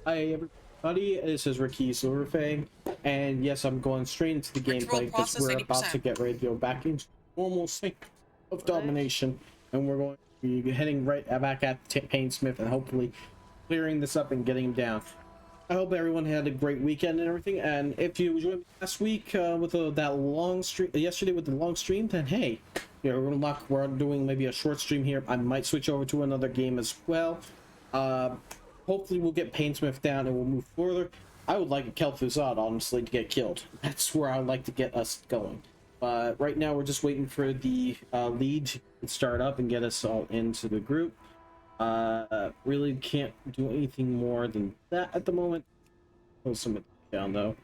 Hi everybody, this is Ricky Silverfang, and yes, I'm going straight into the Ritual gameplay because process we're about to 80%. get ready to go back into normal sync of domination, and we're going to be heading right back at Painsmith and hopefully clearing this up and getting him down. I hope everyone had a great weekend and everything, and if you joined me last week with that long stream, yesterday with the long stream, then hey, we're doing maybe a short stream here. I might switch over to another game as well. Uh, Hopefully we'll get Painsmith down and we'll move further. I would like a Kel'Thuzad, honestly, to get killed. That's where I would like to get us going. But right now we're just waiting for the lead to start up and get us all into the group. Really can't do anything more than that at the moment. Close some down though.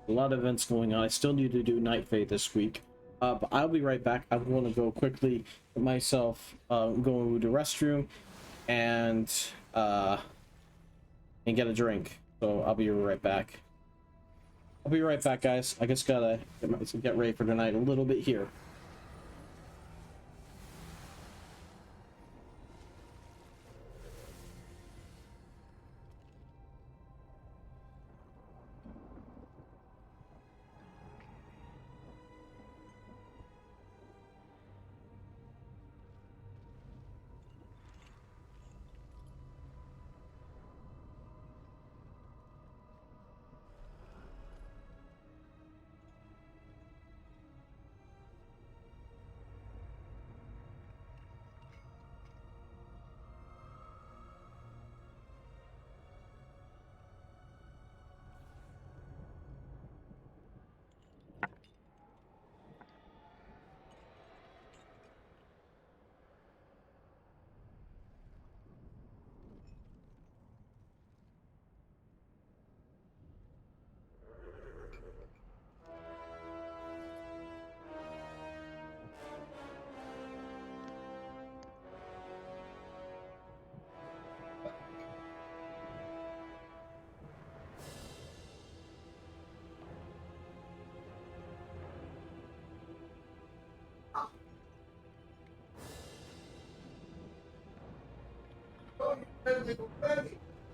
A lot of events going on. I still need to do Night Fate this week. But I'll be right back. I want to go quickly get myself go to the restroom and uh and get a drink. So I'll be right back. I'll be right back, guys. I just gotta get ready for tonight a little bit here.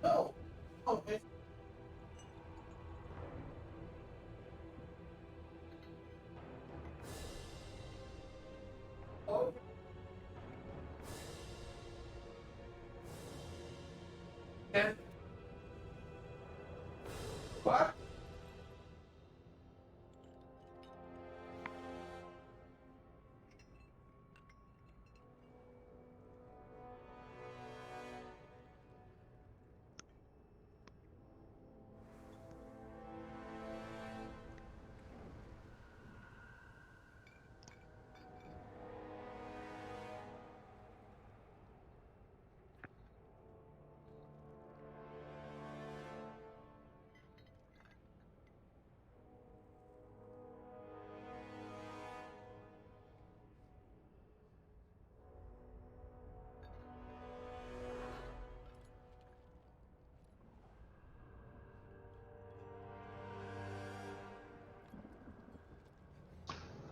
No. Okay. Okay. What?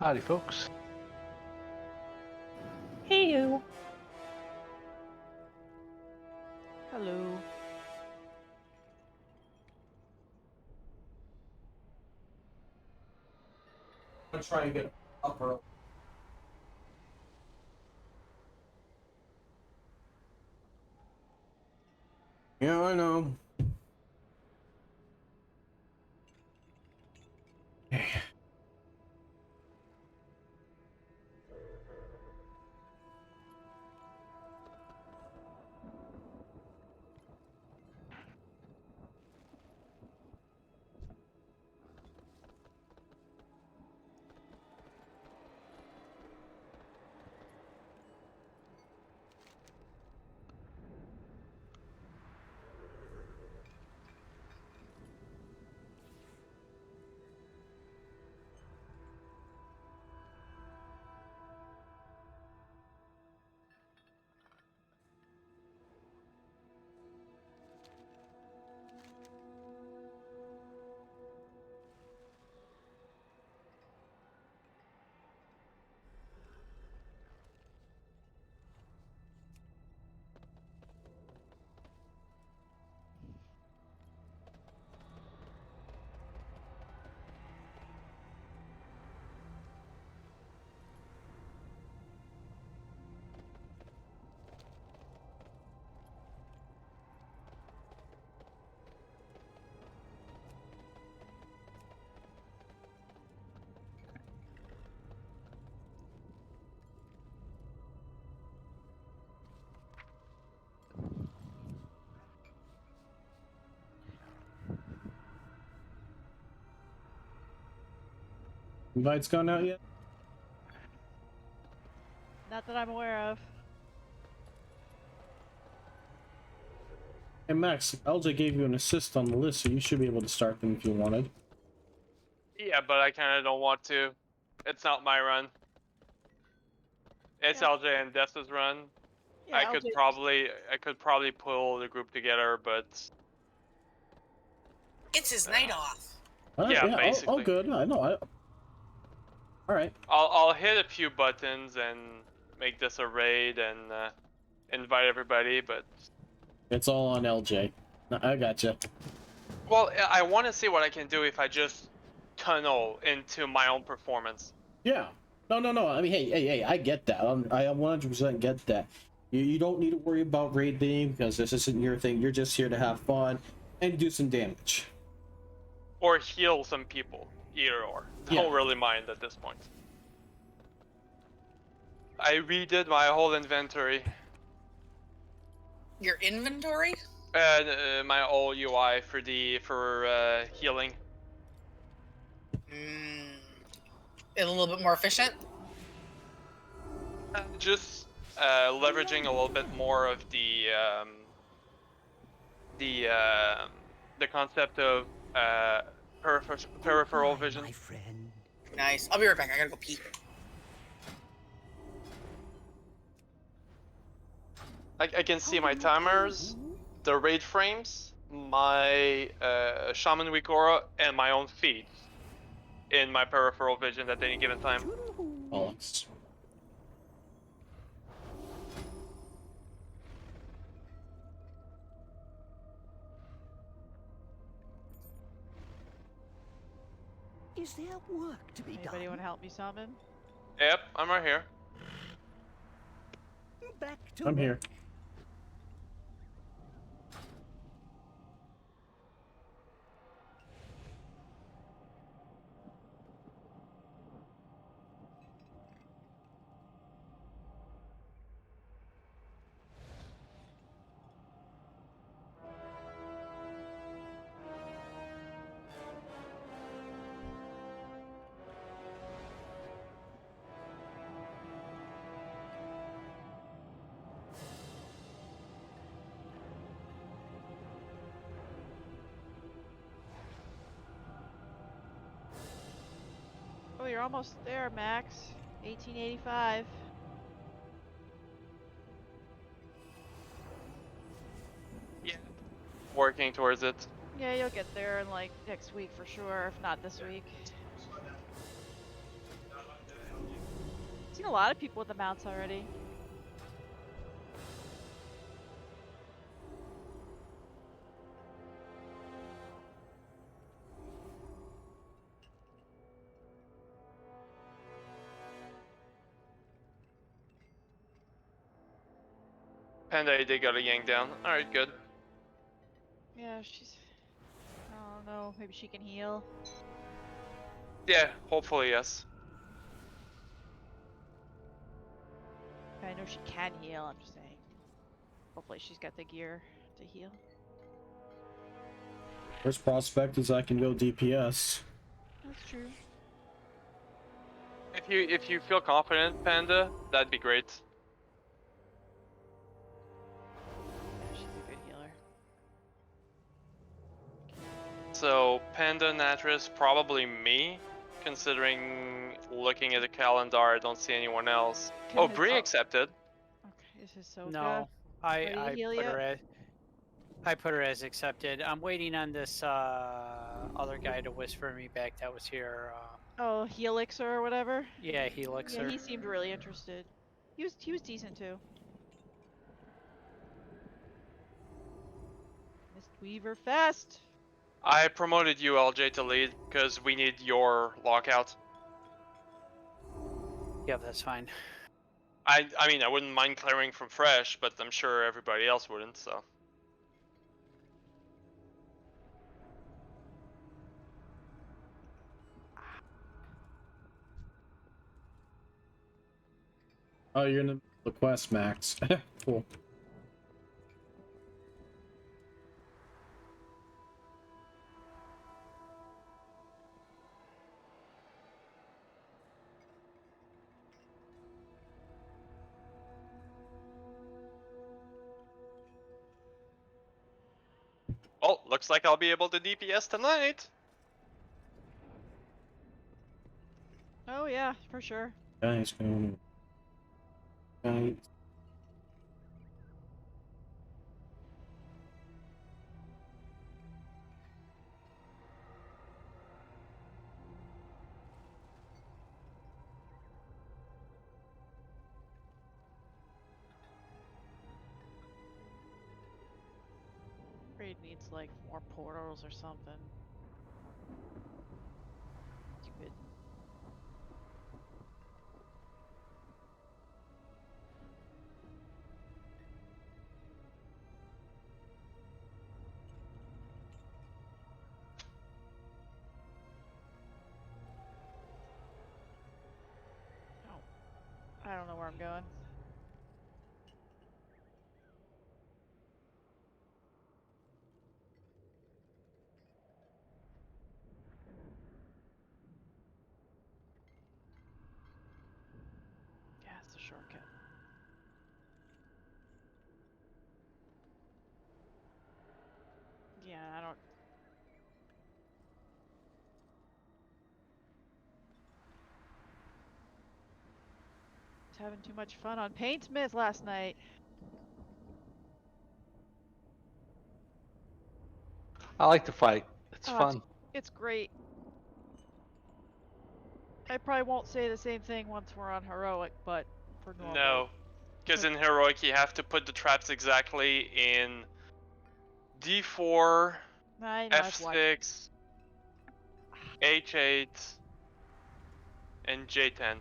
Howdy, folks. Hey you. Hello. I'm trying to get up early. Yeah, I know. Invites gone out yet? Not that I'm aware of. Hey Max, LJ gave you an assist on the list, so you should be able to start them if you wanted. Yeah, but I kind of don't want to. It's not my run. It's Yeah. LJ and Dessa's run. Yeah, I could probably pull the group together, but It's his night off. Yeah, all basically. good. I know. All right. I'll hit a few buttons and make this a raid and invite everybody. But It's all on LJ. I gotcha. well, I want to see what I can do if I just tunnel into my own performance. Yeah. No. I mean, hey. I get that. I 100% get that. You don't need to worry about raiding because this isn't your thing. You're just here to have fun and do some damage. Or heal some people. Either or. Yeah. Don't really mind at this point. I redid my whole inventory. Your inventory? My whole UI for healing. A little bit more efficient? Just leveraging a little bit more of the concept of peripheral vision. My friend. Nice. I'll be right back. I gotta go pee. I can see my timers, the raid frames, my Shaman Weak Aura, and my own feed in my peripheral vision at any given time. Bollocks. Is there work to be Anybody done? want to help me summon? Yep, I'm right here. Back to I'm here. work. Oh, you're almost there, Max. 1885. Yeah. Working towards it. Yeah, you'll get there in like next week for sure, if not this week. Seen a lot of people with the mounts already. Panda they got a yank down. Alright, good. Yeah, she's... I don't know, maybe she can heal. Yeah, hopefully yes. I know she can heal, I'm just saying. Hopefully she's got the gear to heal. First prospect is I can go DPS. That's true. If you feel confident, Panda, that'd be great. Yeah, she's a good healer. So Panda, Natris, probably me, considering looking at the calendar, I don't see anyone else. Oh, Bree accepted. Okay, this is so No, Ready to I heal put yet? her as accepted. I'm waiting on this other guy to whisper me back that was here. Oh, Helixer or whatever? Yeah, Helixer. Yeah, he seemed really interested. He was decent too. Mist Weaver Fest! I promoted you, LJ, to lead because we need your lockout. Yep, that's fine. I mean, I wouldn't mind clearing from fresh, but I'm sure everybody else wouldn't, so. Oh, you're in the quest, Max. Cool. Oh, looks like I'll be able to DPS tonight. Oh yeah, for sure. Guys, going. Guys. Raid needs like more portals or something. Stupid. Oh, I don't know where I'm going. Yeah, it's a shortcut. Yeah, I don't. Was having too much fun on Paintsmith last night. I like to fight. It's Oh, fun. it's great. I probably won't say the same thing once we're on heroic, but for normal. No, because in heroic you have to put the traps exactly in D4, I know I've watched. F6, H8, and J10.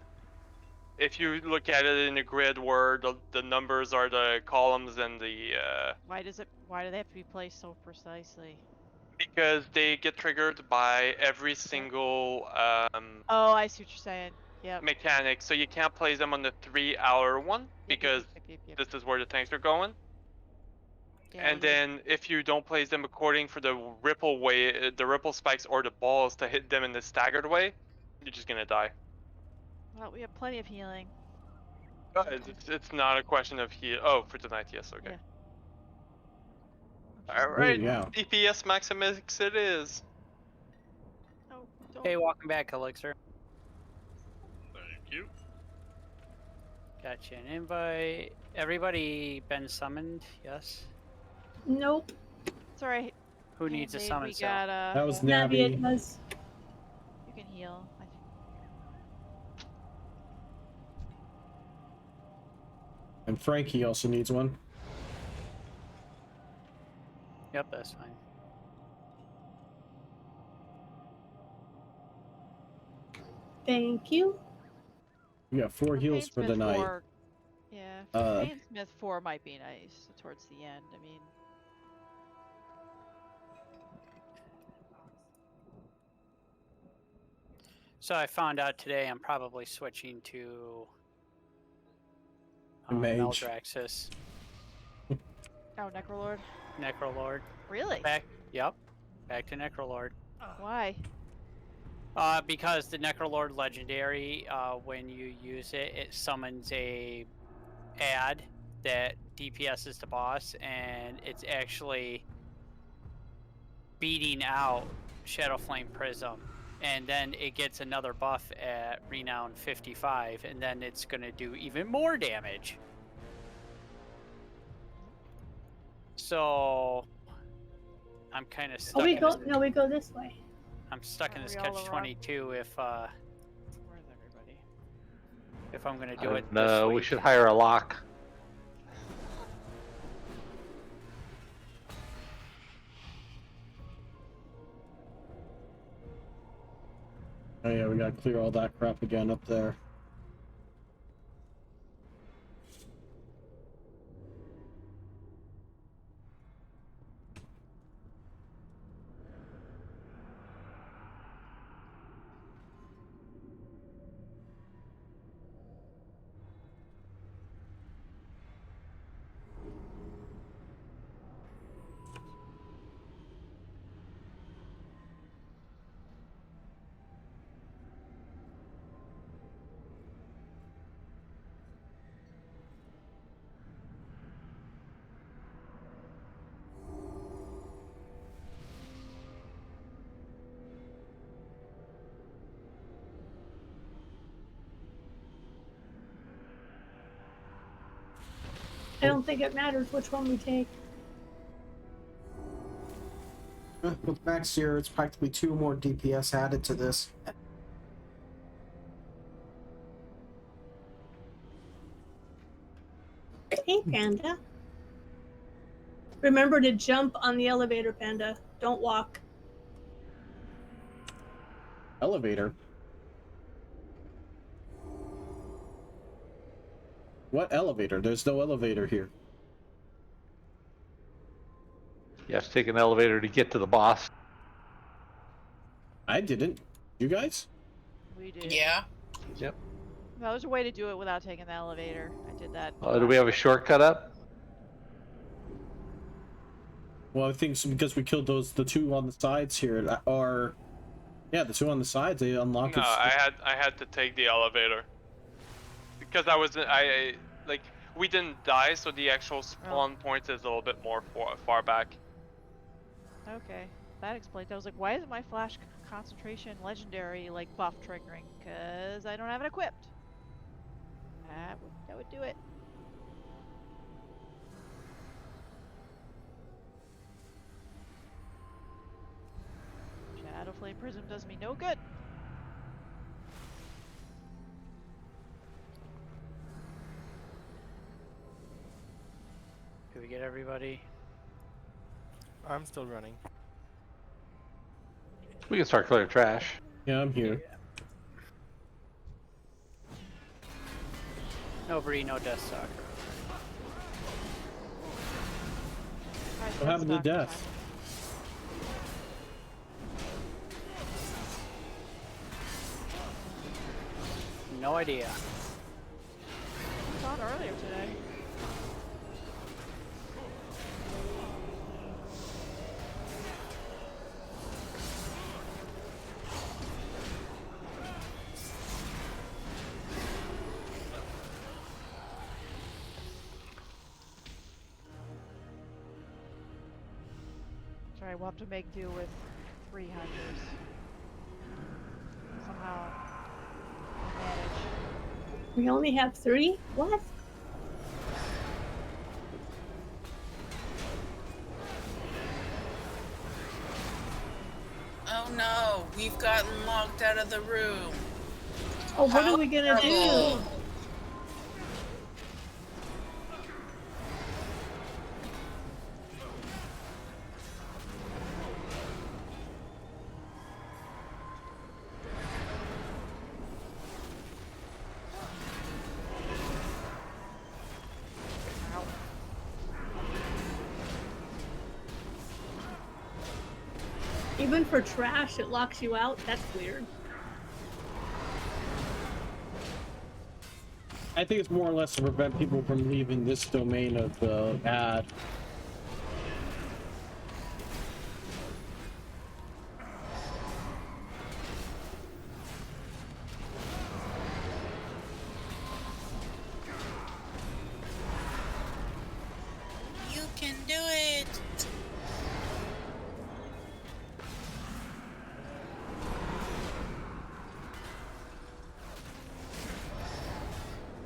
If you look at it in a grid where the numbers are the columns and the Why do they have to be placed so precisely? because they get triggered by every single Oh, I see what you're saying. Yep. mechanic, so you can't place them on the 3-hour one Yep, because yep. this is where the tanks are going. Yeah, And then if you don't place them according for the ripple way, the ripple spikes or the balls to hit them in the staggered way, you're just gonna die. well, we have plenty of healing. It's not a question of heal. Oh, for tonight, yes, okay. Yeah. All There right, you go. DPS Maximus it is. Oh, don't. Hey, welcome back, Elixir. Thank you. Got you an invite. Everybody been summoned? Yes. Nope. Sorry. Who needs a Handmaid, summon we cell? got That was Navi Navi. does. You can heal. I think. And Frankie also needs one. Yep, that's fine. Thank you. We got 4 heals for the night. 4. Yeah. Paintsmith 4 might be nice towards the end. I mean. So I found out today I'm probably switching to Mage. Meldraxis, Oh, Necrolord. Necrolord. Really? Yep, back to Necrolord. Why? Because the Necrolord legendary, when you use it, it summons a ad that DPSs the boss, and it's actually beating out Shadowflame Prism. And then it gets another buff at Renown 55, and then it's going to do even more damage. So I'm kind of stuck. Oh, we go. No, we go this way. I'm stuck in Are this we all catch-22 if Where's everybody? if I'm gonna do it. No, this we week. should hire a lock. Oh yeah, we gotta clear all that crap again up there. I don't think it matters which one we take. With Max here, it's practically 2 more DPS added to this. Hey, Panda. Remember to jump on the elevator, Panda. Don't walk. Elevator? What elevator? There's no elevator here. You have to take an elevator to get to the boss. I didn't. You guys? We did. Yeah. Yep. No, there's a way to do it without taking the elevator. I did that. Do we have a shortcut up? Well, I think it's because we killed the 2 on the sides here that are... Yeah, the 2 on the sides, they unlock No, it. I had to take the elevator because like we didn't die, so the actual spawn point is a little bit more far back. Okay, that explains. I was like, why isn't my flash concentration legendary like buff triggering? Cause I don't have it equipped. That would do it. Shadowflame Prism does me no good. Did we get everybody? I'm still running. We can start clearing trash. Yeah, I'm here. No Bree, no Death Stalker. Alright, What happened to let's talk death? No idea. I saw it earlier today. Sorry, we'll have to make do with 3 hunters. Somehow manage. We only have 3? What? Oh no, we've gotten locked out of the room. Oh, what How are we gonna terrible. do? Even for trash, it locks you out? That's weird. I think it's more or less to prevent people from leaving this domain of the ad. You can do it.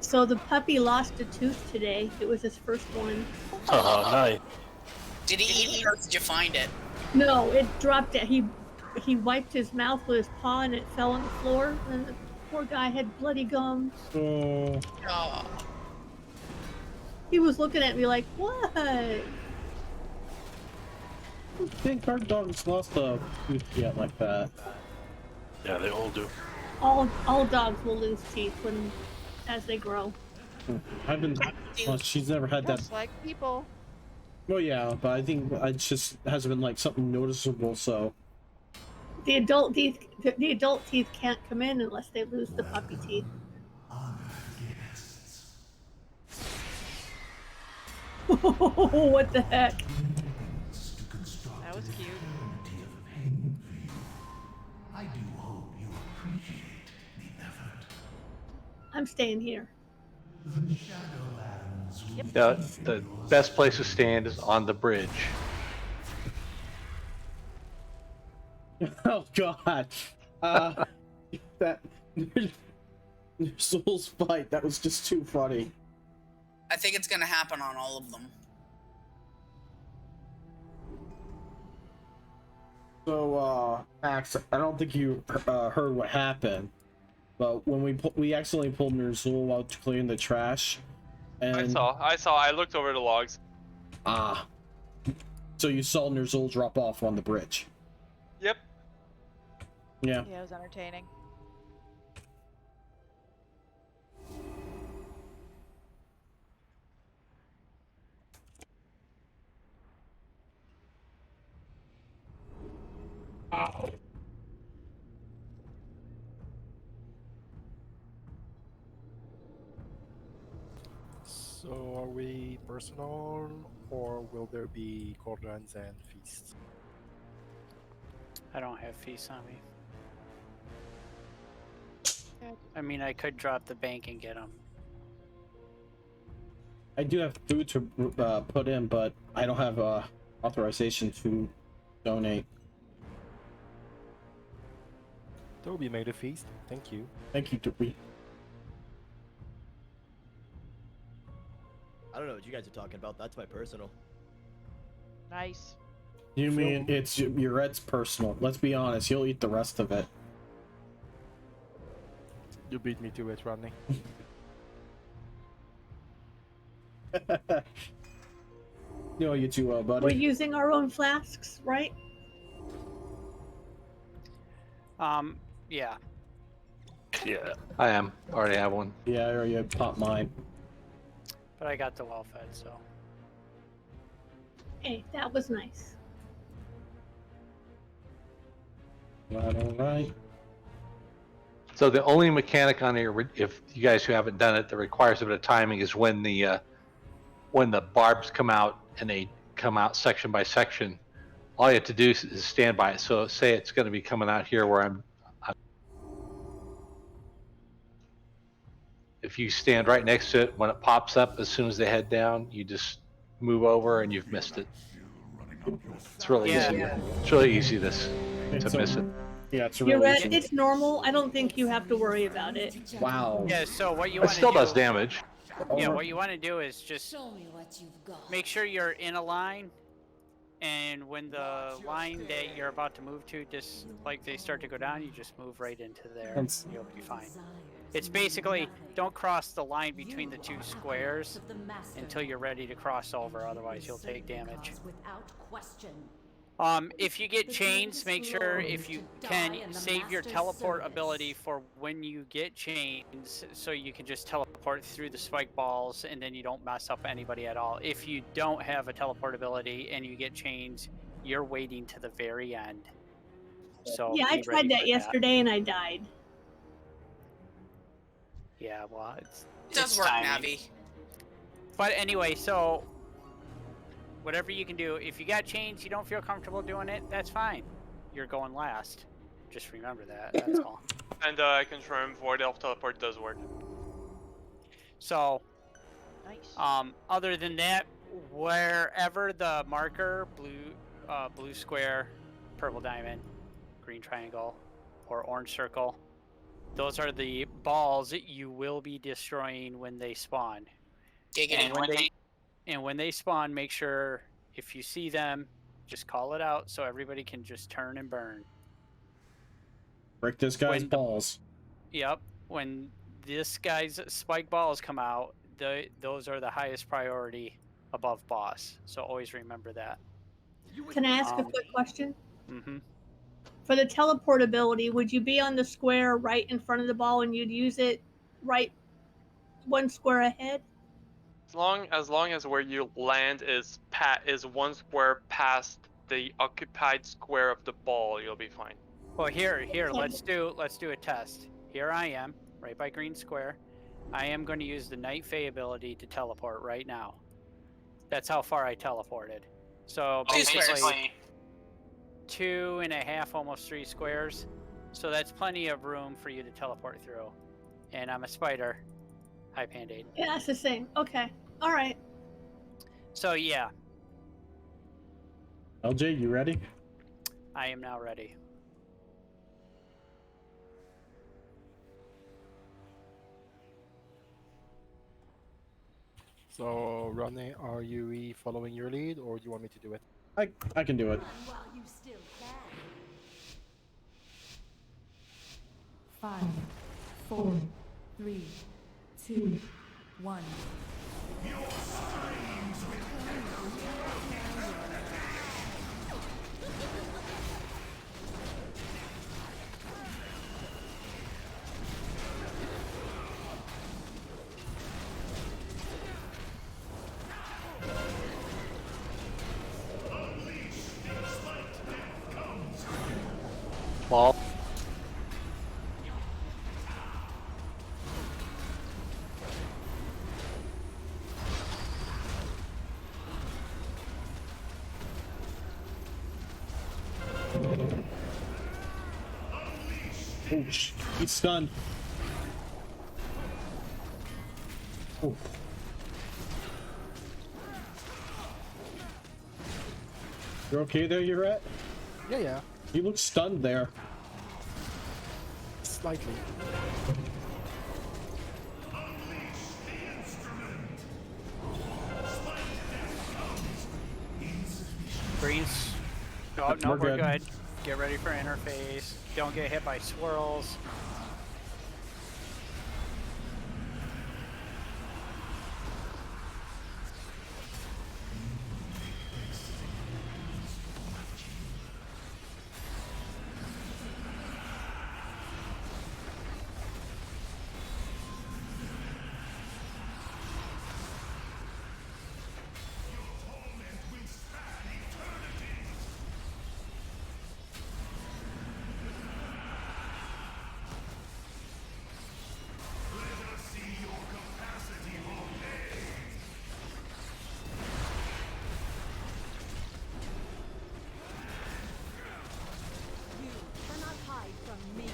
So the puppy lost a tooth today. It was his first one. Oh, nice. Did he eat it or did you find it? No, it dropped it. He wiped his mouth with his paw and it fell on the floor. And the poor guy had bloody gums. Oh, Oh. He was looking at me like, what? I think our dog's lost a tooth yet like that. Yeah, they all do. All dogs will lose teeth as they grow. I've been. Well, she's never had that. Just like people. Well, yeah, but I think it just hasn't been like something noticeable. So The adult teeth can't come in unless they lose the puppy teeth. What the heck? That was cute. I do hope you appreciate the effort. I'm staying here. The Shadowlands will Yeah, the best place to stand is on the bridge. oh god, that Soul's fight, that was just too funny. I think it's gonna happen on all of them. So, Max, I don't think you heard what happened, but when we accidentally pulled Nerzul out to clean the trash, and I saw. I looked over the logs. So you saw Nerzul drop off on the bridge. Yep. Yeah. Yeah, it was entertaining. So are we personal, or will there be cauldrons and feasts? I don't have feasts on me. Yeah. I mean, I could drop the bank and get them. I do have food to put in, but I don't have authorization to donate. Toby made a feast. Thank you. Thank you, Toby. I don't know what you guys are talking about. That's my personal. Nice. You mean it's Murette's personal? Let's be honest. He'll eat the rest of it. You beat me to it, Rodney. No, you too well, buddy. We're using our own flasks, right? Yeah. Yeah. I am. Already have one. Yeah, I already popped mine. But I got the well fed, so. Hey, that was nice. Alright. So the only mechanic on here, if you guys who haven't done it, that requires a bit of timing is when the barbs come out and they come out section by section. All you have to do is stand by it. So say it's going to be coming out here where I'm. If you stand right next to it, when it pops up, as soon as they head down, you just move over and you've missed it. It's really Yeah. easy. It's really easy to miss it. Yeah, it's You're really right. easy. It's normal. I don't think you have to worry about it. Wow. Yeah, so what you It want to still do... does damage. Yeah, what you want to do is just make sure you're in a line, and when the line that you're about to move to, just like they start to go down, you just move right into there. That's- You'll be fine. It's basically, don't cross the line between the two squares until you're ready to cross over, otherwise you'll take damage. If you get chains, make sure if you can save your teleport ability for when you get chains, so you can just teleport through the spike balls and then you don't mess up anybody at all. If you don't have a teleport ability and you get chains, you're waiting to the very end. So Yeah, I be tried ready that for yesterday and I died. Yeah, well, It does it's work, timing. Navi. But anyway, so whatever you can do. If you got chains, you don't feel comfortable doing it, that's fine. You're going last. Just remember that. That's all. And I confirm Void Elf Teleport does work. So, Nice. other than that, wherever the marker, blue square, purple diamond, green triangle, or orange circle, those are the balls that you will be destroying when they spawn. And when they spawn, make sure if you see them, just call it out so everybody can just turn and burn. Break this guy's balls. Yep. When this guy's spike balls come out, those are the highest priority above boss. So always remember that. Can I ask a quick question? Mm-hmm. For the teleport ability, would you be on the square right in front of the ball and you'd use it right one square ahead? As long as where you land is one square past the occupied square of the ball, you'll be fine. Well, here, let's do a test. Here I am, right by green square. I am going to use the Night Fae ability to teleport right now. That's how far I teleported. So basically 2.5, almost 3 squares. So that's plenty of room for you to teleport through. And I'm a spider. Hi, Pandade. Yeah, that's the same. Okay. All right. So yeah, LJ, you ready? I am now ready. So, Ronnie, are you following your lead, or do you want me to do it? I can do it. While you still can. 5, 4, 3, 2, 1. Ball. Oh, he's stunned. Oh. You're okay there, you're at? Yeah, yeah. You look stunned there. Slightly. Greens. Oh, no, We're we're good. good. Get ready for interface. Don't get hit by swirls. You cannot hide from me.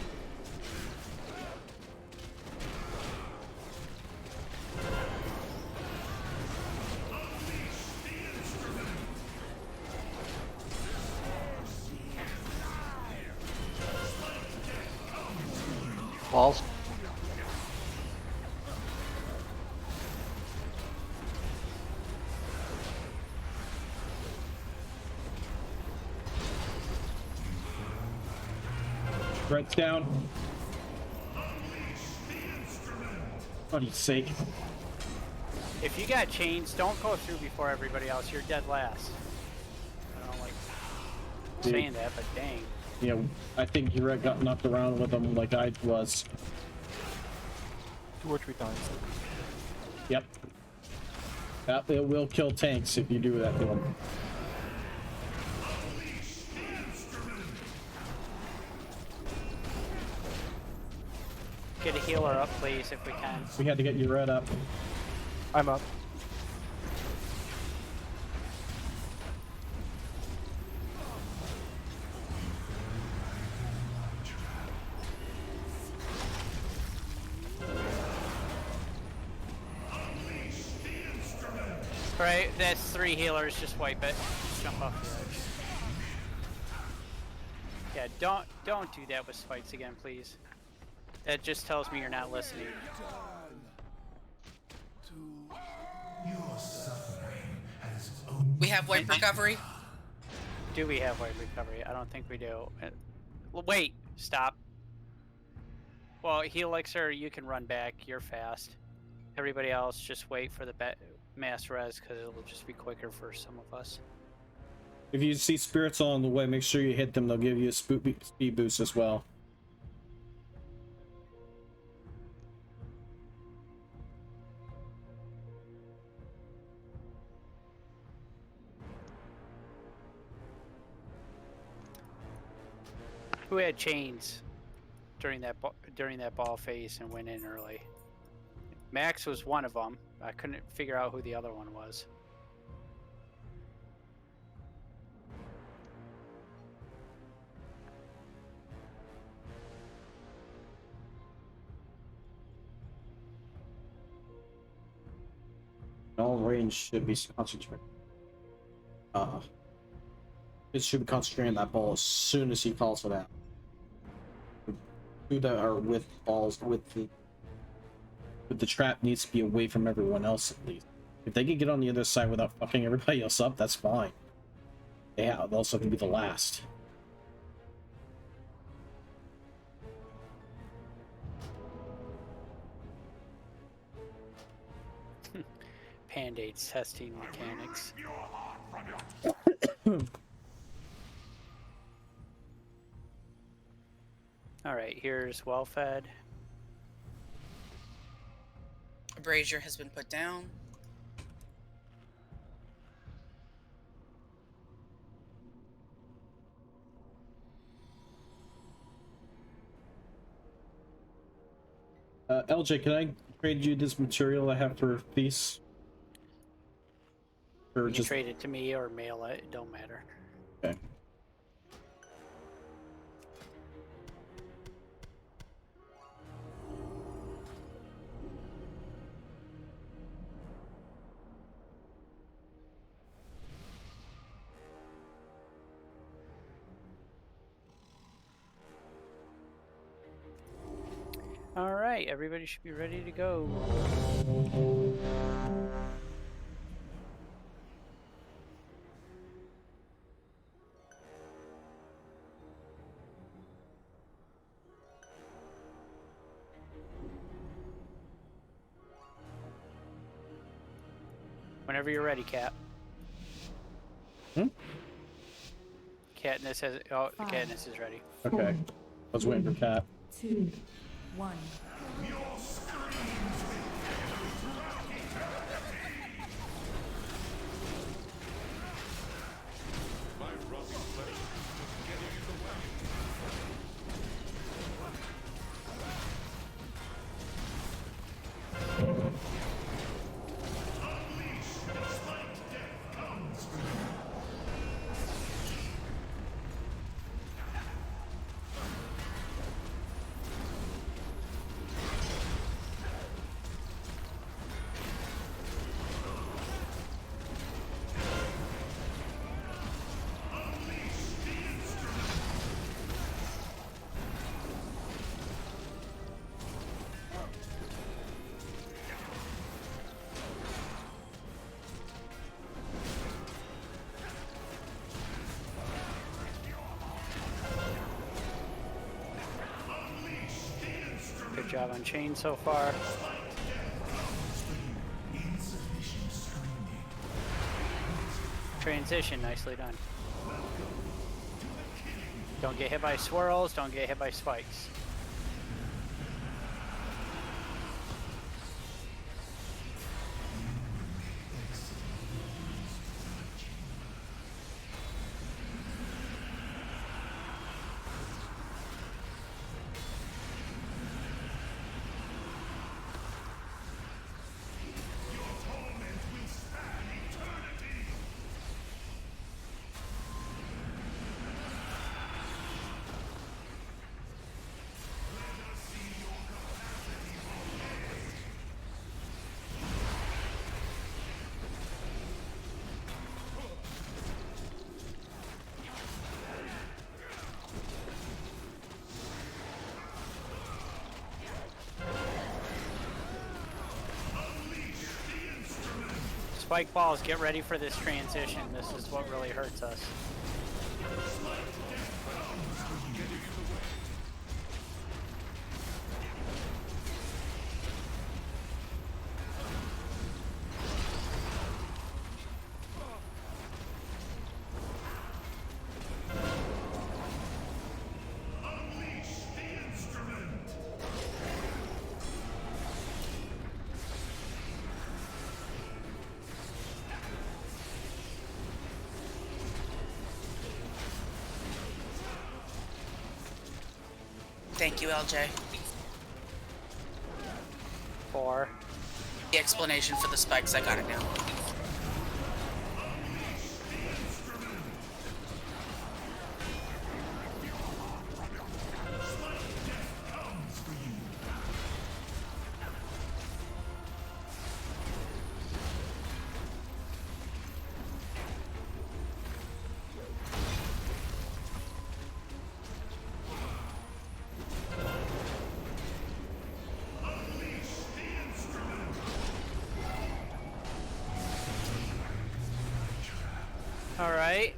Balls. Red's down. For God's sake. If you got chains, don't go through before everybody else. You're dead last. I don't like saying that, but dang. Yeah, I think Red got knocked around with him like I was. 2 or 3 times. Yep. That it will kill tanks if you do that to them. Get a healer up, please, if we can. We had to get you Red up. I'm up. Alright, that's 3 healers, just wipe it. Just jump off the edge. Yeah, don't do that with spikes again, please. That just tells me you're not listening. We have wipe recovery. Do we have wipe recovery? I don't think we do. Well, wait, stop. Well, Helixer, you can run back. You're fast. Everybody else, just wait for the mass res because it'll just be quicker for some of us. If you see spirits along the way, make sure you hit them. They'll give you a speed boost as well. Who had chains during that ball phase and went in early? Max was one of them. I couldn't figure out who the other one was. All range should be concentrated. It should be concentrating that ball as soon as he calls for that. Two that are with balls with the trap needs to be away from everyone else at least. If they can get on the other side without fucking everybody else up, that's fine. Yeah, they'll also have to be the last. Band-Aids testing mechanics. Alright, here's well-fed. A brazier has been put down. LJ, can I trade you this material I have for peace? Or You just trade it to me or mail it, it don't matter. okay. Alright, everybody should be ready to go. Whenever you're ready, Cat. Hmm? Katniss has. Oh, Katniss is ready. Okay. I was waiting for Cat. 2, 1. Good job on chain so far. Transition, nicely done. Don't get hit by swirls, don't get hit by spikes. Spike balls, get ready for this transition. This is what really hurts us. Thank you, LJ. For the explanation for the spikes. I got it now. All right,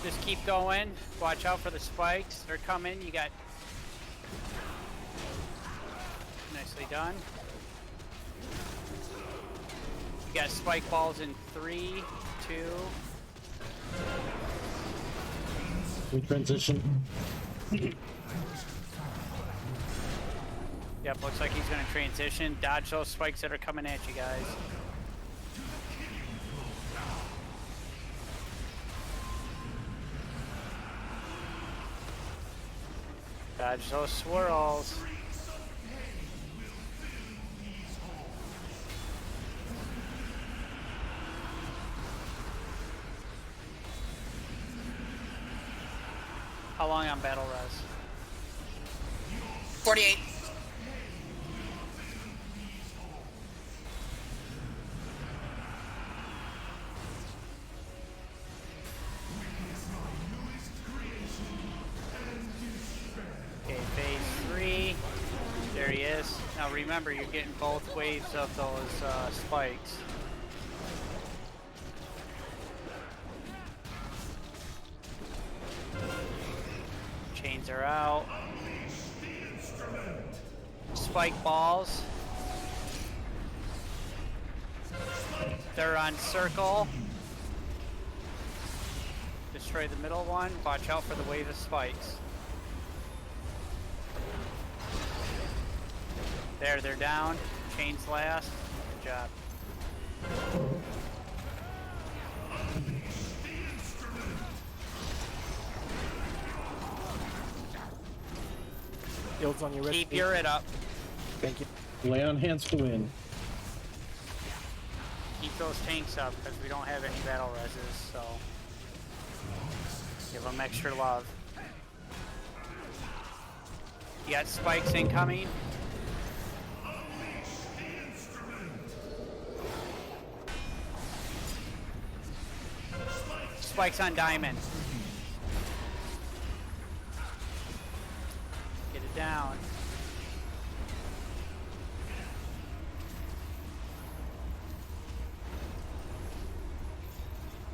just keep going. Watch out for the spikes. They're coming. You got nicely done. You got spike balls in 3, 2. We transition. Yep, looks like he's gonna transition. Dodge those spikes that are coming at you guys. Dodge those swirls. How long on battle res? 48. Okay, phase 3. There he is. Now remember, you're getting both waves of those spikes. Chains are out. Spike balls. They're on circle. Destroy the middle one. Watch out for the wave of spikes. There, they're down. Chains last. Good job. Guilds on your Keep your it up. Thank you. Lay on hands to win. Keep those tanks up because we don't have any battle reses, so give them extra love. You got spikes incoming. Spikes on diamond. Get it down.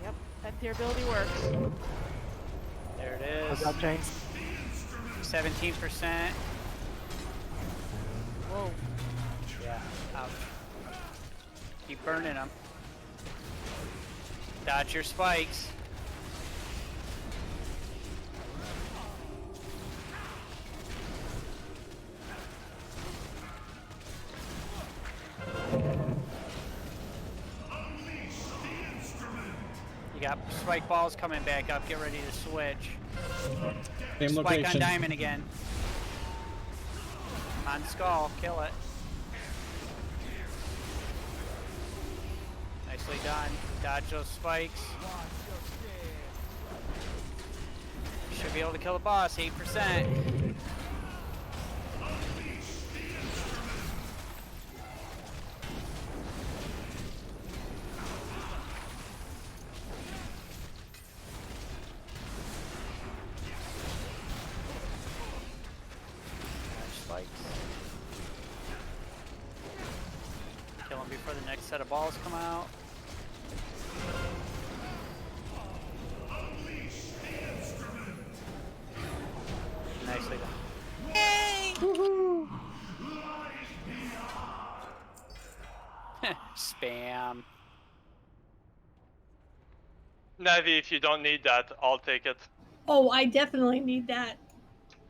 Yep, that tier ability works. There it is. How's that, James? 17%. Whoa. Yeah, ouch. Keep burning them. Dodge your spikes. You got spike balls coming back up. Get ready to switch. Same Spike location. on diamond again. On skull. Kill it. Nicely done. Dodge those spikes. Should be able to kill the boss. 8%. Spikes. Kill him before the next set of balls come out. Nicely done. Yay! Spam. Navi, if you don't need that, I'll take it. Oh, I definitely need that.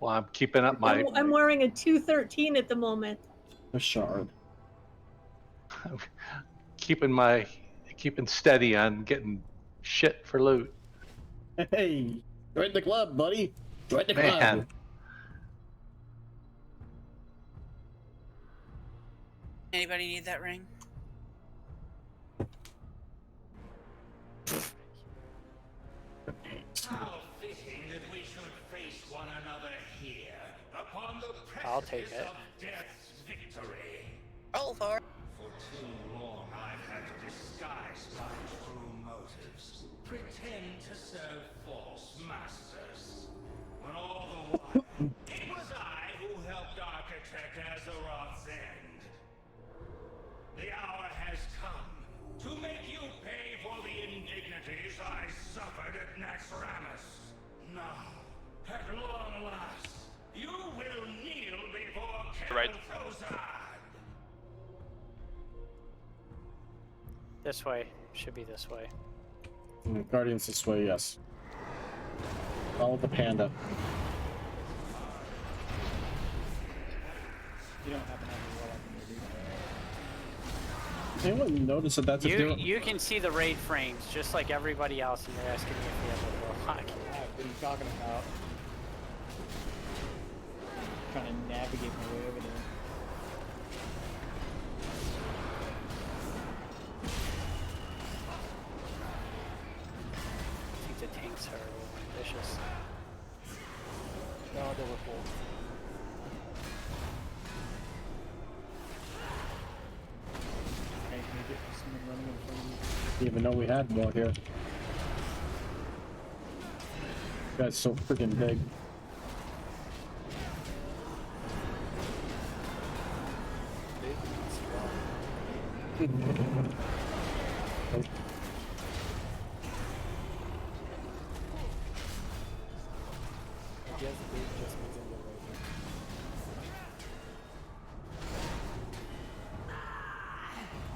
Well, I'm keeping up my I'm wearing a 213 at the moment. A shard. keeping steady on getting shit for loot. Hey, join the club, buddy. Join the Man, club. Anybody need that ring? How fitting that we should face one another here, upon the I'll take precipice it. of death's victory. Roll for it. For too long I've had to disguise my true motives, pretend to serve false masters. When all the while, it was I who helped architect Azeroth's end. The hour has come to make you pay for the indignities I suffered This way. Should be this way. Guardians this way, yes. Follow the panda. You don't happen to have a warlock in your Anyone notice that that's a You different... you can see the raid frames just like everybody else, and you're asking me if we have a warlock. What are you talking about? Trying to navigate my way over there. I think the tanks are a little ambitious. No, they were full. Hey, can you get someone running in front of me? Didn't even know we had more here. This guy's so freaking big. I guess they just means in the way.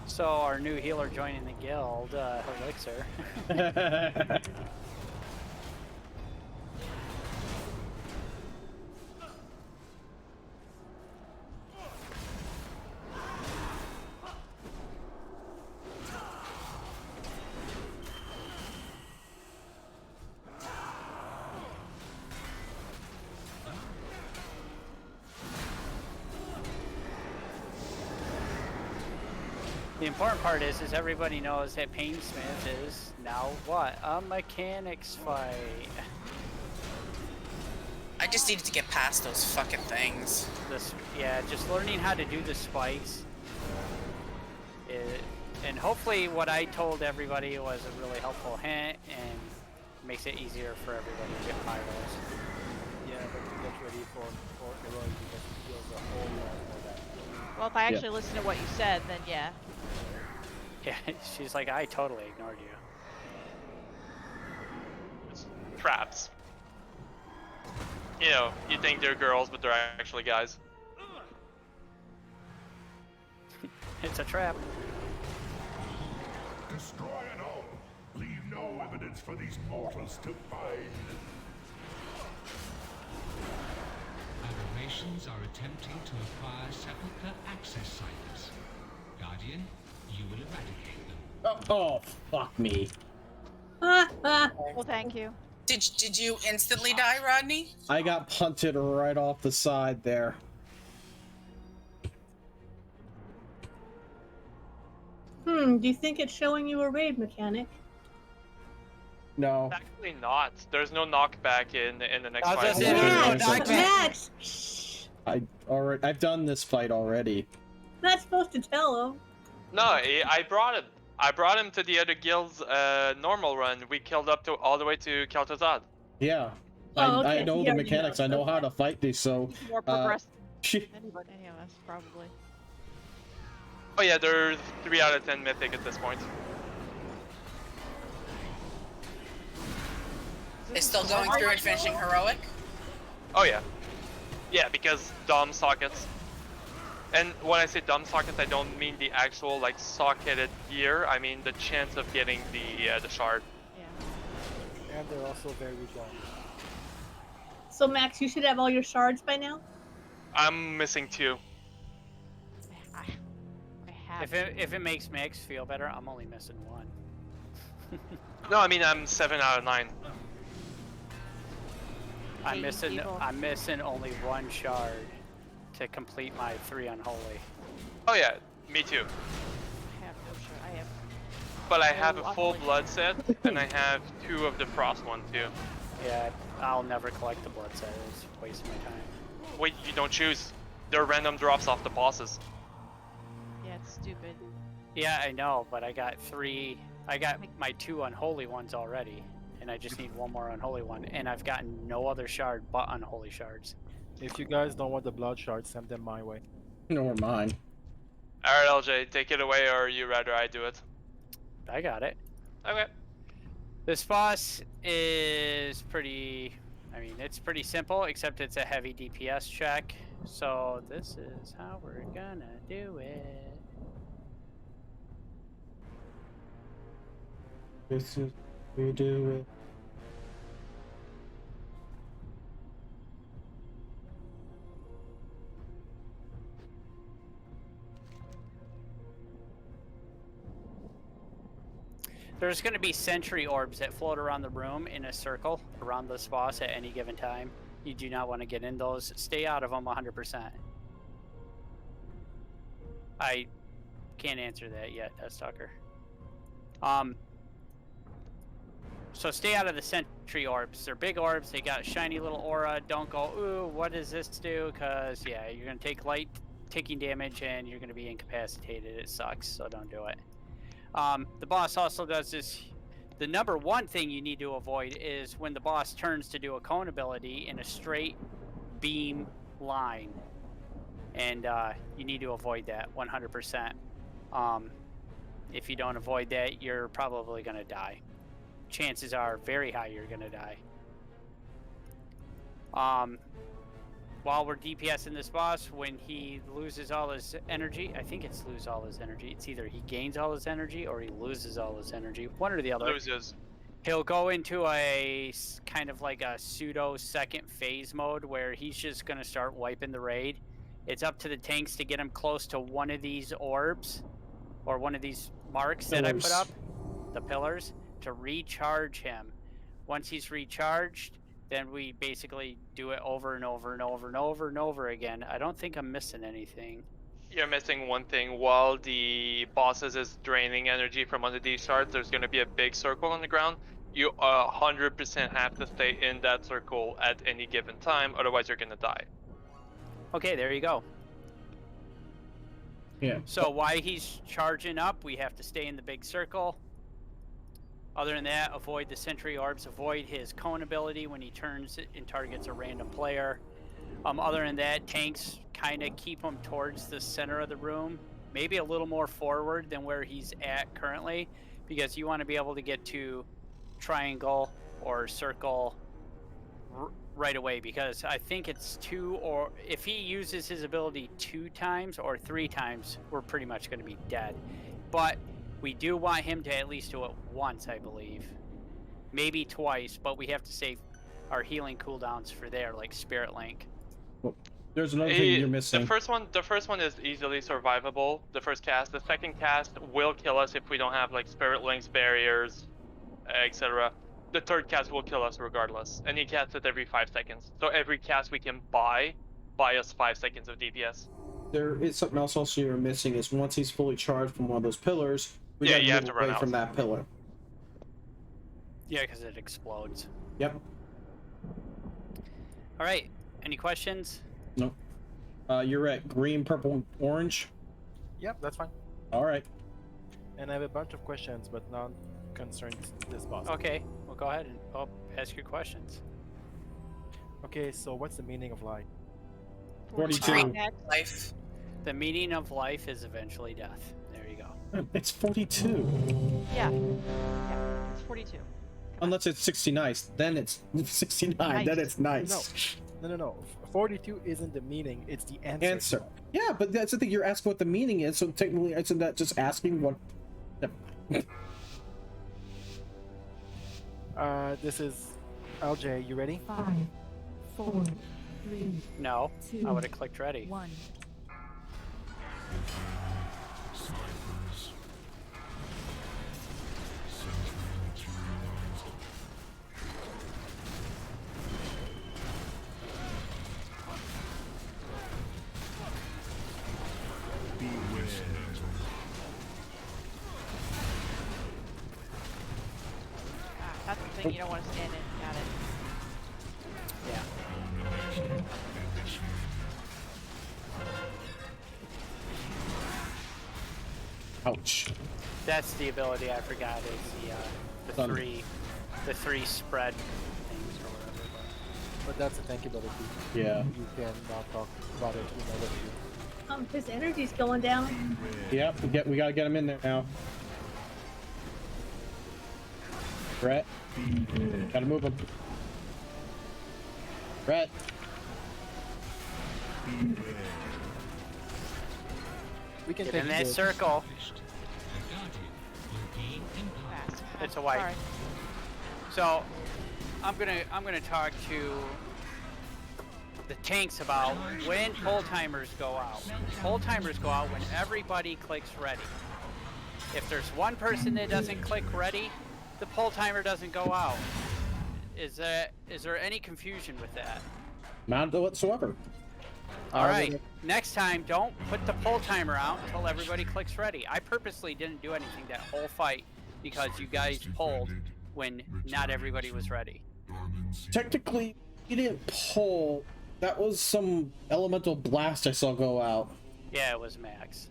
So our new healer joining the guild, Elixir. The important part is everybody knows that Painsmith is now what? A mechanics fight. I just needed to get past those fucking things. Yeah, just learning how to do the spikes. And hopefully what I told everybody was a really helpful hint and makes it easier for everybody to get high rolls. Yeah, but to get ready for heroic because it feels a whole lot more that. Well, if I actually listen to what you said, then yeah. Yeah, she's like, I totally ignored you. It's traps. You know, you think they're girls, but they're actually guys. It's a trap. Destroy it all. Leave no evidence for these mortals to find. Aberrations are attempting to acquire sepulchre access sites. Guardian, you will eradicate them. Oh, fuck me. Well, thank you. Did you instantly die, Rodney? I got punted right off the side there. Do you think it's showing you a raid mechanic? No. Actually not. There's no knockback in the next I was fight. gonna say, there's no knockback. Max! Shh! I've done this fight already. Not supposed to tell him. No, I brought him. I brought him to the other guild's normal run. We killed up to all the way to Kel'Thuzad. Yeah. Oh, okay. I know He the already mechanics. knows. I know how to fight these, so... He's more progressive than any of us, probably. Oh yeah, they're 3 out of 10 mythic at this point. Is still going through and finishing heroic? Oh yeah. Yeah, because Dom sockets. And when I say Dom sockets, I don't mean the actual like socketed gear. I mean the chance of getting the shard. Yeah. And they're also very dumb. So Max, you should have all your shards by now? I'm missing 2. I have If it makes Max feel better, I'm only missing 1. No, I mean I'm 7 out of 9. I'm missing only 1 shard to complete my 3 unholy. Oh yeah, me too. I have no shit. I have. But I have Oh, a full unholy. blood set, and I have 2 of the frost one too. Yeah, I'll never collect the blood set. It's wasting my time. Wait, you don't choose. They're random drops off the bosses. Yeah, it's stupid. Yeah, I know, but I got 3. I got my 2 unholy ones already, and I just need 1 more unholy one, and I've gotten no other shard but unholy shards. If you guys don't want the blood shards, send them my way. Nor mine. Alright, LJ, take it away, or you rather I do it? I got it. Okay. This boss is pretty, I mean, it's pretty simple, except it's a heavy DPS check. So this is how we're gonna do it. This is we do it. There's going to be sentry orbs that float around the room in a circle around this boss at any given time. You do not want to get in those. Stay out of them 100%. I can't answer that yet, that's Tucker. So stay out of the sentry orbs. They're big orbs. They got a shiny little aura. Don't go, ooh, what does this do? Because, yeah, you're going to take light ticking damage and you're going to be incapacitated. It sucks, so don't do it. The boss also does this. The number one thing you need to avoid is when the boss turns to do a cone ability in a straight beam line. And you need to avoid that 100%. If you don't avoid that, you're probably going to die. Chances are very high you're going to die. While we're DPSing this boss, when he loses all his energy, I think it's lose all his energy. It's either he gains all his energy or he loses all his energy. One or the other. Loses. He'll go into a kind of like a pseudo second phase mode where he's just going to start wiping the raid. It's up to the tanks to get him close to one of these orbs or one of these marks that I put up, the pillars, to recharge him. Once he's recharged, then we basically do it over and over and over and over and over again. I don't think I'm missing anything. You're missing one thing. While the bosses is draining energy from one of these shards, there's going to be a big circle on the ground. You 100% have to stay in that circle at any given time, otherwise you're going to die. Okay, there you go. Yeah. So while he's charging up, we have to stay in the big circle. Other than that, avoid the sentry orbs, avoid his cone ability when he turns it and targets a random player. Other than that, tanks kind of keep him towards the center of the room, maybe a little more forward than where he's at currently, because you want to be able to get to triangle or circle right away, because I think it's 2, or if he uses his ability 2 times or 3 times, we're pretty much going to be dead. But we do want him to at least do it once, I believe. Maybe twice, but we have to save our healing cooldowns for there, like Spirit Link. Well, there's another thing you're missing. The first one is easily survivable, the first cast. The second cast will kill us if we don't have like Spirit Links, barriers, etc. The third cast will kill us regardless. And he casts it every 5 seconds. So every cast we can buy us 5 seconds of DPS. There is something else also you're missing is once he's fully charged from one of those pillars, we Yeah, gotta you have move to run away out. from that pillar. Yeah, because it explodes. Yep. All right. Any questions? Nope. You're at green, purple, and orange. Yep, that's fine. All right. And I have a bunch of questions, but none concerns this boss. Okay, well go ahead and ask your questions. Okay, so what's the meaning of life? 42. Life. The meaning of life is eventually death. There you go. It's 42. Yeah. Yeah. It's 42. Unless it's 69, then it's 69. Nice. Then it's nice. No. 42 isn't the meaning; it's the answer. Answer. Yeah, but that's the thing. You're asking what the meaning is. So technically, isn't that just asking what? This is LJ. You ready? 5, 4, 3, No, 2, I would have clicked ready. 1. That's the thing you don't want to stand in. Got it. Yeah. Ouch. That's the ability I forgot is the Thunder. the three spread things or whatever. But that's a tank ability. Yeah. You can not talk about it in another view. His energy's going down. Yep. We gotta get him in there now. Brett. Gotta move him. Brett. We can Get take in that this. circle. The Guardian will be in power. It's a wipe. Sorry. So I'm gonna talk to the tanks about when pull timers go out. Pull timers go out when everybody clicks ready. If there's one person that doesn't click ready, the pull timer doesn't go out. Is there any confusion with that? None whatsoever. All right. Next time, don't put the pull timer out until everybody clicks ready. I purposely didn't do anything that whole fight because you guys pulled when not everybody was ready. Technically, you didn't pull. That was some elemental blast I saw go out. Yeah, it was Max.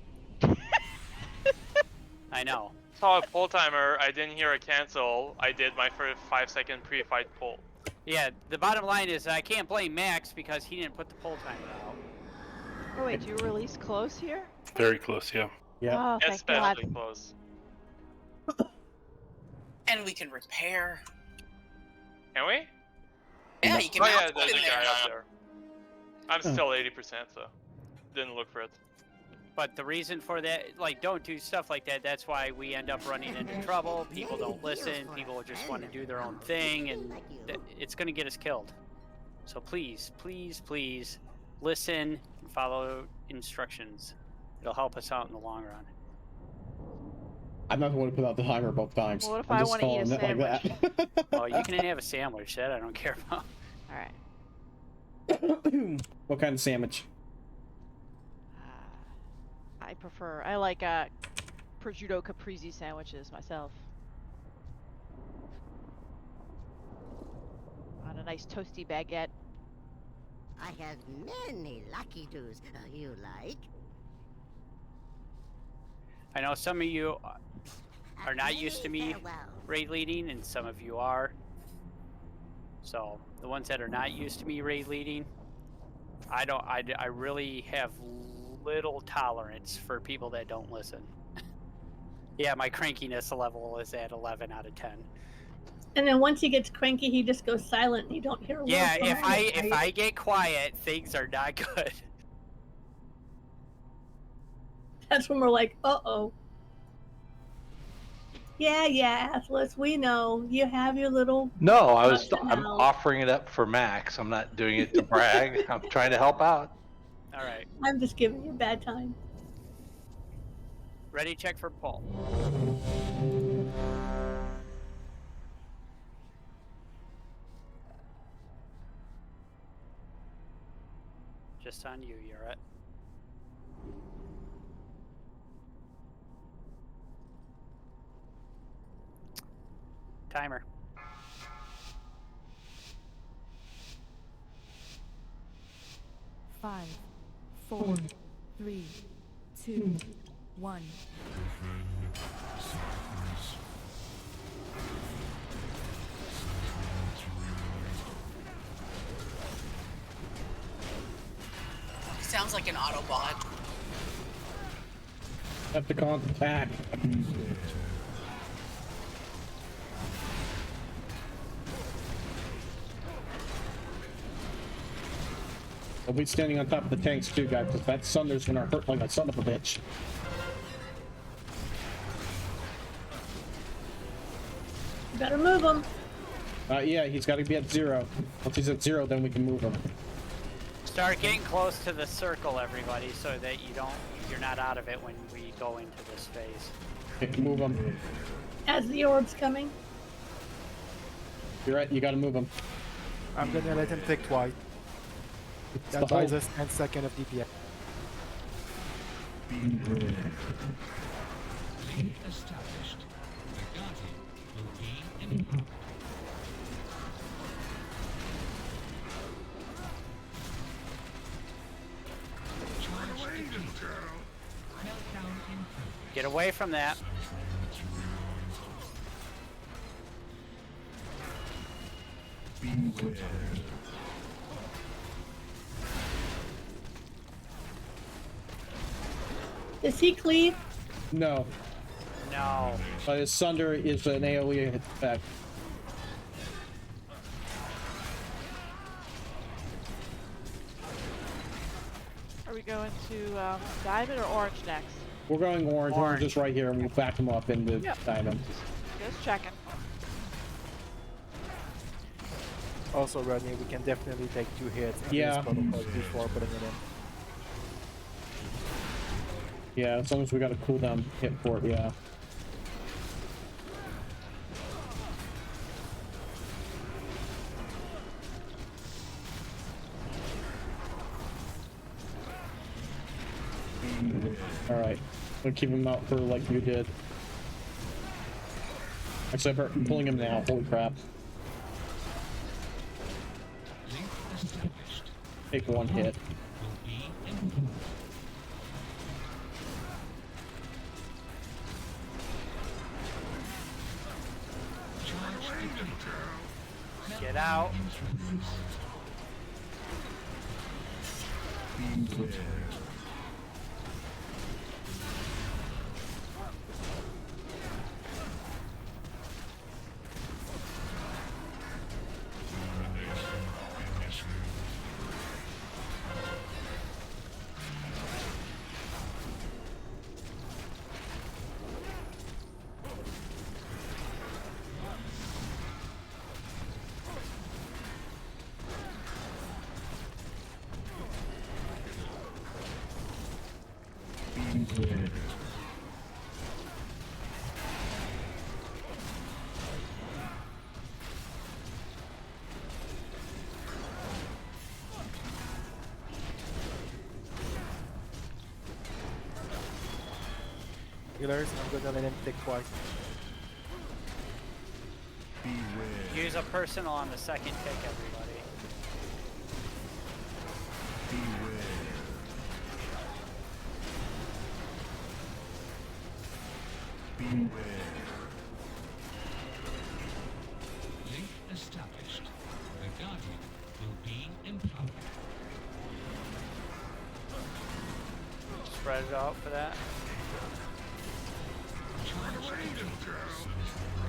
I know. Saw a pull timer. I didn't hear a cancel. I did my first 5-second pre-fight pull. Yeah, the bottom line is I can't blame Max because he didn't put the pull timer out. Oh wait, do you release close here? Very close, yeah. Yeah. Oh, thank Especially God. close. And we can repair. Can we? Yeah, you can Oh mount yeah, it there's a in guy there. up there. I'm still 80%, so didn't look for it. But the reason for that, like, don't do stuff like that. That's why we end up running into trouble. People don't listen. People just want to do their own thing, and it's going to get us killed. So please, please, please listen and follow instructions. It'll help us out in the long run. I'm not going to put out the timer both times. What if I'm I just want to eat a calling it like sandwich? that. Oh, you can have a sandwich. That I don't care about. All right. What kind of sandwich? I like prosciutto caprese sandwiches myself. On a nice toasty baguette. I have many lucky doos. You like? I know some of you are not used to me raid leading, and some of you are. So the ones that are not used to me raid leading, I really have little tolerance for people that don't listen. Yeah, my crankiness level is at 11 out of 10. And then once he gets cranky, he just goes silent. And you don't hear a word Yeah, from him. if I get quiet, things are not good. That's when we're like, uh-oh. Yeah, Atlas, we know. You have your little... No, mouth. I'm offering it up for Max. I'm not doing it to brag. I'm trying to help out. All right. I'm just giving you a bad time. Ready, check for pull. Just on you, you're at. Timer. Five, 4, 3, 2, 1. Sounds like an Autobot. Decepticons attack. We'll be standing on top of the tanks too, guys, because that Sunder's gonna hurt like a son of a bitch. You better move him. Yeah, he's got to be at 0. Once he's at 0, then we can move him. Start getting close to the circle, everybody, so that you're not out of it when we go into this phase. Okay, move him. As the orb's coming. You're right. You got to move him. I'm gonna let him take twice. the That buys whole- us 10 seconds of DPS. Link established. The Guardian will be in. Charge defeated. Meltdown in progress. Get away from that. Does he cleave? No. No. But his Sunder is an AoE effect. Are we going to diamond or orange next? We're going orange. Orange. Just right here, and we'll back him up into Yep. diamond. Just checking. Also, Rodney, we can definitely take 2 hits and Yeah. use protocols before putting it in. Yeah, as long as we got a cooldown hit for it, yeah. Alright. We'll keep him out for like you did. Except for pulling him now, holy crap. Take 1 hit. Get out. Healers, I'm gonna let him take twice. Use a personal on the second tick, everybody. Link established. The Guardian will be empowered. Spread it out for that.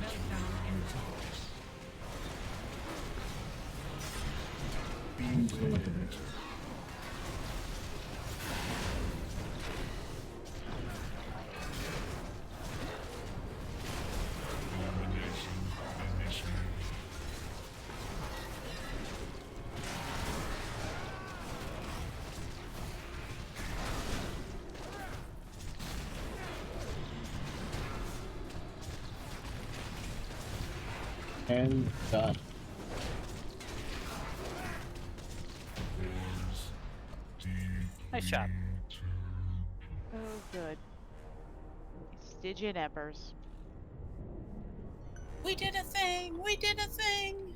Meltdown in progress. And done. Nice job. Oh, good. Stygian Embers. We did a thing! We did a thing!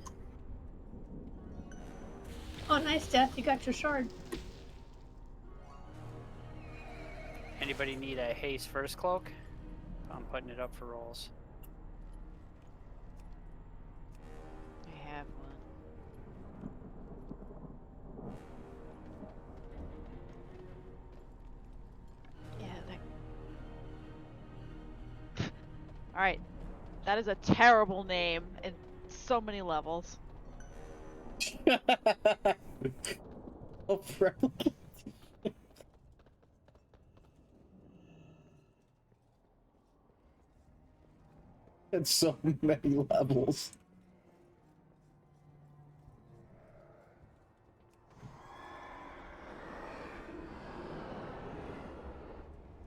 Oh, nice, Death. You got your shard. Anybody need a haste first cloak? I'm putting it up for rolls. I have one. Yeah, that... Alright. That is a terrible name in so many levels. Oh, replicate. It's so many levels.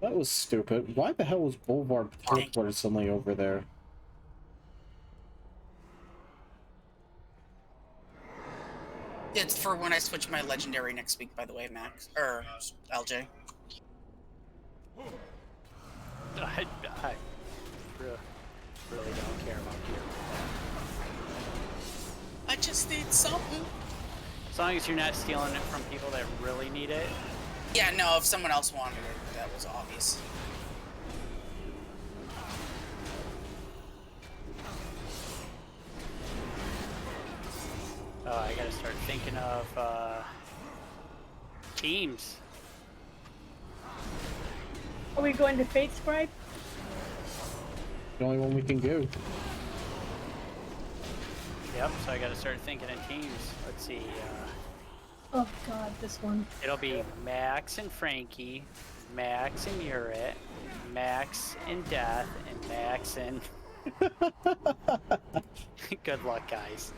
That was stupid. Why the hell was Boulevard teleported suddenly over there? It's for when I switch my legendary next week, by the way, Max. Or LJ. I really don't care about gear. I just need something. As long as you're not stealing it from people that really need it. Yeah, no, if someone else wanted it, that was obvious. Oh, I gotta start thinking of teams. Are we going to Fate Scribe? The only one we can go. Yep, so I gotta start thinking of teams. Let's see. Oh god, this one. It'll be Max and Frankie, Max and Urit, Max and Death, and Max and... Good luck, guys.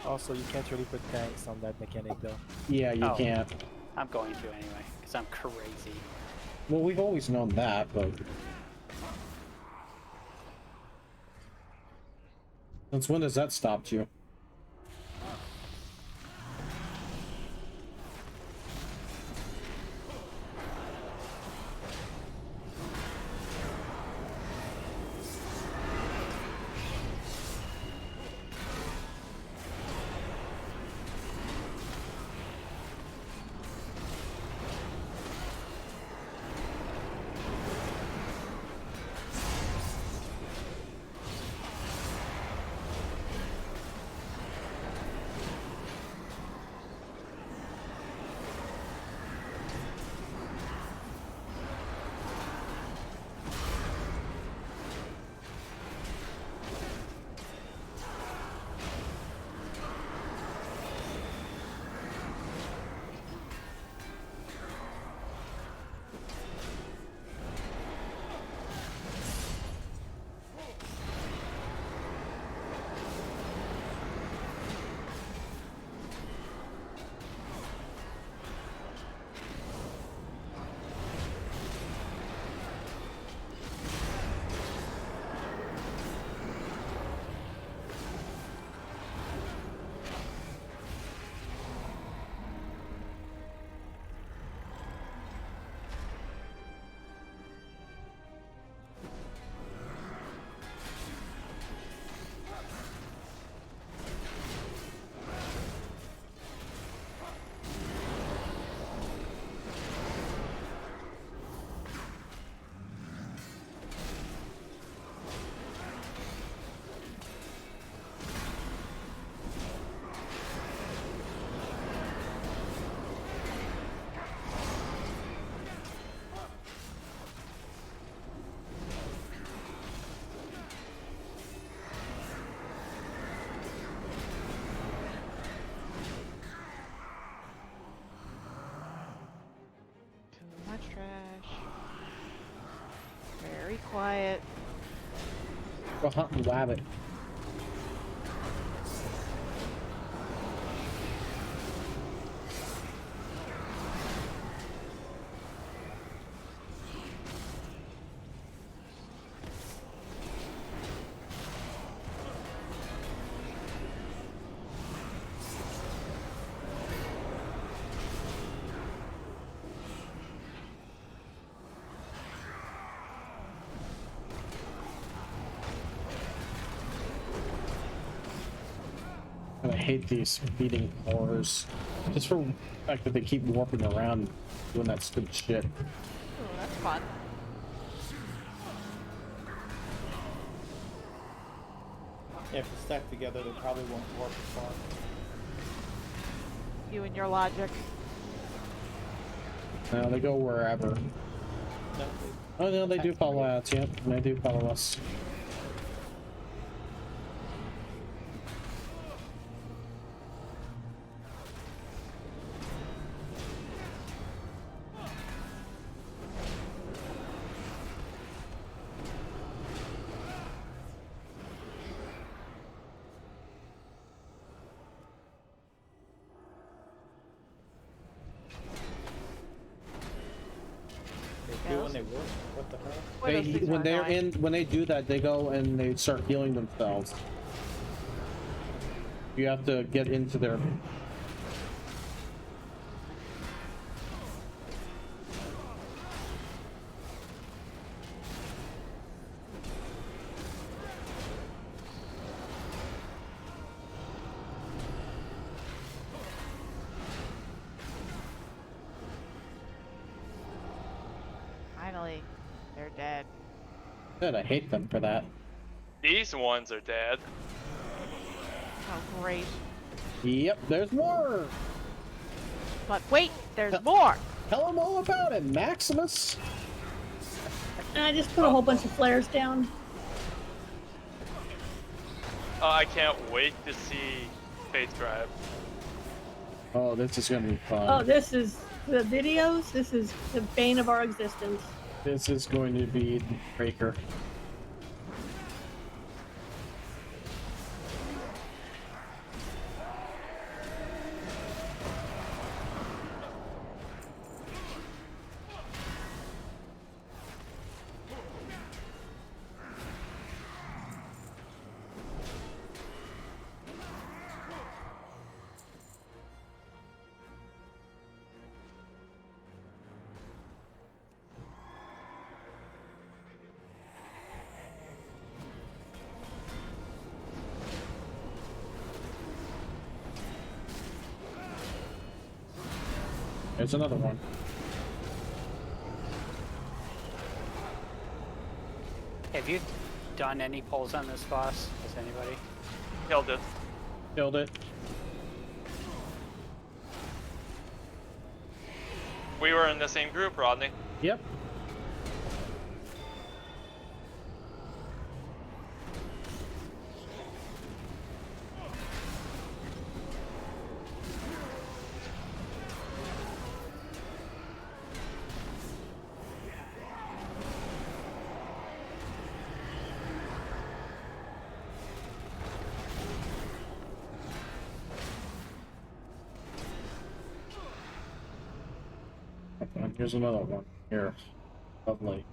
Also, you can't really put tanks on that mechanic though. Yeah, you Oh. can't. I'm going to anyway, because I'm crazy. Well, we've always known that, but since when has that stopped you? Too much trash. Very quiet. Go hunt and rabbit. I hate these speeding cars. Just for the fact that they keep warping around doing that stupid shit. Oh, that's fun. Yeah, if we stack together, they probably won't warp as far. You and your logic. No, they go wherever. No, Oh no, they do follow us. Yep, they do follow us. they do when they warp. What the hell? Boy, those things When are they're annoying. when they do that, they go and they start healing themselves. You have to get into their. Finally, they're dead. Good, I hate them for that. These ones are dead. Oh, great. Yep, there's more. But wait, there's more! Tell them all about it, Maximus. And I just put a whole bunch of flares down. I can't wait to see Faith Drive. Oh, this is gonna be fun. Oh, this is the videos. This is the bane of our existence. This is going to be the breaker. there's another one. Have you done any polls on this boss? Has anybody? Killed it. Killed it. We were in the same group, Rodney. Yep. And here's another one here. Lovely.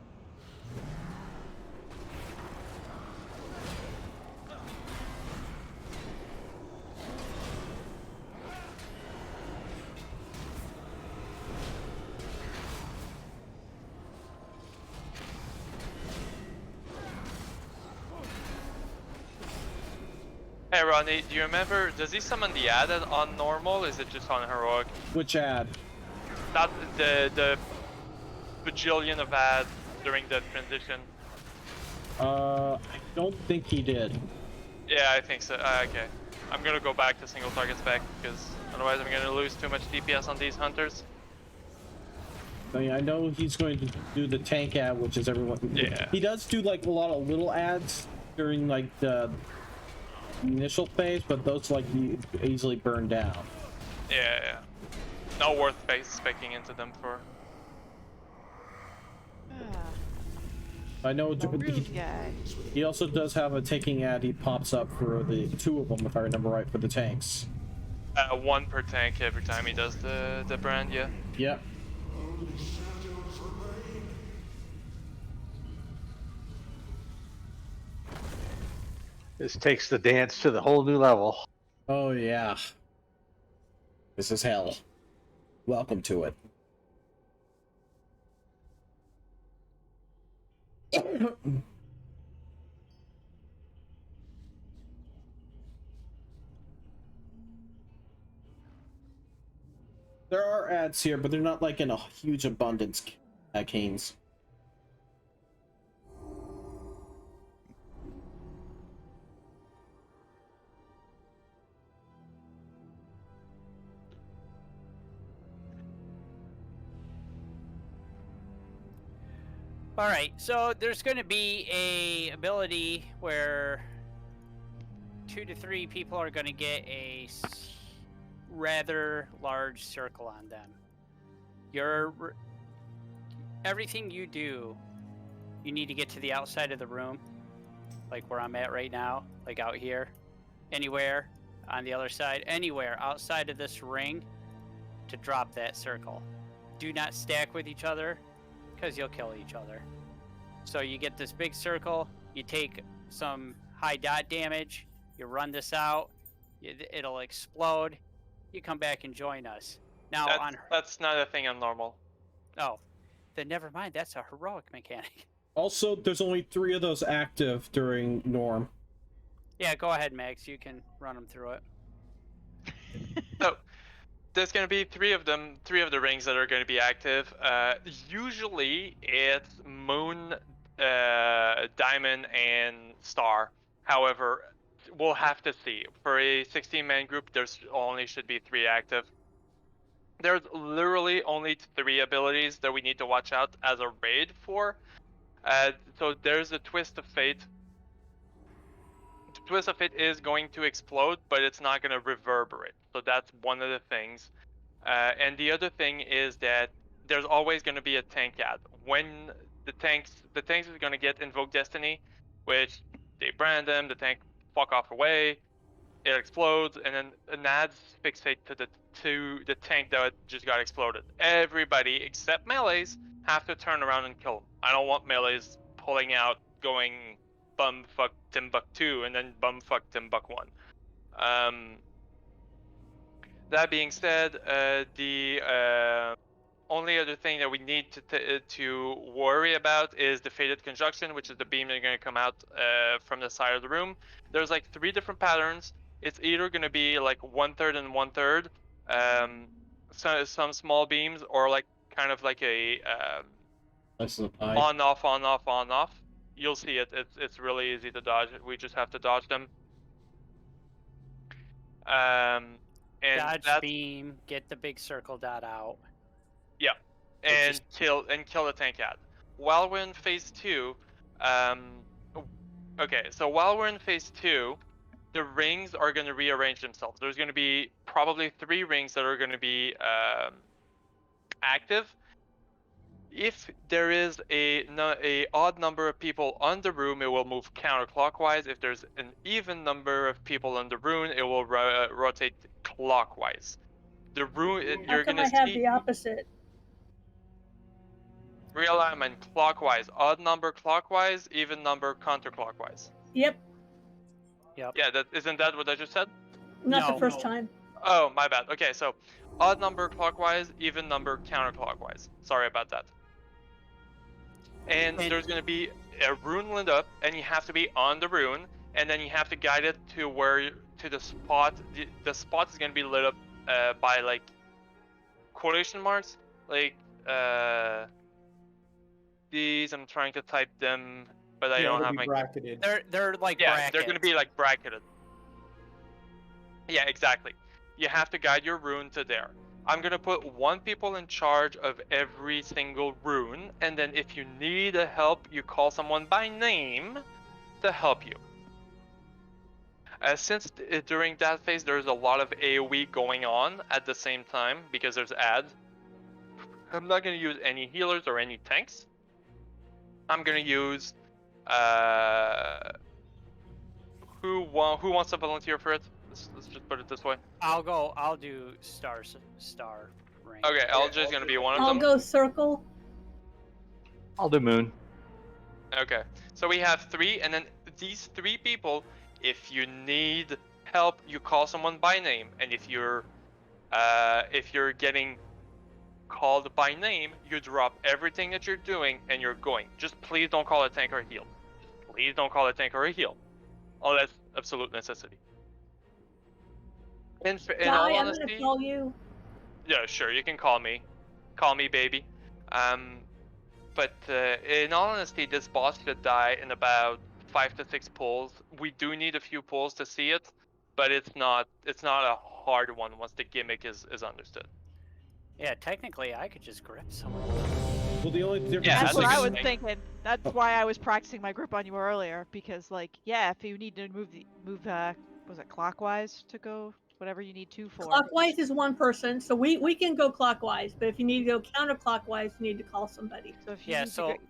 Hey Rodney, do you remember, does he summon the ad on normal, is it just on heroic? Which ad? Not the bajillion of ads during the transition. I don't think he did. Yeah, I think so. Okay. I'm gonna go back to single target spec, because otherwise I'm gonna lose too much DPS on these hunters. I mean, I know he's going to do the tank ad, which is everyone. Yeah. He does do like a lot of little ads during like the initial phase, but those like you easily burn down. Yeah. Not worth specking into them for. I know Rude guy. he also does have a tanking ad. He pops up for the two of them, if I remember right, for the tanks. One per tank every time he does the brand, yeah. Yep. This takes the dance to the whole new level. Oh yeah. This is hell. Welcome to it. There are ads here, but they're not like in a huge abundance, Canes. All right, so there's going to be a ability where 2 to 3 people are going to get a rather large circle on them. Everything you do, you need to get to the outside of the room, like where I'm at right now, like out here, anywhere on the other side, anywhere outside of this ring to drop that circle. Do not stack with each other, because you'll kill each other. So you get this big circle, you take some high dot damage, you run this out, it'll explode, you come back and join us. Now that's not a thing on normal. Oh, then never mind, that's a heroic mechanic. Also, there's only 3 of those active during Norm. Yeah, go ahead, Max, you can run them through it. So, there's going to be 3 of them, 3 of the rings that are going to be active. Usually it's Moon, Diamond, and Star. However, we'll have to see. For a 16-man group, there's only should be 3 active. There's literally only 3 abilities that we need to watch out as a raid for. So there's a Twist of Fate. The Twist of Fate is going to explode, but it's not going to reverberate. So that's one of the things. And the other thing is that there's always going to be a tank ad. When the tanks is going to get Invoke Destiny, which they brand them, the tank fuck off away, it explodes, and then an ad's fixate to the tank that just got exploded. Everybody except melees have to turn around and kill them. I don't want melees pulling out, going bumfuck Timbuk2 and then bumfuck Timbuk1. That being said, the only other thing that we need to worry about is the Fated Conjunction, which is the beam that's going to come out from the side of the room. There's like 3 different patterns. It's either going to be like 1/3 and 1/3. some small beams, or like kind of like a Slice of the pie. on off on off on off. You'll see it. It's really easy to dodge. We just have to dodge them. And Dodge that's beam, get the big circle dot out. yeah, It and just- kill the tank ad. While we're in phase 2, okay, so while we're in phase 2, the rings are going to rearrange themselves. There's going to be probably 3 rings that are going to be active. If there is a odd number of people on the room, it will move counterclockwise. If there's an even number of people on the room, it will rotate clockwise. The room How you're come gonna I have see the opposite? realignment clockwise, odd number clockwise, even number counterclockwise. Yep, Yep. Yeah, that isn't that what I just said? not No. the first time. Oh, my bad. Okay, so odd number clockwise, even number counterclockwise. Sorry about that. And there's going to be a rune lit up, and you have to be on the rune, and then you have to guide it to to the spot. The spot is going to be lit up by like quotation marks, like these. I'm trying to type them, but I don't have my. bracketed. They're like Yeah, brackets. they're going to be like bracketed. Yeah, exactly. You have to guide your rune to there. I'm gonna put 1 people in charge of every single rune, and then if you need help, you call someone by name to help you. Since during that phase there's a lot of AoE going on at the same time because there's ads, I'm not gonna use any healers or any tanks. I'm gonna use who wants to volunteer for it? Let's just put it this way. I'll do star ring. Okay, LJ's gonna be one of I'll them. go circle. I'll do moon. Okay, so we have 3, and then these 3 people, if you need help, you call someone by name, and if you're getting called by name, you drop everything that you're doing and you're going. Just please don't call a tank or a heal. Just please don't call a tank or a heal, unless absolute necessity. In all I'm honesty, gonna call you. yeah, sure, you can call me baby. But in all honesty, this boss should die in about 5 to 6 pulls. We do need a few pulls to see it, but it's not a hard one once the gimmick is understood. Yeah, technically I could just grip someone. Well, the only difference Yeah, That's is what I good was thing. thinking. That's why I was practicing my grip on you earlier, because like, yeah, if you need to move was it clockwise to go whatever you need to for. Clockwise is 1 person, so we can go clockwise. But if you need to go counterclockwise, you need to call somebody. So if you Yeah, need so to go,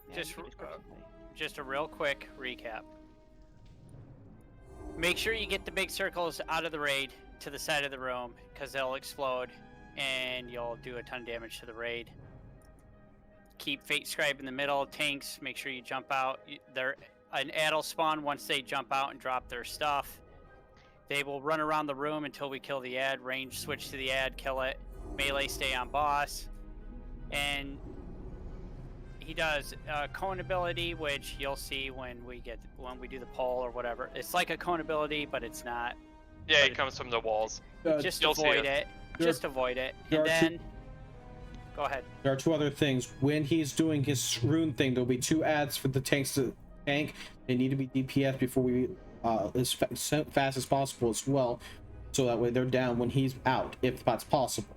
yeah, just you can grip somebody. just a real quick recap. Make sure you get the big circles out of the raid to the side of the room, because they'll explode and you'll do a ton of damage to the raid. Keep Fate Scribe in the middle. Tanks, make sure you jump out. An add'll spawn once they jump out and drop their stuff. They will run around the room until we kill the ad. Range switch to the ad, kill it. Melee stay on boss. And he does cone ability, which you'll see when we do the poll or whatever. It's like a cone ability, but it's not. Yeah, it comes from the walls. Just You'll see avoid it. it. Just avoid it. there And are then go ahead. There are 2 other things. When he's doing his rune thing, there'll be 2 ads for the tanks to tank. They need to be DPS before we as fast as possible as well, so that way they're down when he's out, if that's possible.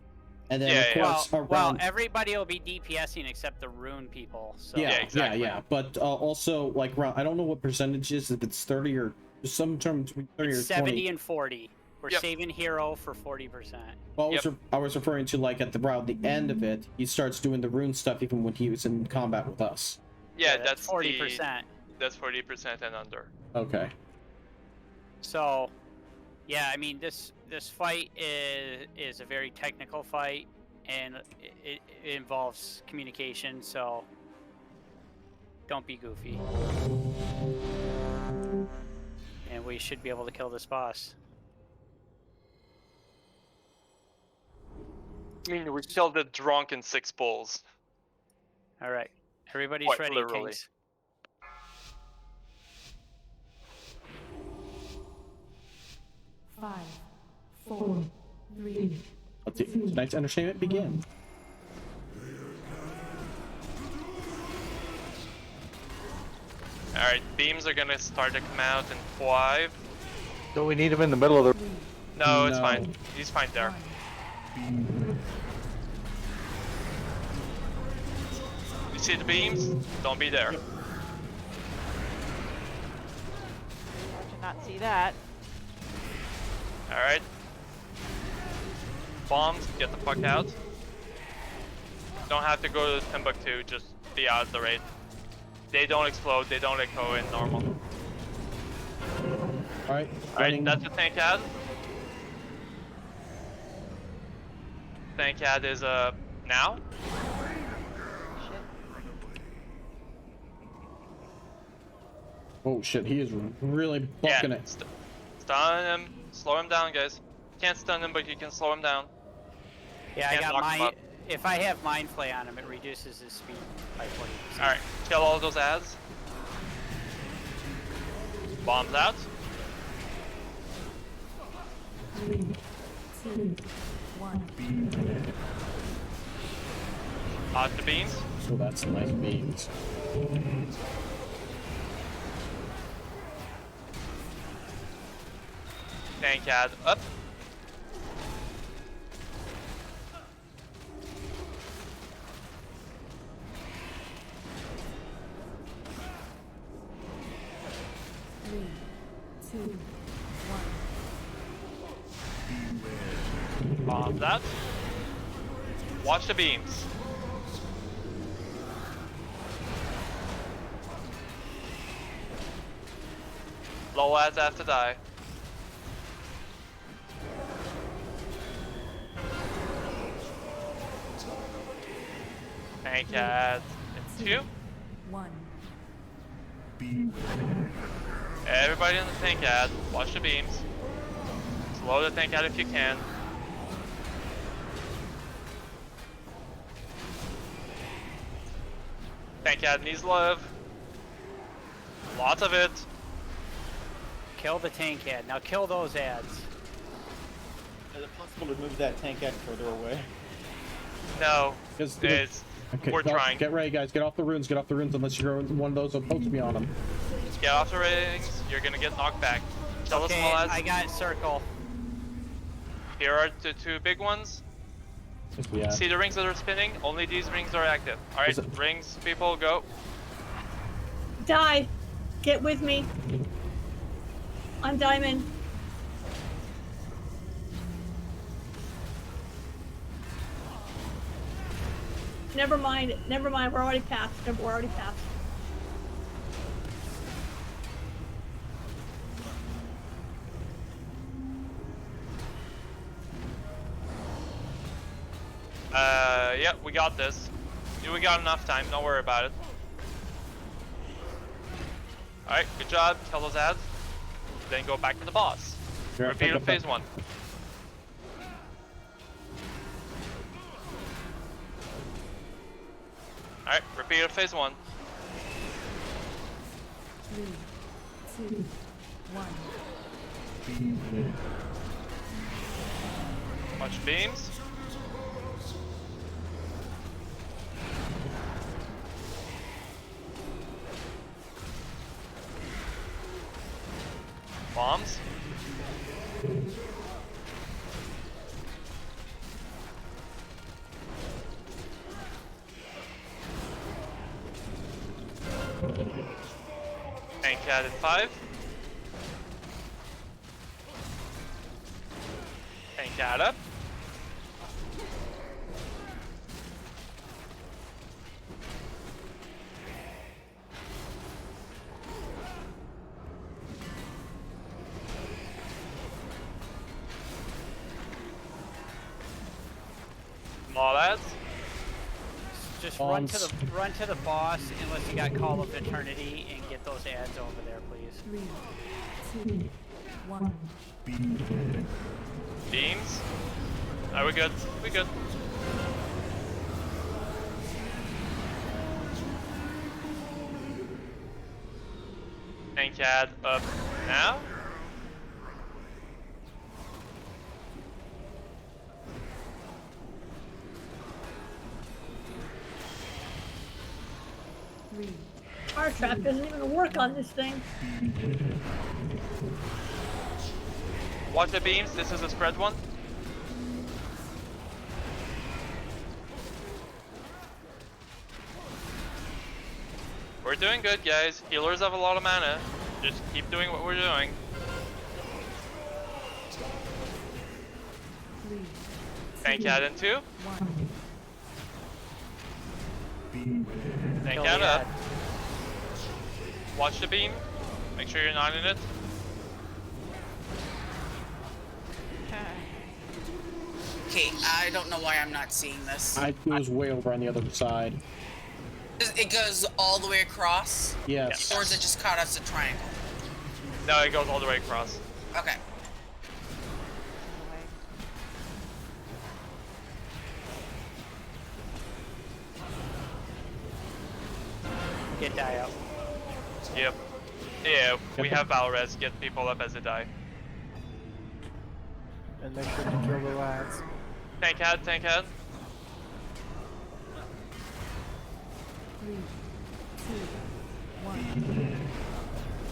And then of course well, everybody will be DPSing except the rune people. So yeah, exactly. yeah. But also like around, I don't know what percentage is, if it's 30 or some term between 30 it's or 70 20. and 40. We're saving hero for 40%. Well, I was referring to like at the end of it, he starts doing the rune stuff even when he was in combat with us. Yeah, that's 40%. That's 40% and under. Okay. So, yeah, I mean this fight is a very technical fight, and it involves communication. So, don't be goofy, and we should be able to kill this boss. I mean, we killed the drunk in 6 pulls. All right, everybody's Quite ready, literally. Kings. 5, 4, 3, Let tonight's entertainment begin. Alright, beams are gonna start to come out in 5. Don't we need him in the middle of the... No, it's No. fine. He's fine there. You see the beams? Don't be there. Hard to not see that. Alright. Bombs, get the fuck out. Don't have to go to Timbuktu, just be out of the raid. They don't explode, they don't echo in normal. Alright, Alright, that's a tank ad. Tank ad is now. Oh shit, he is really bucking it. Stun him, slow him down, guys. Can't stun him, but you can slow him down. Yeah, I Can't got knock him mine. up. If I have Mind Flay on him, it reduces his speed by 40%. Alright, kill all those ads. Bombs out. 3, 2, 1. Dodge the beams. So that's nice beams. Tank ad up. Three, 2, 1. Bombs out. Watch the beams. Low ads have to die. Tank ads in 2. 1. Everybody in the tank ad, watch the beams. Slow the tank ad if you can. Tank ad needs love. Lots of it. Kill the tank ad. Now kill those ads. Is it possible to move that tank ad further away? No, It's, we're trying. Get ready, guys. Get off the runes. Get off the runes unless you're one of those supposed to be on them. Get off the rings. You're gonna get knocked back. Tell us Okay, small ads. I got circle. Here are the 2 big ones. Yeah. See the rings that are spinning? Only these rings are active. Alright, rings, people, go. Die. Get with me. I'm Diamond. Never mind. Never mind. We're already past. We're already past. Yeah, we got this. We got enough time, don't worry about it. Alright, good job, kill those ads. Then go back to the boss. Yeah, Repeat of phase 1. Alright, repeat of phase 1. 3, 2, 1. Watch beams. Bombs. Tank cat in 5. Tank cat up. Small ads. Just run to the boss unless you got Call of Eternity and get those ads over there, please. 3, 2, 1. Beams. Are we good? We good. Tank ad up now. star trap doesn't even work on this thing. Watch the beams. This is a spread one. We're doing good, guys. Healers have a lot of mana. Just keep doing what we're doing. 3, Tank out in 2. 1. Tank Kill out the up. ad. Watch the beam. Make sure you're not in it. Okay, I don't know why I'm not seeing this. It was way over on the other side. It goes all the way across? Yes. Or is it just caught as a triangle? No, it goes all the way across. Okay. Get die out. Yep. Yeah, we have Valres get people up as they die. And make sure to kill the lads. Tank head, tank head. 3, 2, 1.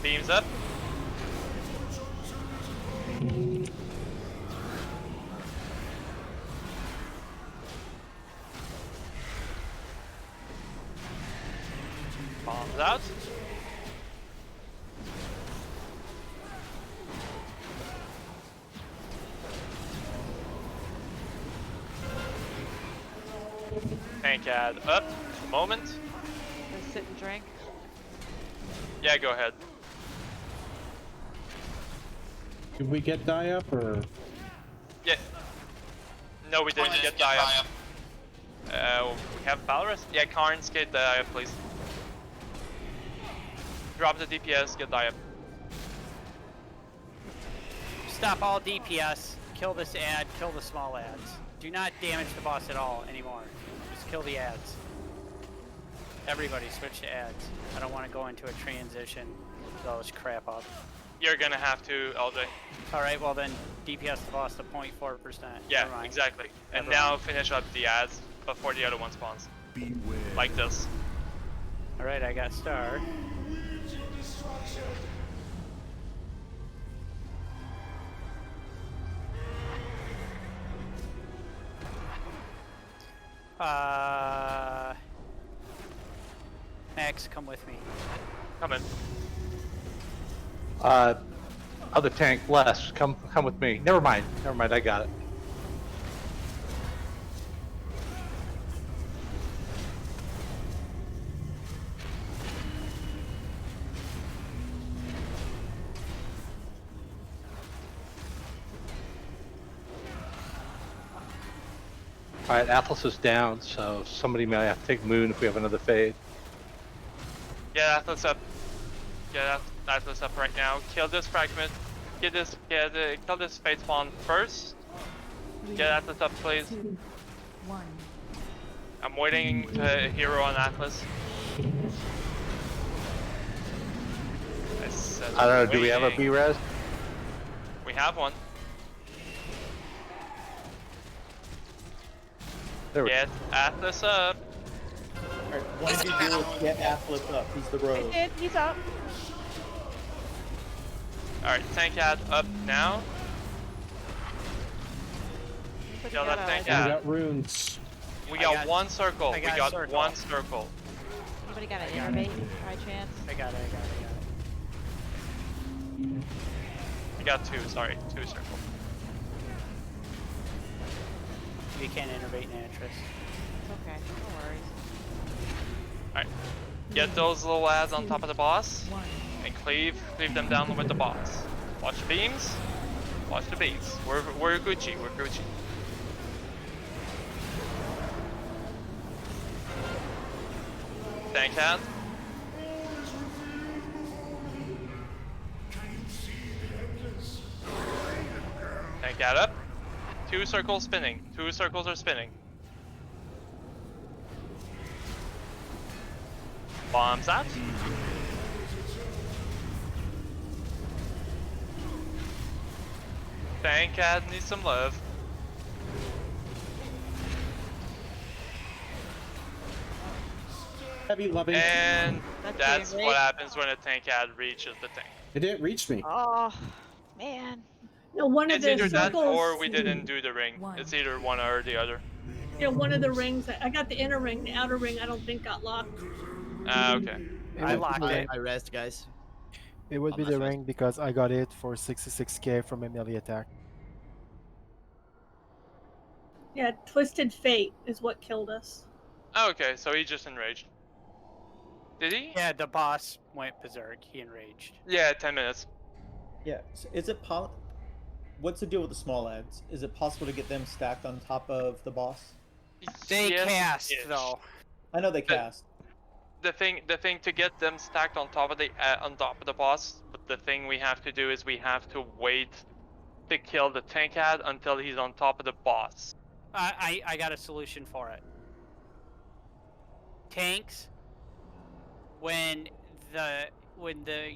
Beams up. Bombs out. Tank ad up. Moment. Just sit and drink. Yeah, go ahead. Did we get die up or? Yeah. No, we didn't get die up. We have Valorous? Yeah, Karns, get die up, please. Drop the DPS, get die up. Stop all DPS. Kill this ad. Kill the small ads. Do not damage the boss at all anymore. Just kill the ads. Everybody switch to ads. I don't want to go into a transition with all this crap up. You're gonna have to, LJ. Alright, well then DPS the boss to 0.4%. Yeah, Never mind. exactly. And Never now mind. finish up the ads before the other one spawns. Like this. Alright, I got star. Max, come with me. Come in. Other tank, Les, come with me. Never mind, I got it. Alright, Atlas is down, so somebody may have to take Moon if we have another fade. Get Atlas up. Get Atlas up right now. Kill this fragment. Kill this fate spawn first. Get Atlas up, please. 2, 1. I'm waiting to hero on Atlas. I said I don't know, do we have a waiting. B-res? We have one. There we Get Atlas up. Alright, one of you do is get Atlas up. He's the I rogue. did. He's up. Alright, tank ad up now. Looks like Kill he that got tank We ad. got runes. We I got got- one circle. I We got got circle. one circle. Anybody got an innervate by chance? I got it. We got two, sorry. Two circle. You can't innervate an interest. It's okay. No worries. Alright. Get those little lads on top of the boss. 1. And cleave them down with the boss. Watch the beams. Watch the beams. We're Gucci. We're Gucci. Tank hat. Tank hat up. Two circles spinning. Two circles are spinning. Bombs out. Tank hat needs some love. Heavy loving. And That's that's getting what raped. happens when a tank ad reaches the tank. It didn't reach me. Oh, man. No, one of It's the either that circles. or we didn't do the ring. It's either one or the other. You know, one of the rings. I got the inner ring. The outer ring, I don't think got locked. Okay. I locked it. I rest, guys. It would I'm be not the stressed. ring because I got it for 66k from a melee attack. Yeah, Twisted Fate is what killed us. Okay, so he just enraged. Did he? Yeah, the boss went berserk. He enraged. Yeah, 10 minutes. Yeah. So is it what's the deal with the small ads? Is it possible to get them stacked on top of the boss? They Yes, cast ish. though. I know they cast. The thing to get them stacked on top of the boss, but the thing we have to do is we have to wait to kill the tank ad until he's on top of the boss. I got a solution for it. Tanks. When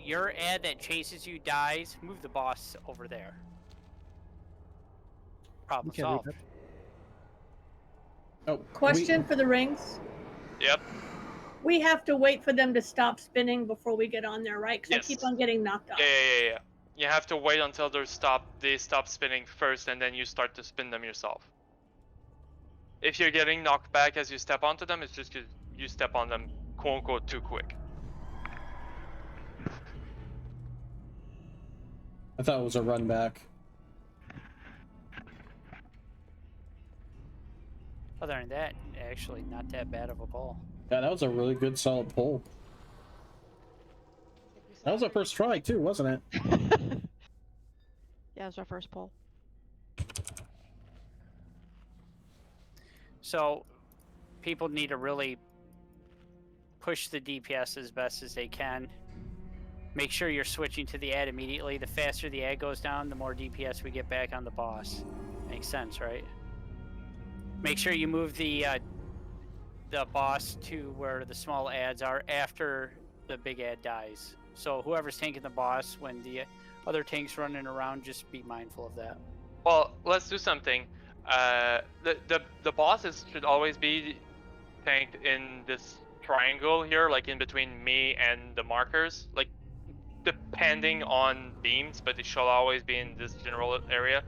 your ad that chases you dies, move the boss over there. Problem can do solved. that. Oh, Question for the rings. Yep. We have to wait for them to stop spinning before we get on there, right? Because Yes. I keep on getting knocked off. Yeah. You have to wait until they stop spinning first, and then you start to spin them yourself. If you're getting knocked back as you step onto them, it's just because you step on them quote unquote too quick. I thought it was a run back. Other than that, actually not that bad of a pull. Yeah, that was a really good solid pull. That was our first try too, wasn't it? Yeah, it was our first pull. So people need to really push the DPS as best as they can. Make sure you're switching to the ad immediately. The faster the ad goes down, the more DPS we get back on the boss. Makes sense, right? Make sure you move the boss to where the small ads are after the big ad dies. So whoever's tanking the boss, when the other tanks running around, just be mindful of that. Well, let's do something. The bosses should always be tanked in this triangle here, like in between me and the markers. Like, depending on beams, but it shall always be in this general area.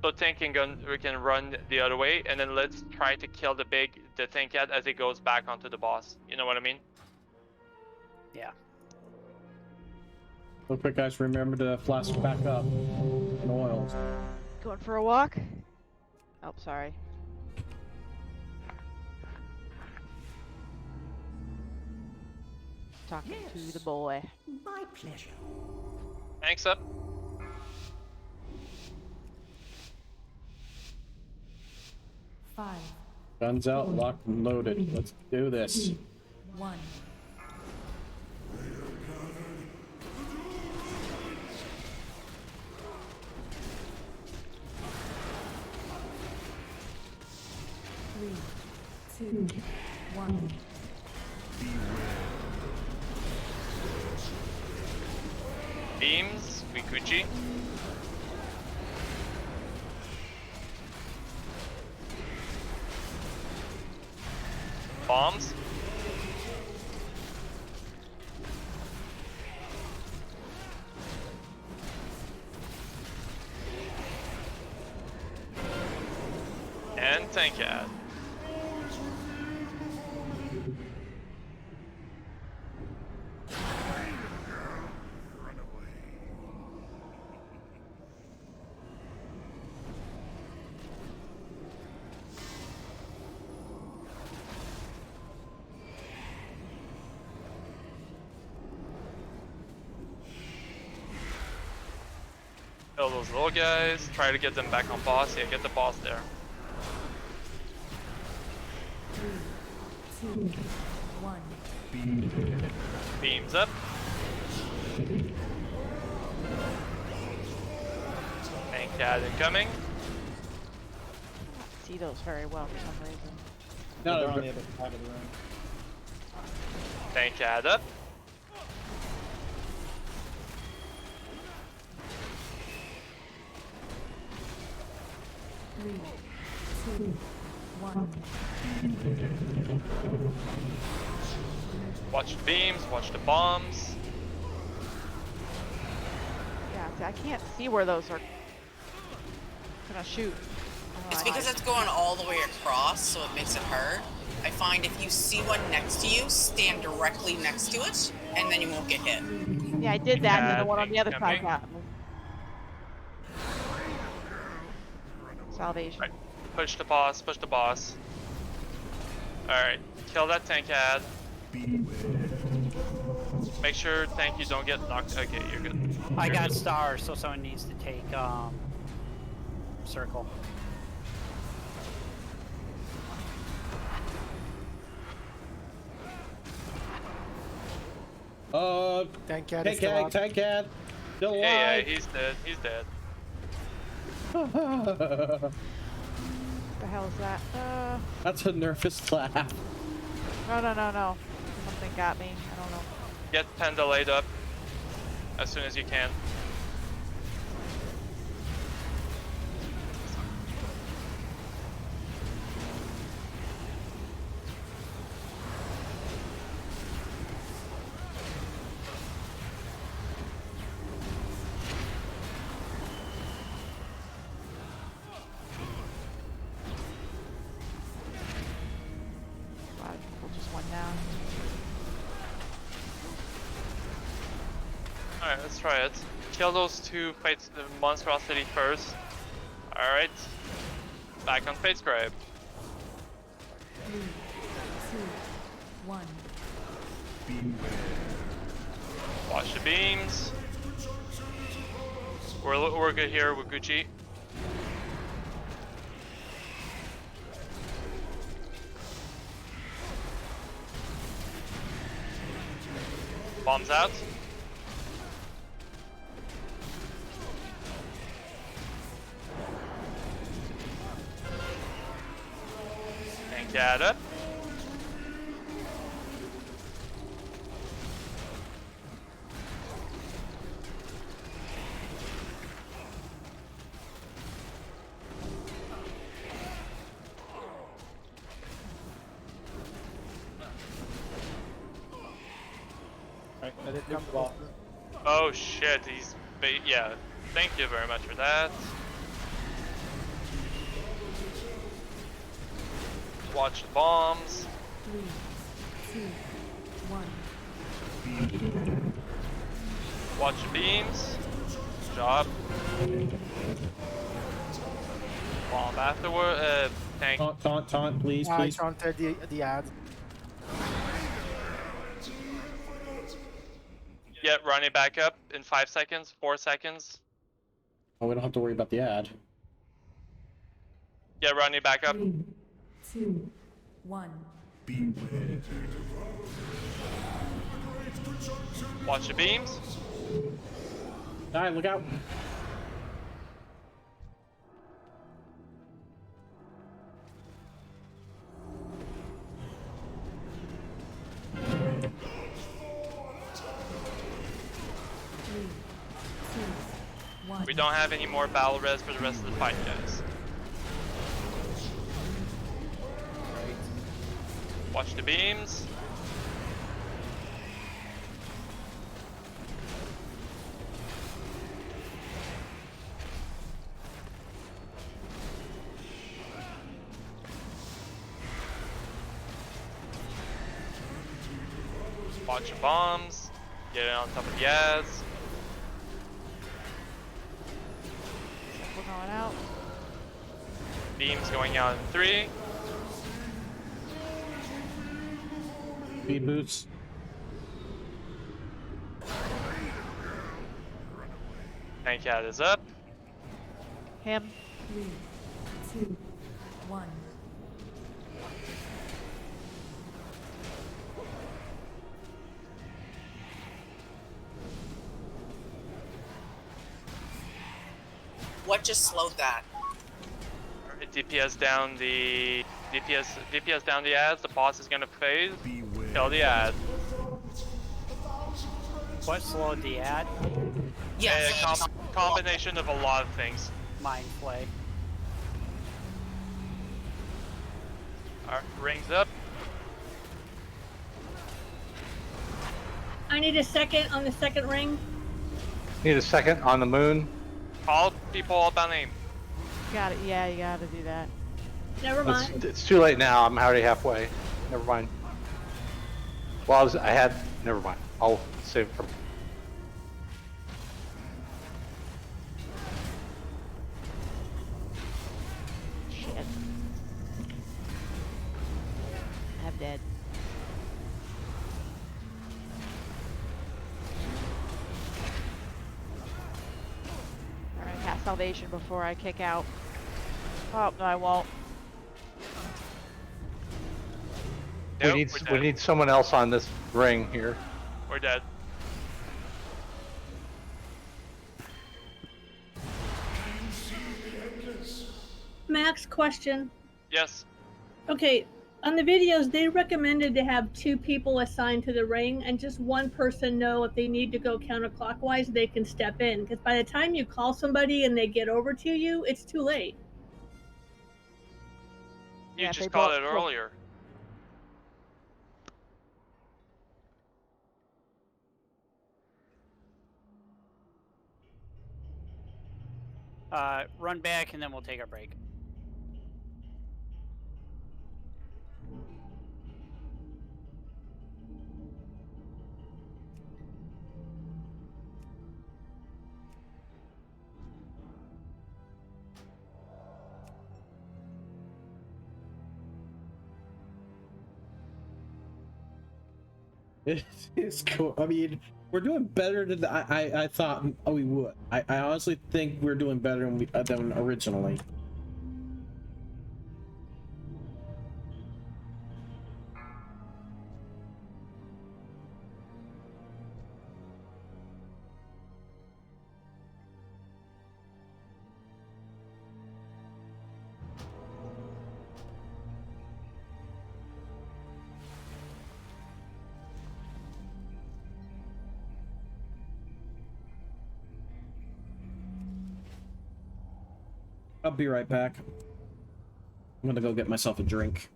So tank we can run the other way, and then let's try to kill the tank ad as it goes back onto the boss. You know what I mean? Yeah. Real quick, guys, remember to flask back up in oils. Going for a walk? Oh, sorry. Talking to the boy. My pleasure. Thanks up. Five, Guns out, locked and loaded. Let's do this. 1. Three, 2, 1. Beams, Wikuchi. Bombs. And tank ad. Kill those little guys, try to get them back on boss. Yeah, get the boss there. 3, 2, 1. Beams up. Tank ad incoming. See those very well for some reason. No, They're no, on the other side of the room. Tank ad up. Three, 2, 1. Watch the beams, watch the bombs. Yeah, see, I can't see where those are gonna shoot. It's because it's going all the way across, so it makes it hard. I find if you see one next to you, stand directly next to it, and then you won't get hit. Yeah, I did that, and then the one on the other Camping. side got me. Salvation. Right. Push the boss, push the boss. Alright, kill that tank ad. Make sure tank you don't get knocked. Okay, you're good. I You're got good. stars, so someone needs to take circle. Tank cat tank is still cat, up. tank cat, still Yeah, alive. he's dead. He's dead. What the hell is that? That's a nervous laugh. No. Something got me. I don't know. Get Panda laid up as soon as you can. Wow, we'll just one down. Alright, let's try it. Kill those two fates, the monstrosity first. Alright. Back on Fate Scribe. 3, 2, 1. Watch the beams. We're good here with Gucci. Bombs out. And get up. Alright, let it come off. Oh shit, yeah. Thank you very much for that. Watch the bombs. 3, 2, 1. Watch the beams. Good job. Bomb afterward. Tank. Taunt, please, I please. taunted the ad. Get running back up in 5 seconds, 4 seconds. Oh, we don't have to worry about the ad. Get running back up. 3, 2, 1. Watch the beams. Die, look out. We don't have any more battle res for the rest of the fight, guys. Watch the beams. Watch the bombs. Get it on top of the ads. We're going out. Beams going out in 3. Speed boots. Tank cat is up. Him. 3, 2, 1. What just slowed that? DPS down the DPS down the ads. The boss is gonna phase. Kill the ad. What slowed the ad? Yes. Combination of a lot of things. Mind play. Alright, rings up. I need a second on the second ring. Need a second on the moon. All people all by name. Got it. Yeah, you gotta do that. Never mind. It's too late now. I'm already halfway. Never mind. Well, I had. Never mind. I'll save it for. Shit. I'm dead. I'm gonna cast salvation before I kick out. Oh no, I won't. Nope, we need someone else on this ring here. We're dead. Max, question. Yes. Okay, on the videos, they recommended to have 2 people assigned to the ring and just one person know if they need to go counterclockwise, they can step in. Because by the time you call somebody and they get over to you, it's too late. You Yeah, just called it earlier. Run back and then we'll take our break. It's cool. I mean, we're doing better than I thought we would. I honestly think we're doing better than originally. I'll be right back. I'm gonna go get myself a drink.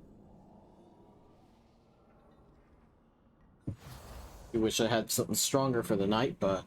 I wish I had something stronger for the night, but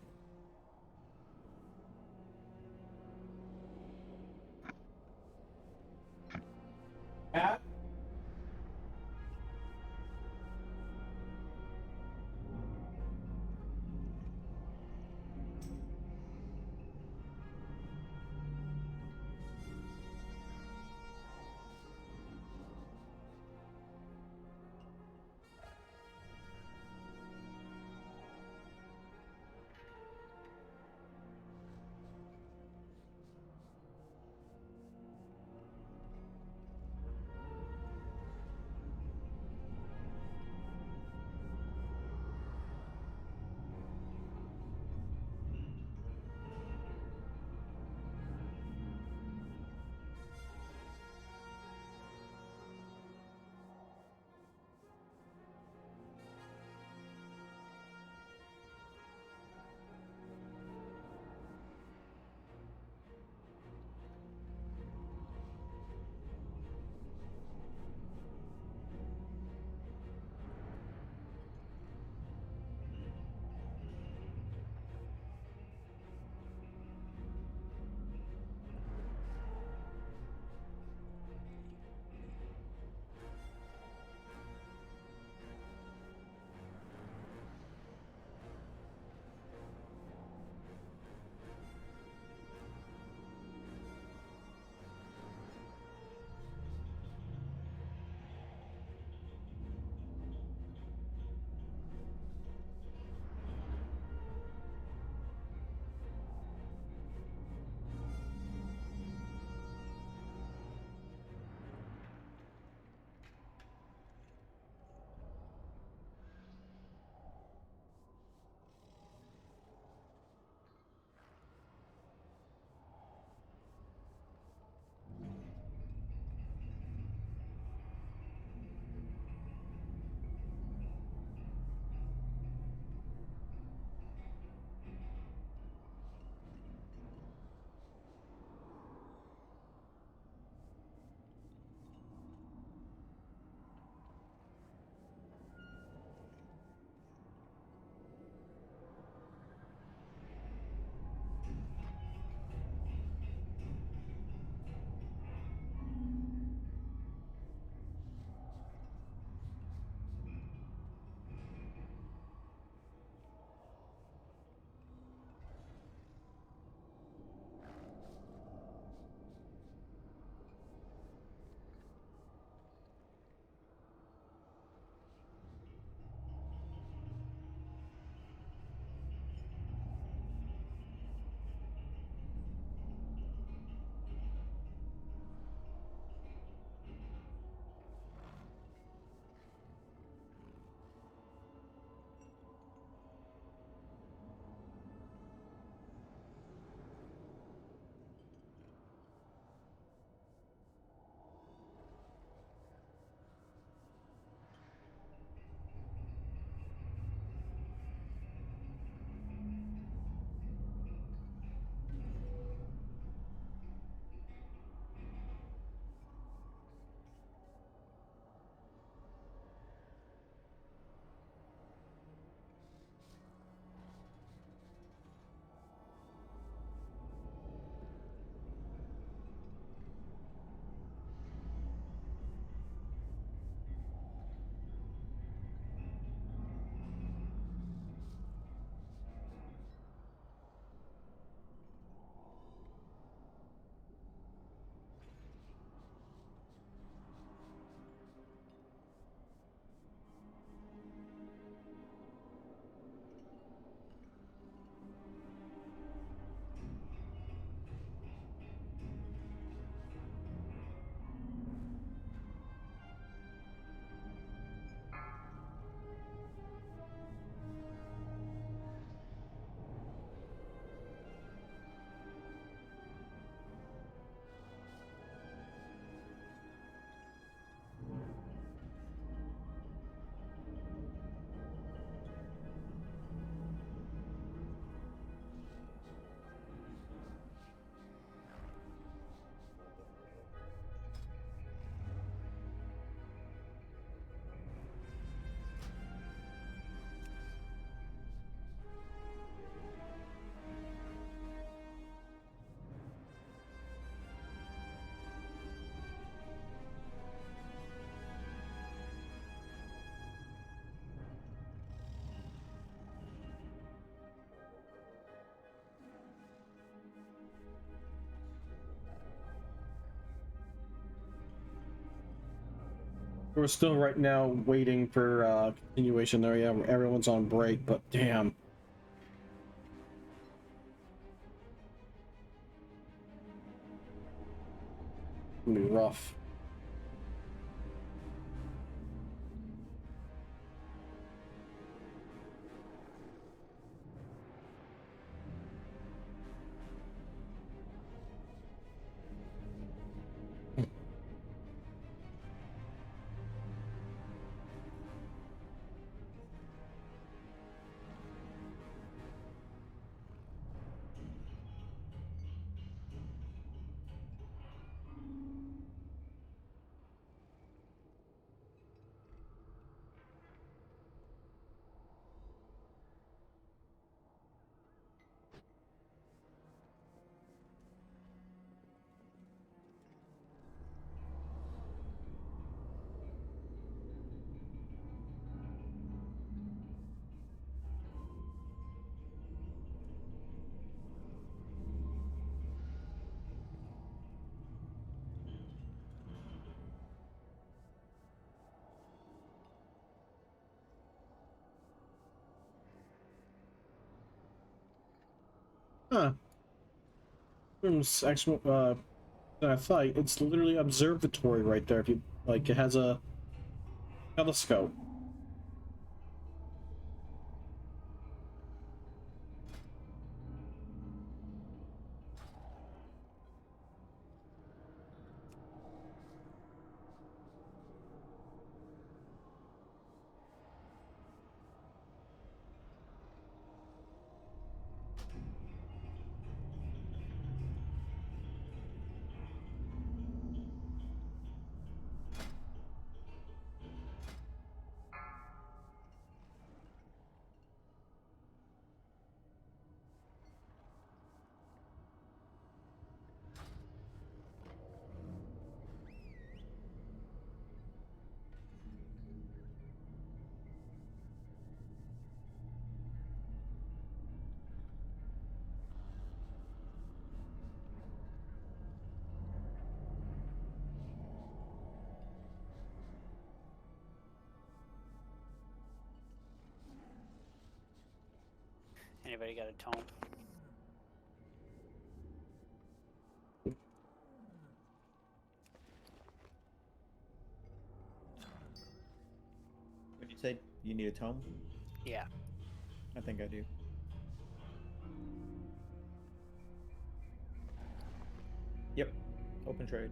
We're still right now waiting for continuation there. Yeah, everyone's on break, but damn. It's gonna be rough. Huh. Actual fight. It's literally observatory right there. If you like, it has a telescope. Anybody got a tome? When you say you need a tome, Yeah. I think I do. Yep. Open trade.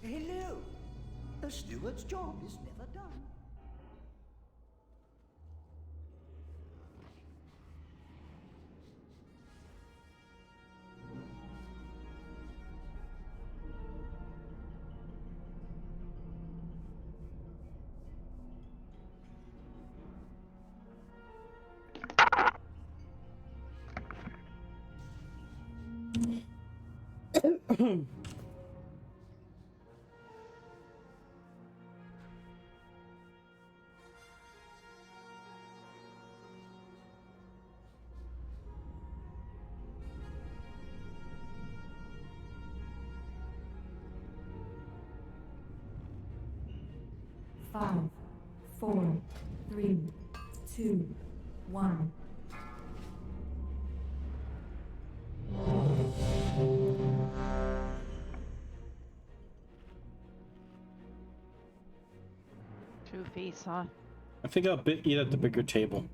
Hello. A steward's job is never done. Five, four, three, two, one. Two feasts, huh? I think I'll eat at the bigger table.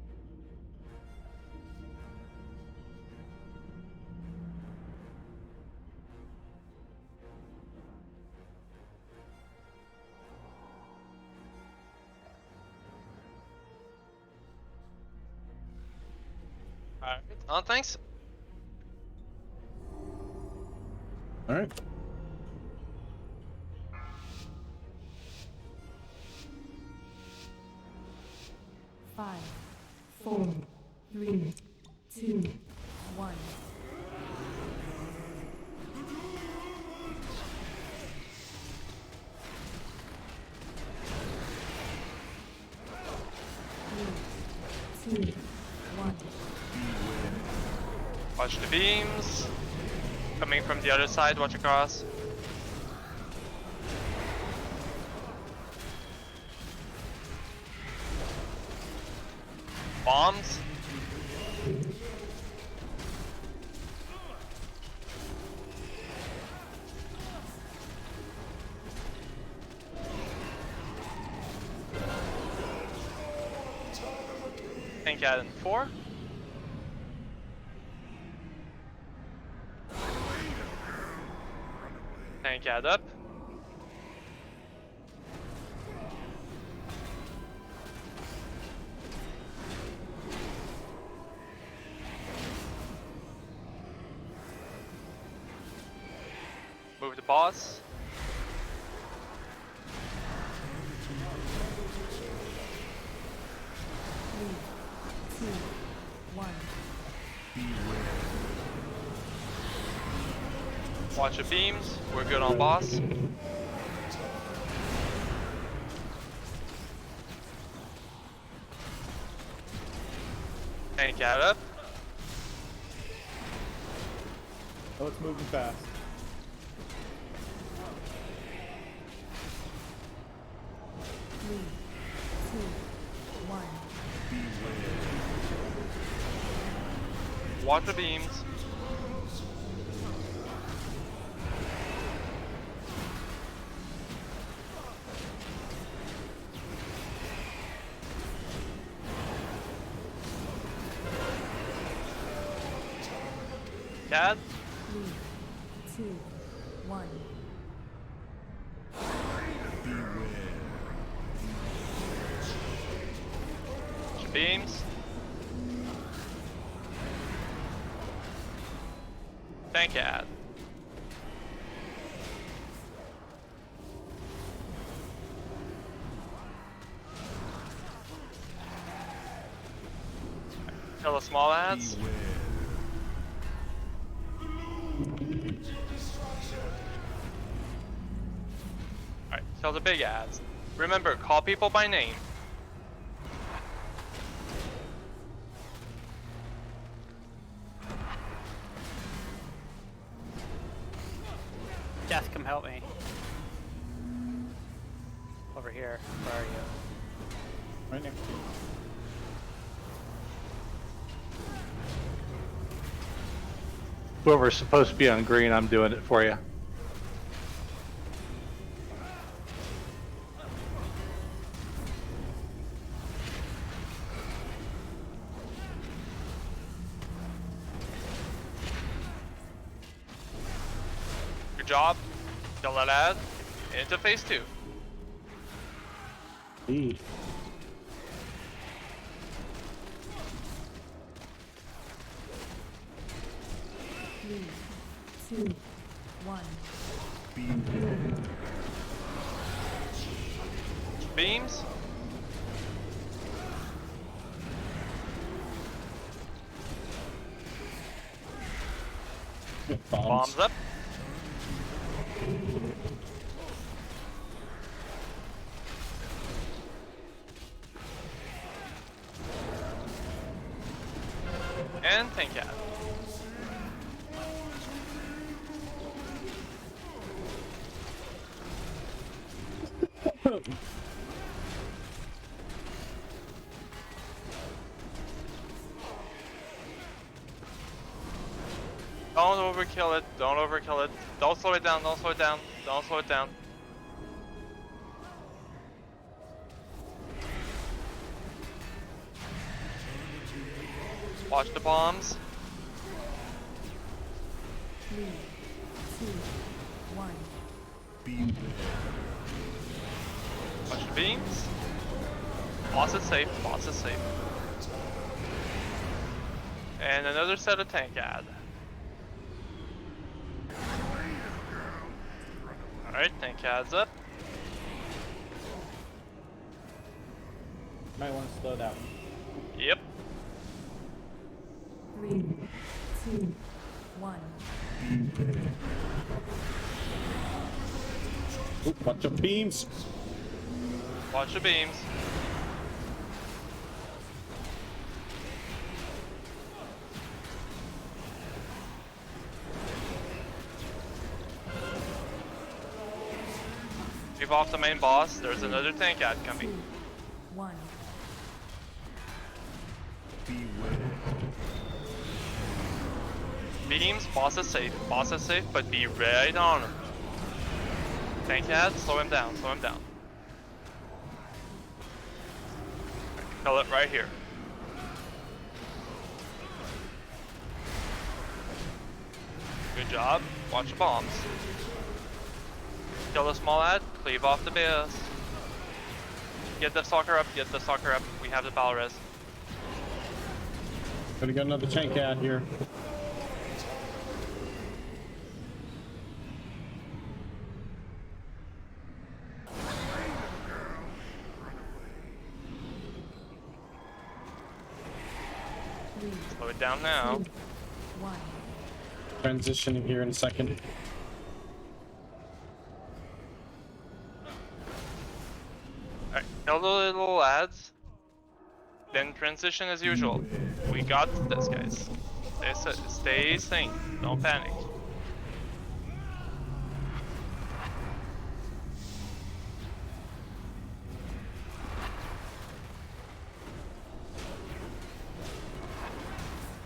Alright. On thanks. All right. Five, four, three, two, one. Watch the beams. Coming from the other side, watch across. Bombs. Tank out in 4. Tank out up. Move the boss. Three, two, one. Watch the beams. We're good on boss. Tank out up. Oh, it's moving fast. Three, two, one. Watch the beams. Cad. 3, 2, 1. Watch the beams. Tank Cad. Kill the small ads. Alright, kill the big ads. Remember, call people by name. Death, come help me. Over here. Where are you? Right next to you. Whoever's supposed to be on green, I'm doing it for you. Good job. Kill that ad. Into phase 2. Indeed. Three, two, one. Beams. Bombs up. And tank out. Don't overkill it, don't overkill it. Don't slow it down, don't slow it down, don't slow it down. Watch the bombs. 3, 2, 1. Watch the beams. Boss is safe, boss is safe. And another set of tank ad. Alright, tank ads up. Might want to slow down. Yep. 3, 2, 1. Oop, bunch of beams. Watch the beams. Leave off the main boss. There's another tank ad coming. 2, 1. Beams, boss is safe, but be right on him. Tank ad, slow him down, slow him down. Kill it right here. Good job. Watch the bombs. Kill the small ad, cleave off the base. Get the stalker up, get the stalker up. We have the battle res. Gotta get another tank ad here. Slow it down now. 1. Transitioning here in a second. Alright, kill the little ads. Then transition as usual. We got this, guys. Stay sane. Don't panic.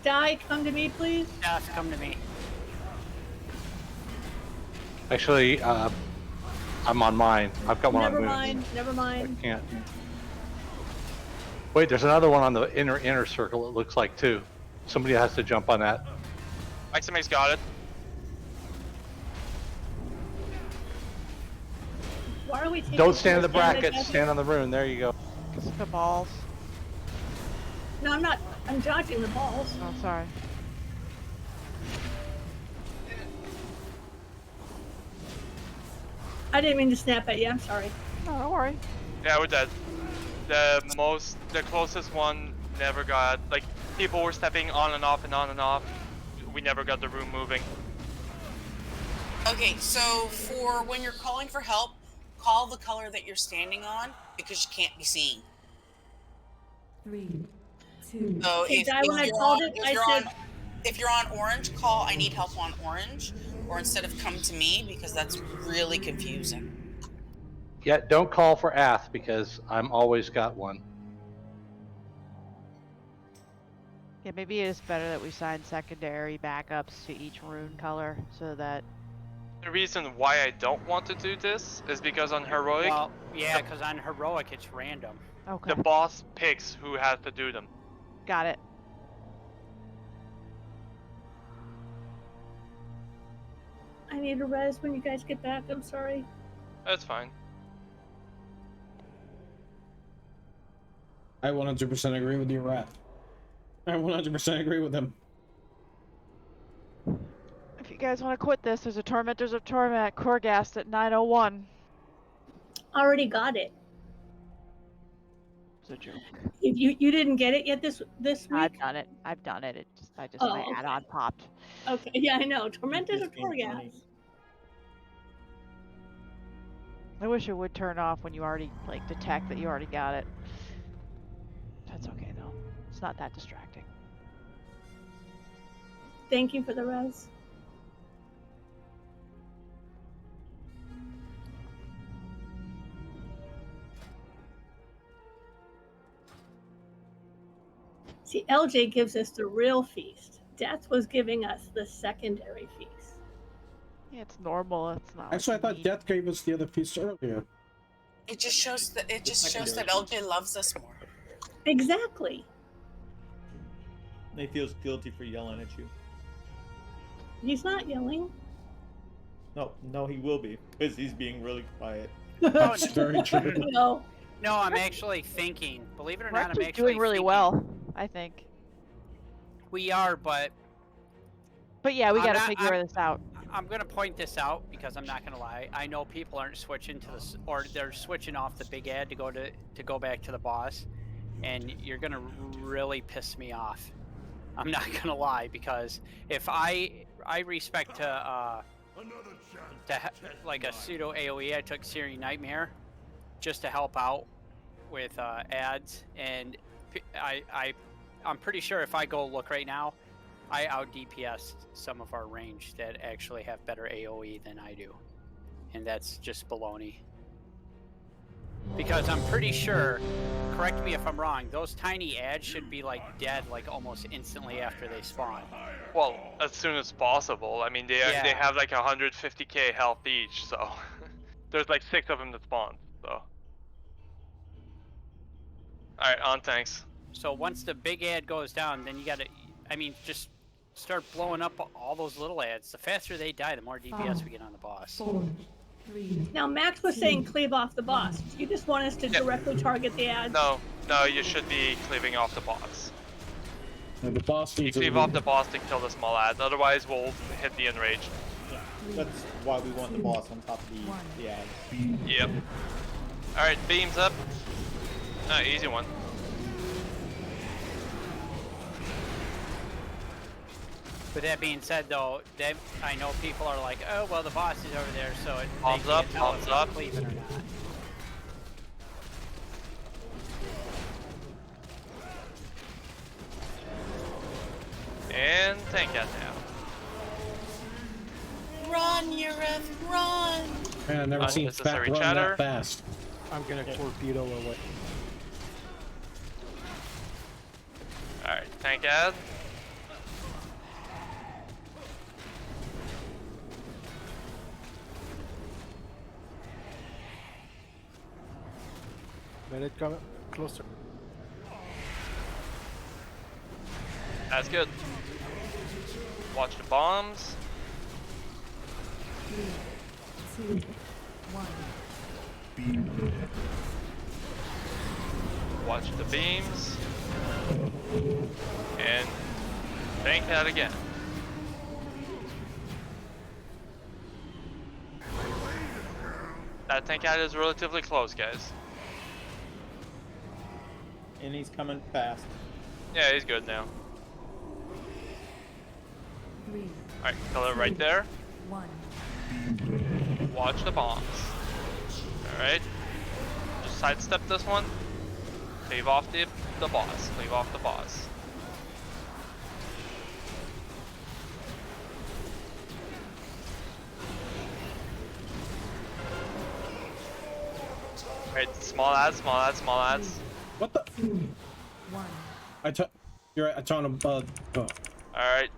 Die, come to me, please. Death, come to me. Actually, I'm on mine. I've got one on Never moon. mind. Never mind. I can't. Wait, there's another one on the inner circle, it looks like, too. Somebody has to jump on that. Maximate's got it. Why are we taking Don't stand in the turns standing brackets, at stand on the rune. There you go. It's the balls. No, I'm not. I'm dodging the balls. Oh, sorry. I didn't mean to snap at you. I'm sorry. No, don't worry. Yeah, we're dead. The closest one never got, like, people were stepping on and off and on and off. We never got the room moving. Okay, so for when you're calling for help, call the color that you're standing on because you can't be seen. 3, 2. So Okay, Di, when I called it, I said, if you're on orange, call I need help on orange, or instead of come to me because that's really confusing. Yeah, don't call for Ath because I'm always got one. Yeah, maybe it is better that we sign secondary backups to each rune color so that. The reason why I don't want to do this is because on heroic, Well, yeah, because on heroic it's random. Okay. the boss picks who has to do them. Got it. I need a res when you guys get back. I'm sorry. That's fine. I 100% agree with you, Rat. I 100% agree with him. If you guys want to quit this, there's a Tormentors of Torment Korgast at 9:01. Already got it. It's a joke. You didn't get it yet this week? I've done it. I just my okay. add-on popped. Okay, yeah, I know. Tormentors of Just being funny. Torghast. I wish it would turn off when you already like detect that you already got it. That's okay though. It's not that distracting. Thank you for the res. See, LJ gives us the real feast. Death was giving us the secondary feast. Yeah, it's normal. It's not. Actually, I like thought meat. Death gave us the other piece earlier. It just shows that LJ loves us more. Exactly. He feels guilty for yelling at you. He's not yelling. No, he will be because he's being really quiet. That's very true. No. No, I'm actually thinking. Believe it or We're not, I'm actually actually doing really thinking. well, I think. We are, but yeah, we I'm got to not- figure this out. I'm gonna point this out because I'm not gonna lie. I know people aren't switching to this, or they're switching off the big ad to go back to the boss, and you're gonna really piss me off. I'm not gonna lie because if I respect to like a pseudo AOE, I took Siri Nightmare just to help out with ads, and I'm pretty sure if I go look right now, I out DPS some of our range that actually have better AOE than I do, and that's just baloney. Because I'm pretty sure, correct me if I'm wrong, those tiny ads should be like dead like almost instantly after they spawn. Well, as soon as possible. I mean, they have like 150k health each, so there's like 6 of them that spawn. So, all right, on tanks. So once the big ad goes down, then you gotta, I mean, just start blowing up all those little ads. The faster they die, the more DPS we get on the boss. 4, 3. Now, Max was saying cleave off the boss. You just want us to directly target the ads? No, you should be cleaving off the boss. And the boss You needs cleave off the boss to kill the small ads, otherwise we'll hit the enrage. Yeah, that's why we want the boss on top of the ads. Yep. Alright, beams up. Easy one. With that being said, though, I know people are like, "Oh, well, the boss is over there, so Palms up, palms up. Cleaving or not." And tank that now. Run, Yurif, run! Man, I've never seen fat Unnecessary run chatter. that fast. I'm gonna torpedo away. Alright, tank ad. Let it come closer. That's good. Watch the bombs. 3, 2, 1. Watch the beams. And tank that again. That tank ad is relatively close, guys. And he's coming fast. Yeah, he's good now. 3, Alright, kill it right there. 1. Watch the bombs. Alright. Just sidestep this one. Cleave off the boss. Cleave off the boss. Alright, small ads, small ads, small ads. What the? 2, 1. You're right. I turned him. Alright.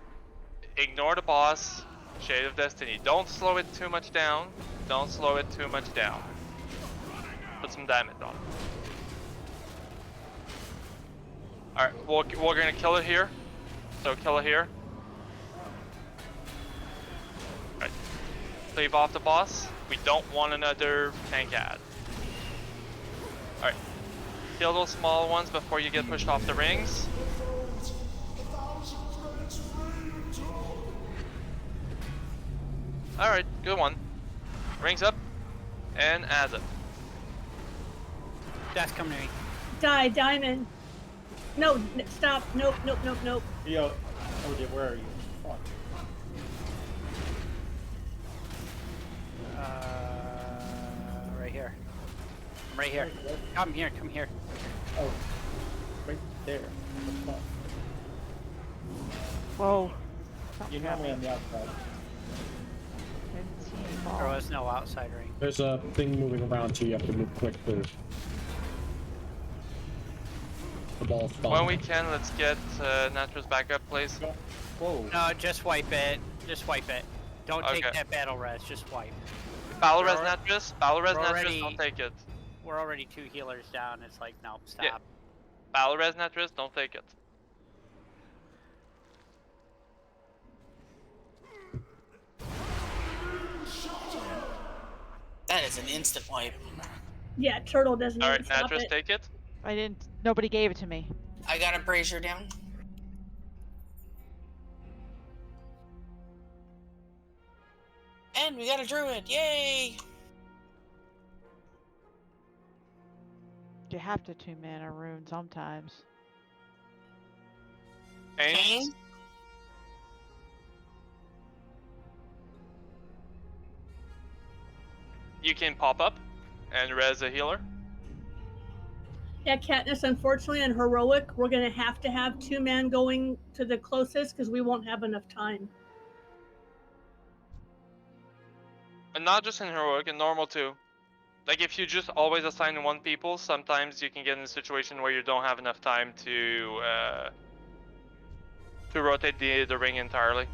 Ignore the boss. Shade of Destiny. Don't slow it too much down. Don't slow it too much down. Put some damage on. Alright, we're gonna kill it here. So kill it here. Alright. Cleave off the boss. We don't want another tank ad. Alright. Kill those small ones before you get pushed off the rings. Alright, good one. Rings up. And adds it. That's coming to me. Die, Diamond. No, stop. Nope, nope, nope, nope. Yo, OJ, where are you? Fuck. Right here. I'm right here. Come here, come here. Oh, right there. What the fuck? Whoa. You're normally on the outside. There was no outside ring. There's a thing moving around too. You have to move quick to the ball spot. When we can, let's get Natras back up, please. Whoa. No, just wipe it. Just wipe it. Don't take Okay. that battle res. Just wipe. Battle res We're Natras. Battle res we're Natras. already- Don't take it. We're already 2 healers down. It's like, no, stop. Yeah. Battle res Natras. Don't take it. That is an instant wipe. Yeah, Turtle doesn't All even right, stop Natras, it. take it. I didn't. Nobody gave it to me. I got a brazier down. And we got a druid, yay! You have to 2-mana rune sometimes. Pain. You can pop up and res a healer. Yeah, Katniss, unfortunately, on Heroic, we're going to have 2-man going to the closest because we won't have enough time. And not just in heroic, in normal too. Like if you just always assign one people, sometimes you can get in a situation where you don't have enough time to rotate the ring entirely.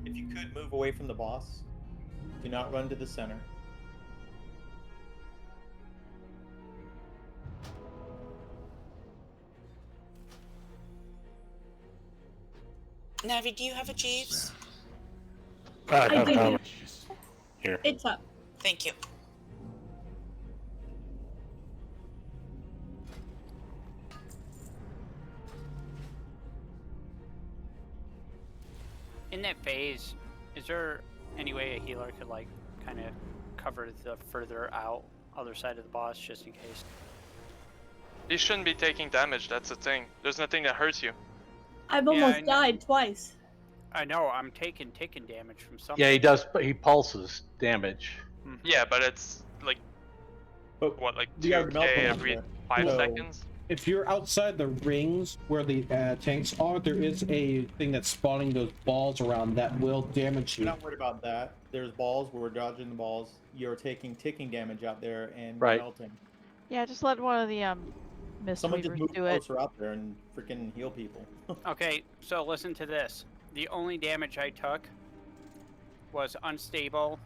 If you could move away from the boss, do not run to the center. Navi, do you have a Jeeves? I do. Here. It's up. Thank you. In that phase, is there any way a healer could like kind of cover the further out other side of the boss just in case? You shouldn't be taking damage, that's the thing. There's nothing that hurts you. I've Yeah, almost I know. died twice. I know, I'm taking damage from something. Yeah, he does, but he pulses damage. Yeah, but it's like But what, like we are 2k Malcolm every there. 5 So- seconds? If you're outside the rings where the tanks are, there is a thing that's spawning those balls around that will damage We're you. not worried about that. There's balls. We're dodging the balls. You're taking ticking damage out there and Right. melting. Yeah, just let one of the Someone just Mistweavers move do it. closer out there and freaking heal people. Okay, so listen to this. The only damage I took was unstable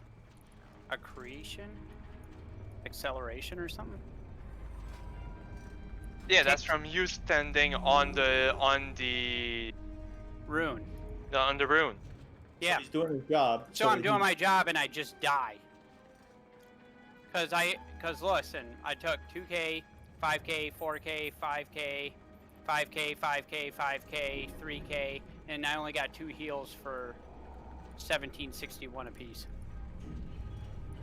accretion, acceleration or something. Yeah, that's from you standing on the Rune. on the rune. Yeah. He's doing his job. So I'm doing my job and I just die. Cause listen, I took 2k, 5k, 4k, 5k, 5k, 5k, 5k, 3k, and I only got 2 heals for 1761 apiece.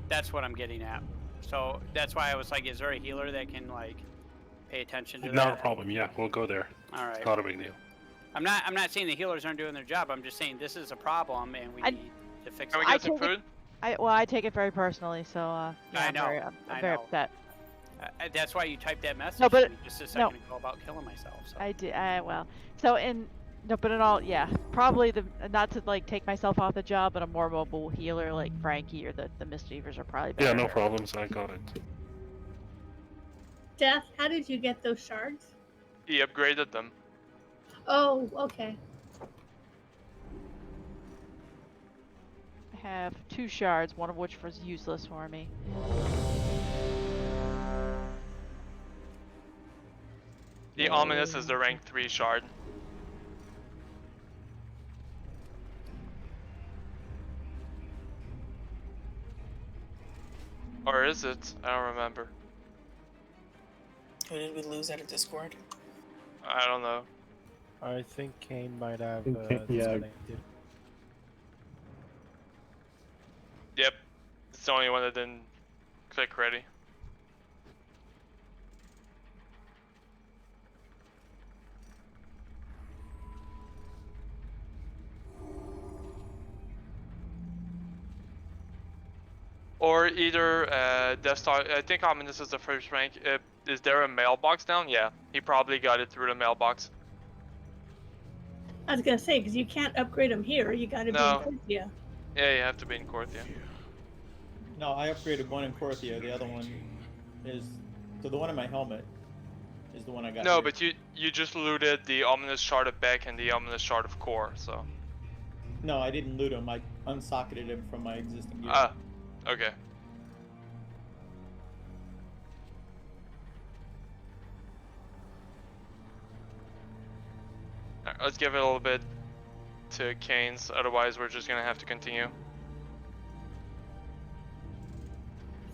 That's what I'm getting at. So that's why I was like, is there a healer that can like pay attention to that? Not a problem. Yeah, we'll go there. All right. It's not a big deal. I'm not saying the healers aren't doing their job. I'm just saying this is a problem and we need to fix Can we it. get some food? I take it very personally, so yeah, I know. I'm I very know. upset. That's why you typed that message No, but- to me just a second ago about killing myself. So. I did. Well, so but in all, yeah, probably not to like take myself off the job, but a more mobile healer like Frankie or the Mistweavers are probably better. Yeah, no problems. I got it. Death, how did you get those shards? He upgraded them. Oh, okay. I have 2 shards, one of which was useless for me. The ominous is the rank 3 shard. Or is it? I don't remember. Who did we lose out of Discord? I don't know. I think Kane might have Yeah. disconnected. Yep. It's the only one that didn't click ready. Or either Death Star. I think Ominous is the first rank. Is there a mailbox down? Yeah, he probably got it through the mailbox. I was gonna say because you can't upgrade them here. You got to No. be in Corthia. Yeah, you have to be in court. Yeah. No, I upgraded one in Corthia. The other one is so the one in my helmet is the one I got. No, here. but you just looted the Ominous Shard of Beck and the Ominous Shard of Core. So. No, I didn't loot him. I unsocketed him from my existing gear. Ah, okay. Alright, let's give it a little bit to Kane's, otherwise we're just gonna have to continue.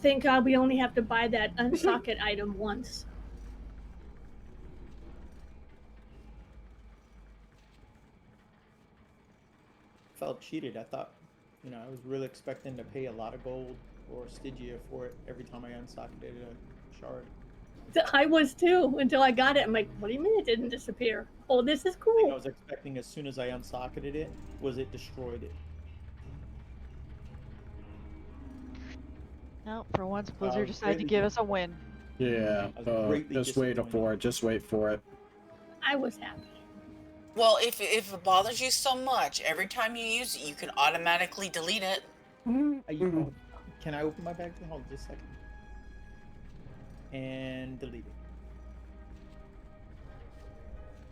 Thank God we only have to buy that unsocket item once. Felt cheated. I thought, I was really expecting to pay a lot of gold or Stygia for it every time I unsocketed a shard. I was too until I got it. I'm like, what do you mean it didn't disappear? Oh, this is I cool. was expecting as soon as I unsocketed it, was it destroyed it. No, for once Blizzard decided to greatly give us a win. Yeah, I was greatly just wait disappointed. for it. Just wait for it. I was happy. Well, if it bothers you so much, every time you use it, you can automatically delete it. Can I open my bag? Hold on just a second. And delete it.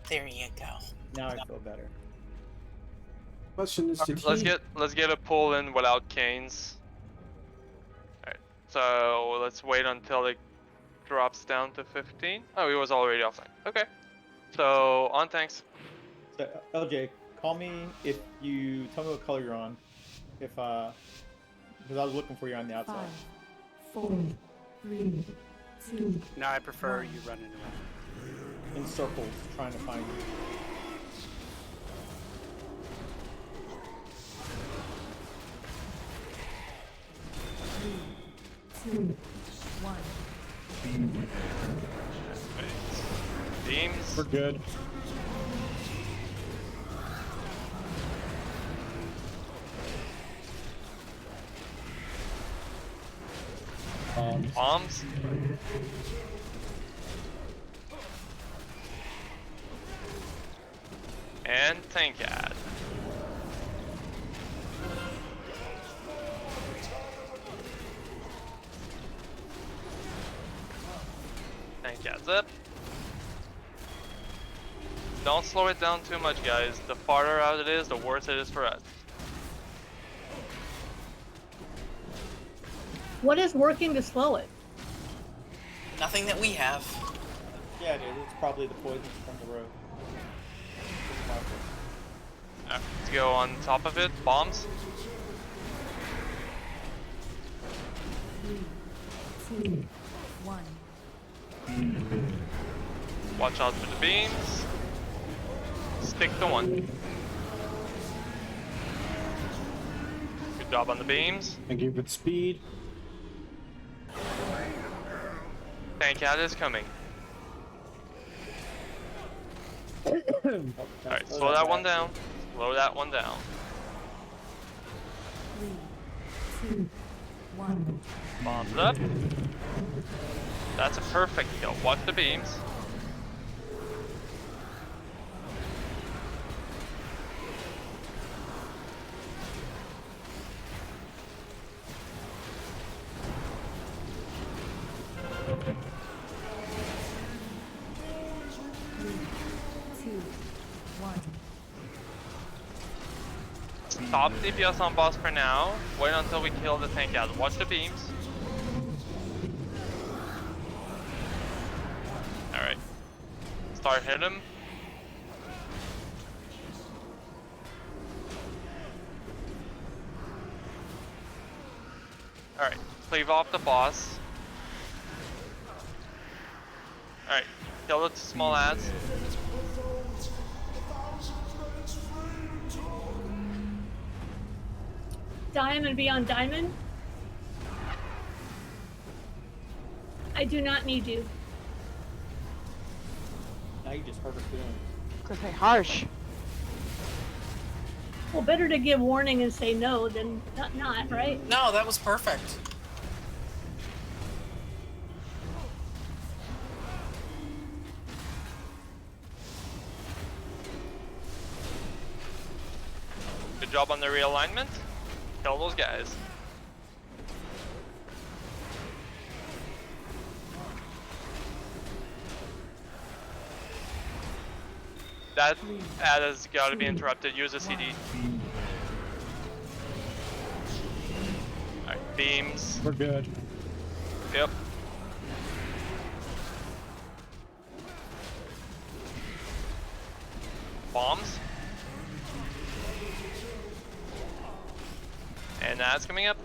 There you go. Now I feel better. Question is, did Let's he... get a pull in without canes. Alright, so let's wait until it drops down to 15. Oh, he was already offline. Okay. So on tanks. So LJ, call me if you tell me what color you're on. If because I was looking for you on the outside. 5, 4, 3, 2. No, I prefer you running around. In circles, trying to find you. 3, 2, 1. Beams. We're good. Bombs. And tank ad. Tank ad's up. Don't slow it down too much, guys. The farther out it is, the worse it is for us. What is working to slow it? Nothing that we have. Yeah, it is. It's probably the poison from the road. Let's go on top of it. Bombs. 3, 2, 1. Watch out for the beams. Stick to one. Good job on the beams. Thank you for the speed. Tank ad is coming. Alright, slow that one down. Slow that one down. 3, 2, 1. Bombs up. That's a perfect kill. Watch the beams. Stop DPS on boss for now. Wait until we kill the tank out. Watch the beams. Alright. Start hitting him. Alright. Cleave off the boss. Alright. Kill the small ads. Diamond be on diamond? I do not need you. Now you just hurt her feelings. Cause they harsh. Well, better to give warning and say no than not, right? No, that was perfect. Good job on the realignment. Kill those guys. That ad has got to be interrupted. Use a CD. Alright, beams. We're good. Yep. Bombs. And that's coming up.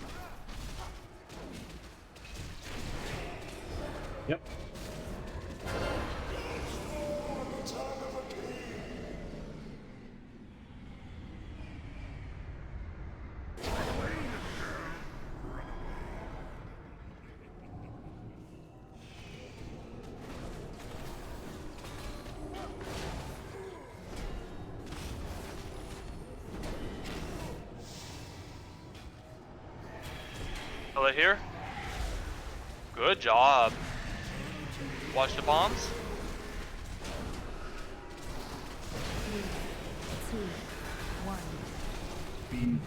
Yep. Kill it here. Good job. Watch the bombs. 3, 2, 1.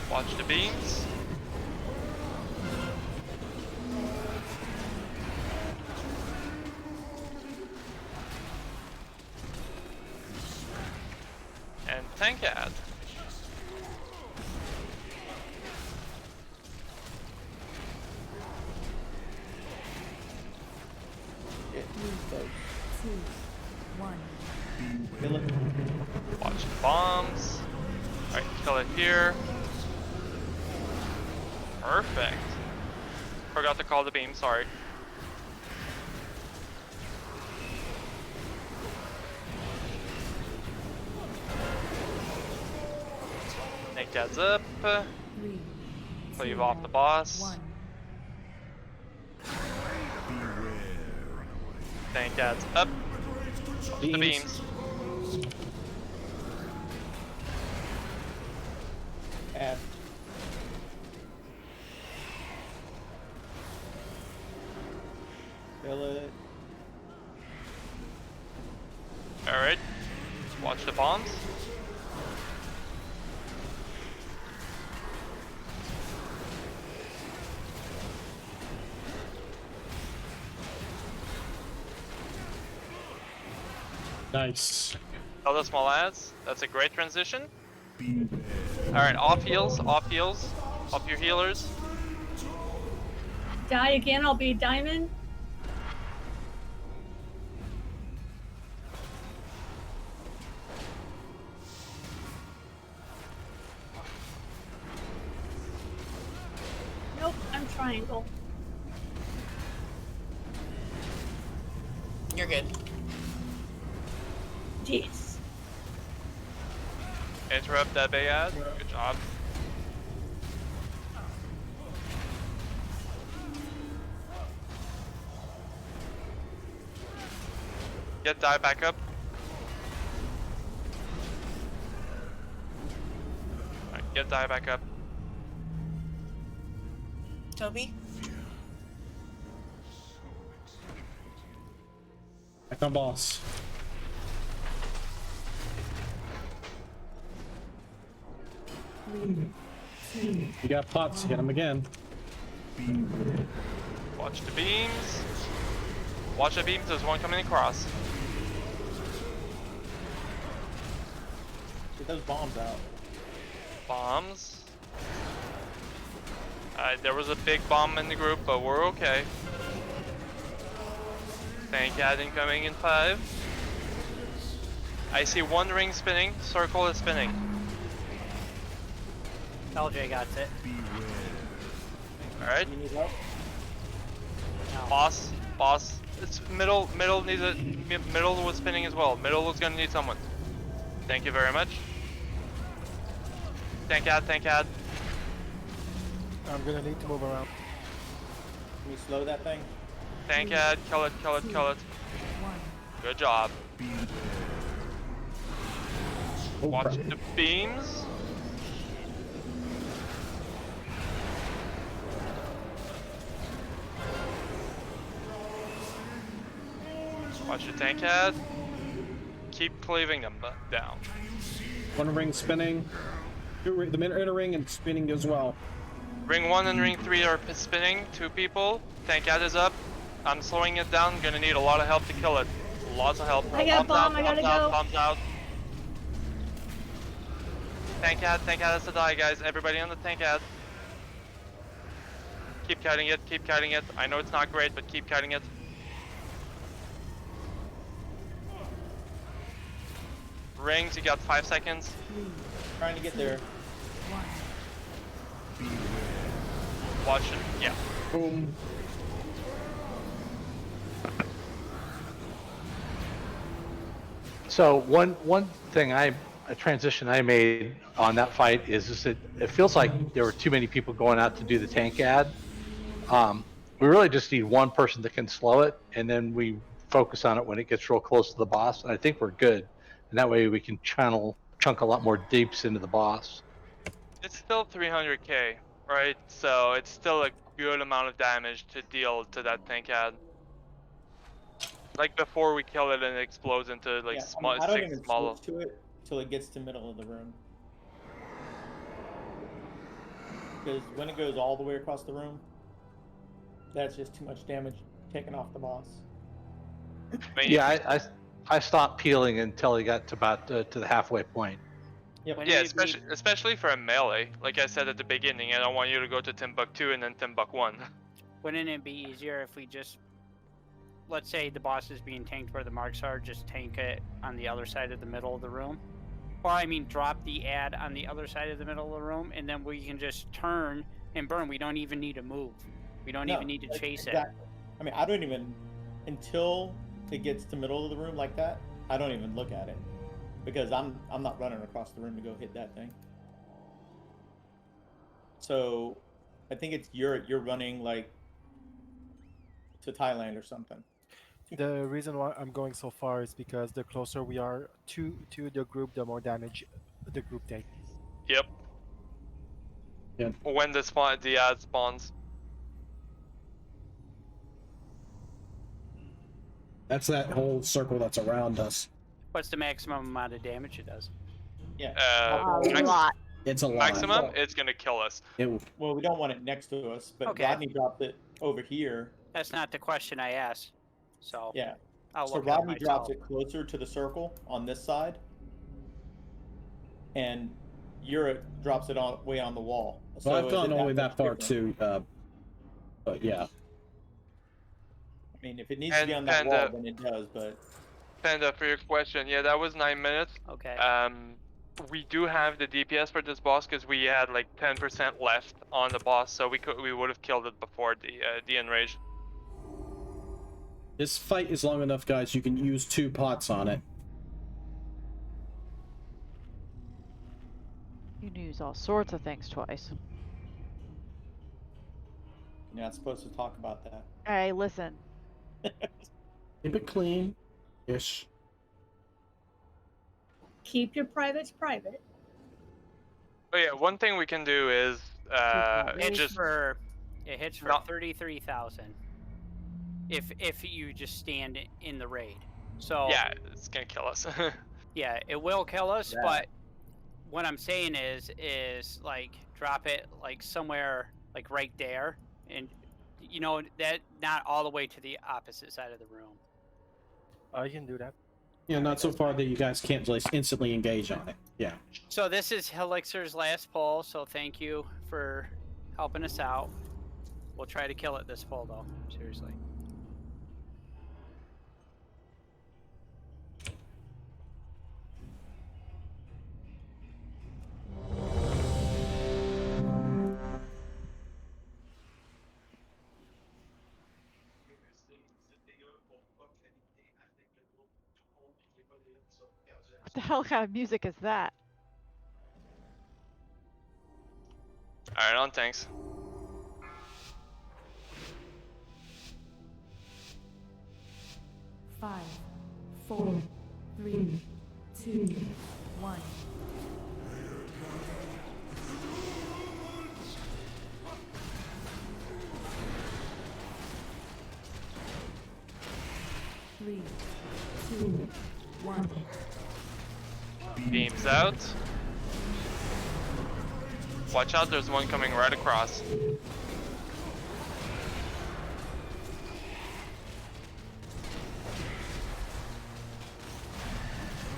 Watch the beams. kill it here. Perfect. Forgot to call the beam, sorry. Make that up. 3, Cleave off the boss. 1. Tank adds up. The beams. Add. Fill it. Alright. Watch the bombs. Nice. All the small ads. That's a great transition. Alright, off heals, off heals. Off your healers. Die again, I'll be diamond. Nope, I'm triangle. You're good. Jeez. Interrupt that bay ad. Good job. Get die back up. Alright, get die back up. Toby? Back on boss. You got pots, hit him again. Watch the beams. Watch the beams, there's one coming across. Get those bombs out. Bombs. There was a big bomb in the group, but we're okay. Tank ad incoming in 5. I see one ring spinning, circle is spinning. LJ got it. Alright. You need help? No. Boss. It's middle needs a middle was spinning as well. Middle was gonna need someone. Thank you very much. Tank ad. I'm gonna need to move around. Can you slow that thing? Tank ad, kill it. 1. Good job. Oh, Watch crap. the beams. Watch the tank ad. Keep cleaving them down. One ring spinning. The inner ring and spinning as well. Ring 1 and ring 3 are spinning. 2 people. Tank ad is up. I'm slowing it down. Gonna need a lot of help to kill it. Lots of help. I got a bomb, I gotta go. Bombs out. Tank ad has to die, guys. Everybody on the tank ad. Keep cutting it. I know it's not great, but keep cutting it. Rings, you got 5 seconds. Trying to get there. 1. Watch it. Yeah. Boom. So one thing a transition I made on that fight is that it feels like there were too many people going out to do the tank ad. We really just need one person that can slow it, and then we focus on it when it gets real close to the boss. And I think we're good, and that way we can chunk a lot more deeps into the boss. It's still 300k, right? So it's still a good amount of damage to deal to that tank ad. Like before we kill it and it explodes into like I don't 6 even small. switch to it till it gets to middle of the room. Because when it goes all the way across the room, that's just too much damage taken off the boss. Yeah, I stopped peeling until he got to about to the halfway point. Yep. Yeah, especially for a melee. Like I said at the beginning, I don't want you to go to Timbuk2 and then Timbuk1. Wouldn't it be easier if we just, let's say the boss is being tanked where the marks are, just tank it on the other side of the middle of the room? Well, I mean, drop the ad on the other side of the middle of the room, and then we can just turn and burn. We don't even need to move. We don't even need to chase it. I mean, I don't even, until it gets to middle of the room like that, I don't even look at it. Because I'm not running across the room to go hit that thing. So I think it's you're running like to Thailand or something. The reason why I'm going so far is because the closer we are to the group, the more damage the group takes. Yep. Yeah. When the ad spawns. That's that whole circle that's around us. What's the maximum amount of damage it does? Yeah. It's a lot. Maximum, it's gonna kill us. Well, we don't want it next to us, but Okay. Rodney dropped it over here. That's not the question I asked. So Yeah. I'll So look it up Rodney drops myself. it closer to the circle on this side, and Ura drops it on way on the wall. So I've gone all the way that much far different? too. But yeah. I mean, if it needs to be on that wall, then it does. But Panda, for your question, yeah, that was 9 minutes. Okay. We do have the DPS for this boss because we had like 10% left on the boss, so we would have killed it before the enrage. This fight is long enough, guys. You can use 2 pots on it. You can use all sorts of things twice. you're not supposed to talk about that. Hey, listen. Keep it clean. Ish. Keep your privates private. Oh yeah, one thing we can do is It hits just for 33,000. If you just stand in the raid. So yeah, it's gonna kill us. yeah, it will kill us, Yeah. but what I'm saying is like drop it like somewhere like right there, and you know that not all the way to the opposite side of the room. I can do that. Yeah, not so far that you guys can't just instantly engage on it. Yeah. So this is Helixer's last pull, so thank you for helping us out. We'll try to kill it this pull though, seriously. What the hell kind of music is that? Alright, on tanks. Five, 4, 3, 2, 1. Three, 2, 1. Beams out. Watch out, there's one coming right across.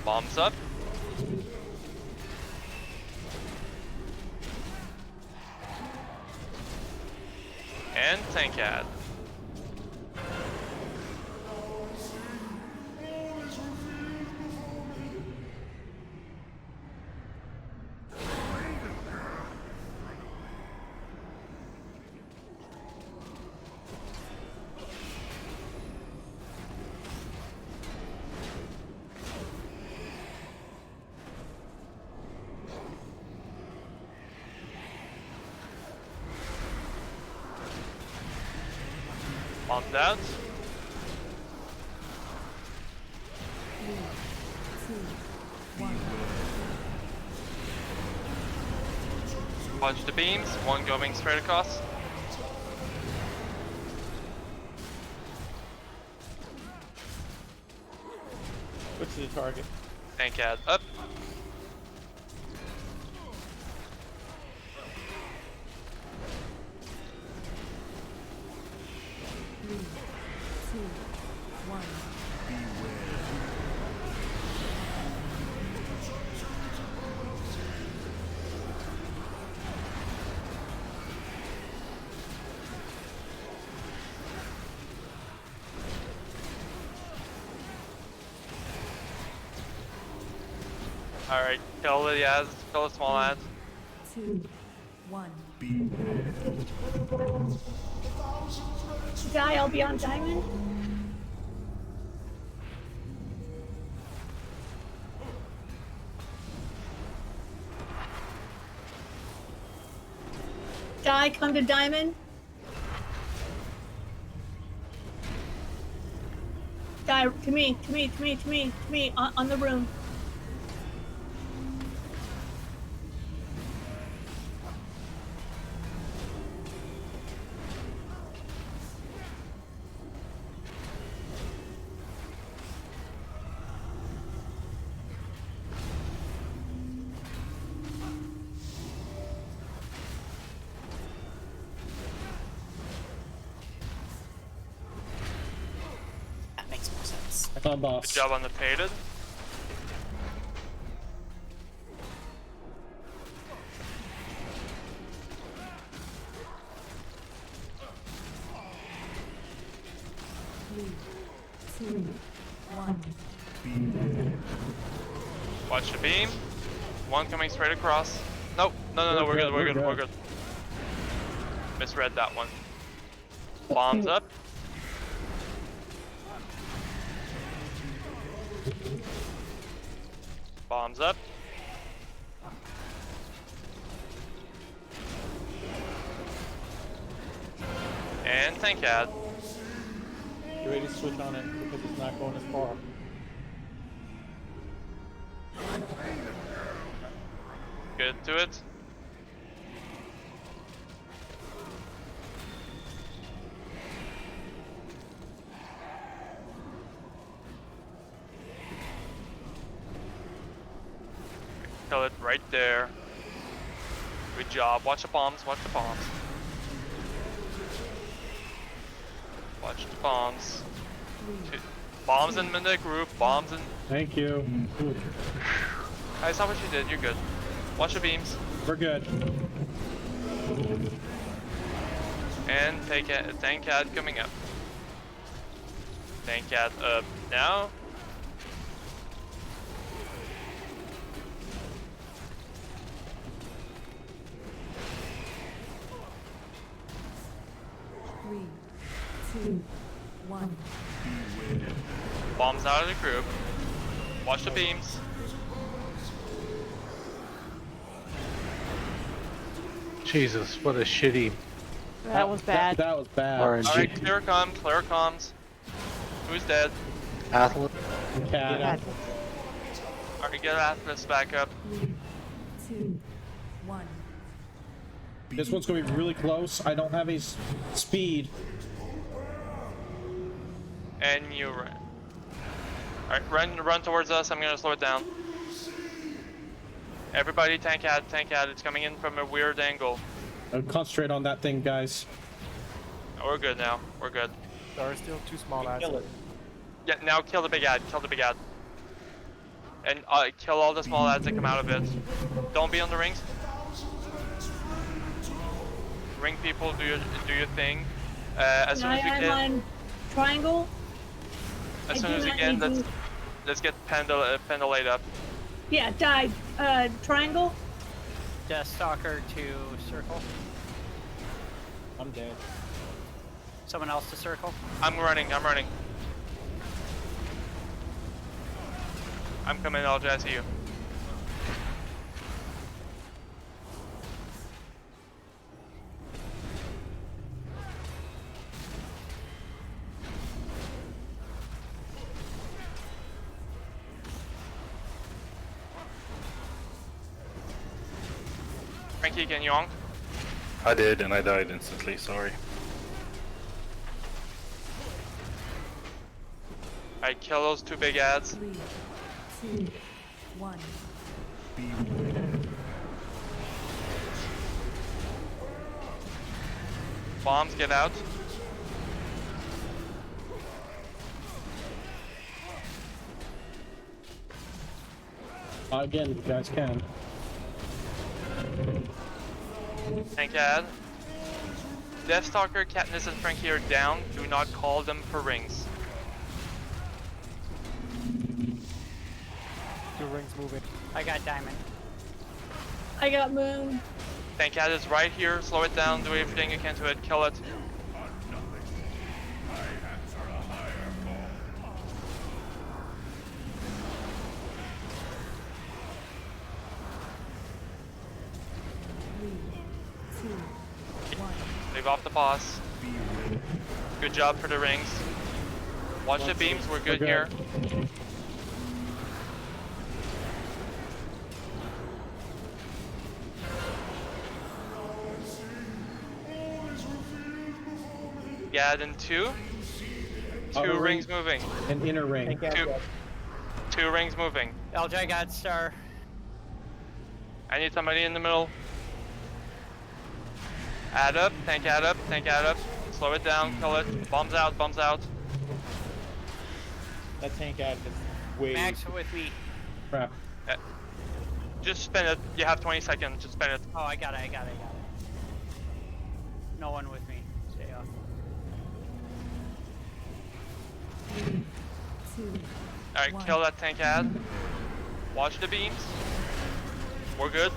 Bombs up. And tank ad. Bombs out. 3, 2, 1. Watch the beams, one going straight across. What's the target? Tank ad up. 3, 2, 1. Alright, kill the ads, kill the small ads. 2, 1. Die, I'll be on diamond. Die, come to diamond. Die, to me, on the room. That makes more sense. Back on Good boss. job on the faded. Three, two, one. Watch the beam. One coming straight across. Nope. No, we're good, we're good. Misread that one. Bombs up. Bombs up. And tank ad. Get ready to switch on it because it's not going as far. Good to it. Kill it right there. Good job. Watch the bombs, watch the bombs. Watch the bombs. Bombs in the group, bombs in... Thank you. I saw what you did, you're good. Watch the beams. We're good. And tank ad coming up. Tank ad up now. Three, two, one. Bombs out of the group. Watch the beams. Jesus, what a shitty That was bad. That was bad. RNG. Alright, clear comms. Who's dead? Athlete. Cat. Alright, get Atlas back up. 3, 2, 1. This one's gonna be really close. I don't have any speed. And you run. Alright, run towards us. I'm gonna slow it down. Everybody tank ad. It's coming in from a weird angle. Concentrate on that thing, guys. Oh, we're good now. We're good. There are still two small ads. Kill it. Yeah, now kill the big ad. And kill all the small ads that come out of it. Don't be on the rings. Ring people, do your thing. As soon as you I'm can. on triangle. As I soon do as you not can, need let's get Pendulate up. Yeah, die. Triangle. Deathstalker to circle. I'm dead. Someone else to circle. I'm running. I'm coming, I'll jazz you. Frankie, can you honk? I did, and I died instantly, sorry. Alright, kill those two big ads. 3, 2, 1. Bombs, get out. Again, you guys can. Tank ad. Deathstalker, Katniss, and Frankie are down. Do not call them for rings. 2 rings moving. I got diamond. I got moon. Tank Cat is right here. Slow it down. Do everything you can to it. Kill it. Leave off the boss. Good job for the rings. Watch the beams. We're good here. Gad in 2. Two rings moving. An inner ring. Two rings moving. LJ got star. I need somebody in the middle. Add up, tank add up, tank add up. Slow it down, kill it. Bombs out, bombs out. That tank ad is way. Max with me. Crap. Just spin it. You have 20 seconds. Just spin it. Oh, I got it. No one with me. Stay off. 3, 2, Alright, kill that tank ad. Watch the beams. We're good.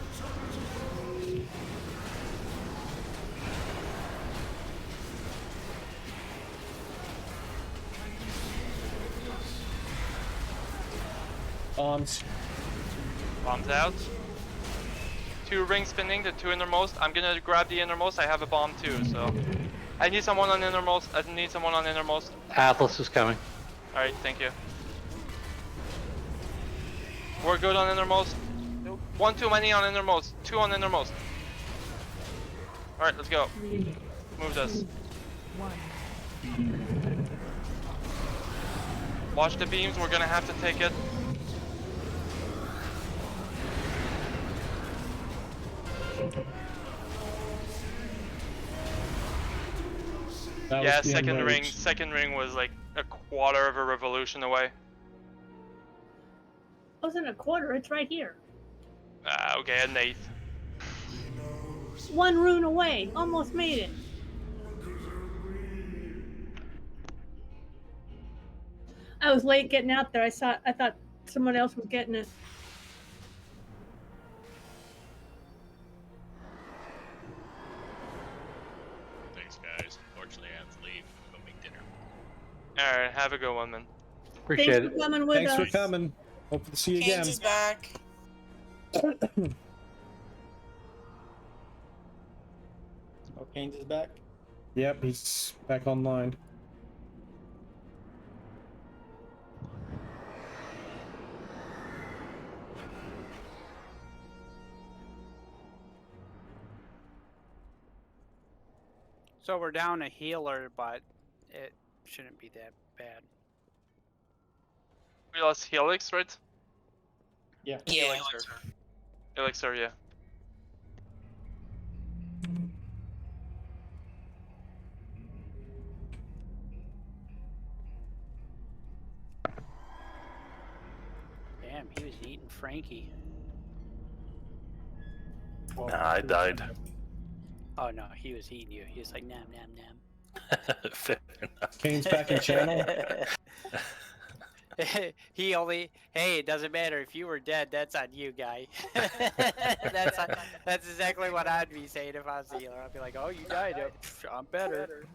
Bombs. Bombs out. 2 rings spinning, the 2 innermost. I'm gonna grab the innermost. I have a bomb too, so. I need someone on innermost. I need someone on innermost. Atlas is coming. Alright, thank you. We're good on innermost. 1 too many on innermost. 2 on innermost. Alright, let's go. 3, Move this. 1. Watch the beams. We're gonna have to take it. Yeah, second ring was like a quarter of a revolution away. Wasn't a quarter, it's right here. Okay, an eighth. 1 rune away. Almost made it. I was late getting out there. I thought someone else was getting it. Thanks, guys. Unfortunately, I have to leave. I'm gonna make dinner. Alright, have a good one, man. Appreciate Thanks it. for coming with Thanks us. for coming. Hope to see you Canes again. is back. Oh, Canes is back. Yep, he's back online. So we're down a healer, but it shouldn't be that bad. We lost Helix, right? Yeah. Yeah. Elixir, yeah. Damn, he was eating Frankie. Nah, I died. Oh no, he was eating you. He was like, nom nom nom. Fair enough. Kane's back in channel. He only, hey, it doesn't matter if you were dead. That's on you, guy. That's exactly what I'd be saying if I was the healer. I'd be like, oh, you died. I'm better.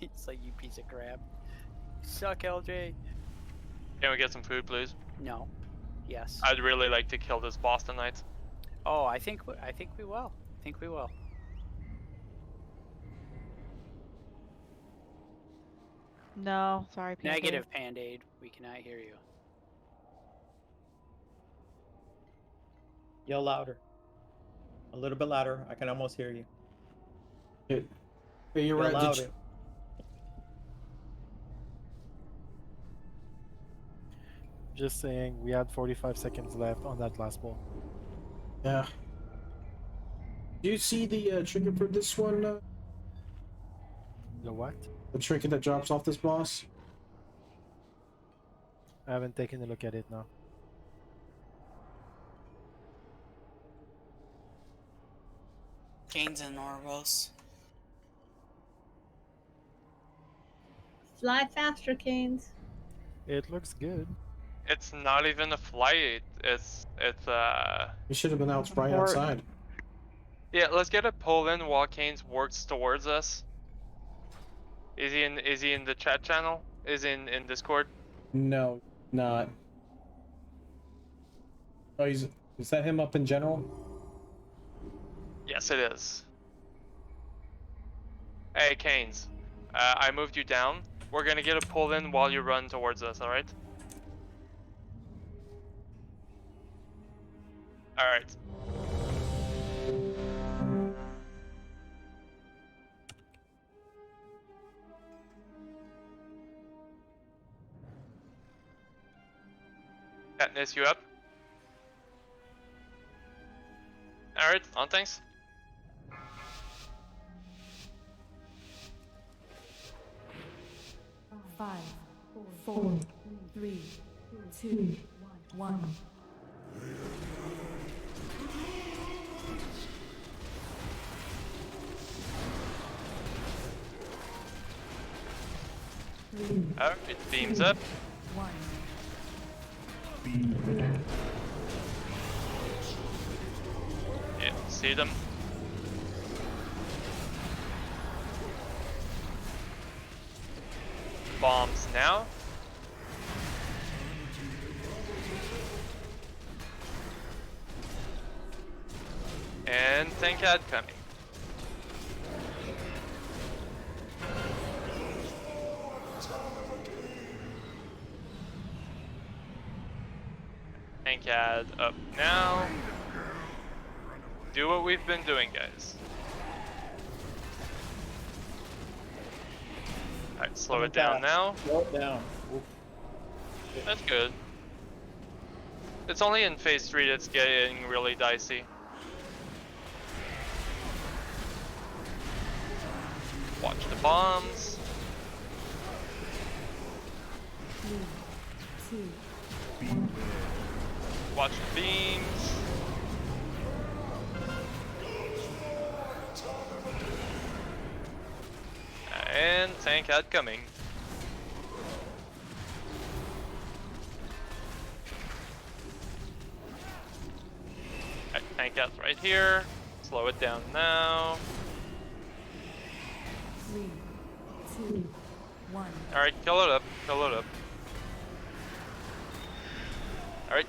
It's like, you piece of crap. You suck, LJ. Can we get some food, please? No. Yes. I'd really like to kill this boss tonight. Oh, I think we will. I think we will. No, sorry, Panda. Negative, Pandade. We cannot hear you. Yell louder. A little bit louder. I can almost hear you. Hey, you're Yell right. louder. Just saying, we had 45 seconds left on that last ball. Yeah. Do you see the trigger for this one? The what? The trinket that drops off this boss? I haven't taken a look at it now. Canes and Orvos. Fly faster, Canes. It looks good. It's not even a flight. It's You should have been out right Or- outside. Yeah, let's get a pull in while Kane's works towards us. Is he in the chat channel? Is he in Discord? No, not. Oh, is that him up in general? Yes, it is. Hey, Canes. I moved you down. We're gonna get a pull in while you run towards us, alright? Alright. Katniss, you up? Alright, on things. Five, 4, 3, 2, 1. Alright, beams up. 1. Yeah, see them. Bombs now. And Tankad coming. Tankad up now. Do what we've been doing, guys. Alright, slow it down now. Slow it down. Oof. That's good. It's only in phase 3 that's getting really dicey. Watch the bombs. 3, 2, Watch the beams. And Tankad coming. Tankad's right here. Slow it down now. 3, 2, 1. Alright, kill it up. Kill it up. Alright,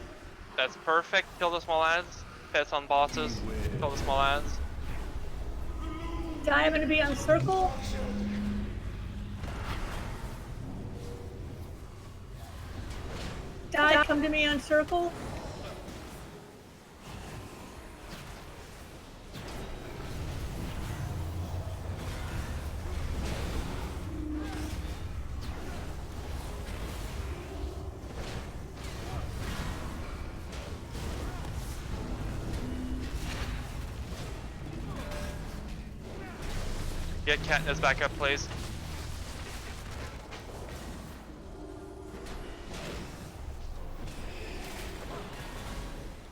that's perfect. Kill the small ads. Pets on bosses. Kill the small ads. I'm gonna be on circle. Come to me on circle. Get Katniss back up, please.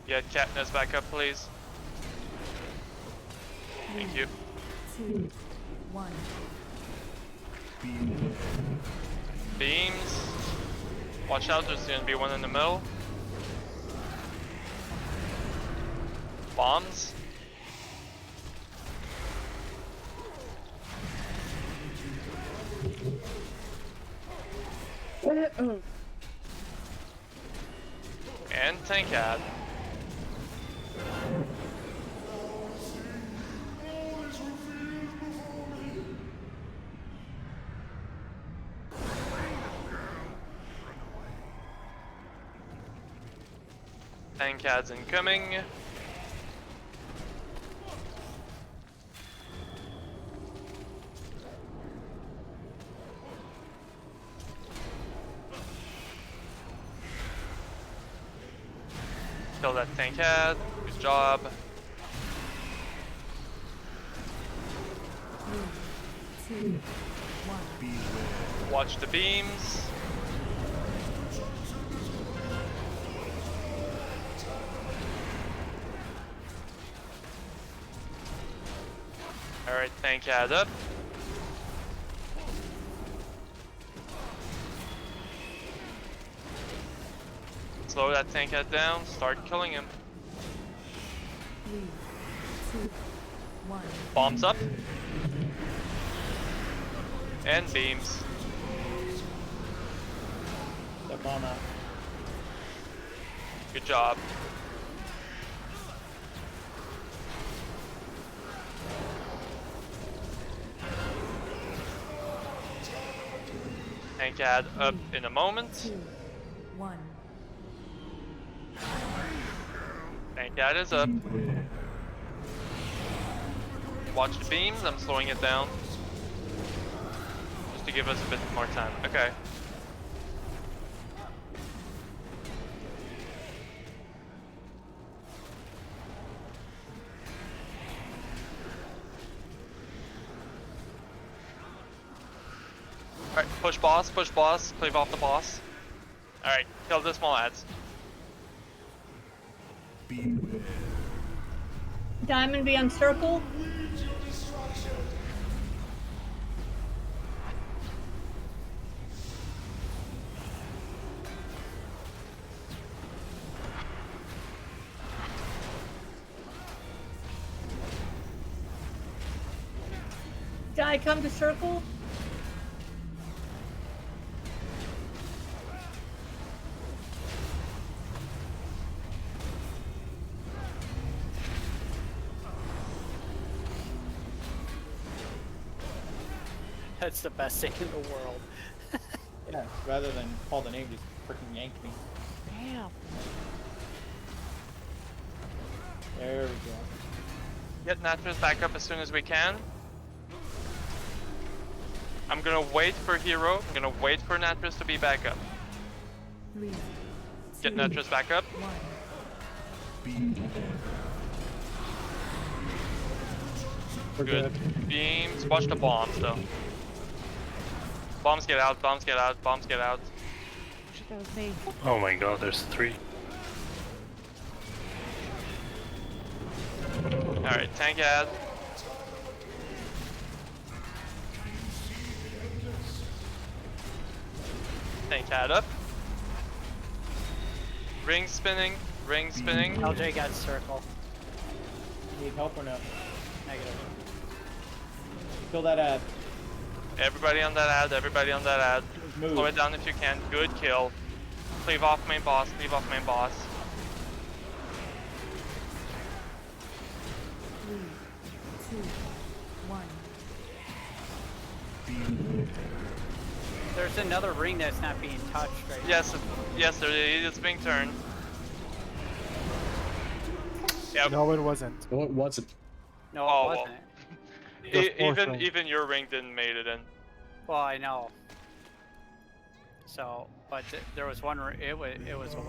Get Katniss back up, please. Thank you. 2, 1. Beams. Watch out, there's gonna be one in the middle. Bombs. And Tankad. Tankad's incoming. Kill that Tankad. Good job. 3, 2, 1. Watch the beams. Alright, Tankad up. Slow that tank head down. Start killing him. 3, 2, 1. Bombs up. And beams. That bomb out. Good job. Tank ad up in a moment. 2, 1. Tank ad is up. Watch the beams, I'm slowing it down. Just to give us a bit more time. Okay. Alright, push boss, cleave off the boss. Alright, kill the small ads. Diamond be on circle. Die, come to circle. That's the best thing in the world. Yeah, rather than call the name, just freaking yank me. Damn. There we go. Get Natras back up as soon as we can. I'm gonna wait for Hero. I'm gonna wait for Natras to be back up. 3, Get 2, Natras back up. 1. We're Good. Beams. Watch the bombs though. Bombs get out, bombs get out, bombs get out. Shit, that was me. Oh my god, there's 3. Alright, tank ad. Tank ad up. Ring spinning, ring spinning. LJ got circle. Need help or no? Negative. Kill that ad. Everybody on that ad, everybody on that ad. Move. Slow it down if you can. Good kill. Cleave off main boss, cleave off main boss. 3, 2, 1. There's another ring that's not being touched right Yes, yes, there is. It's being turned. Yep. No, it wasn't. No, it wasn't. now. No, Oh, it well. wasn't. The fourth Even ring. even your ring didn't made it in. Well, I know. So, but there was one. It was.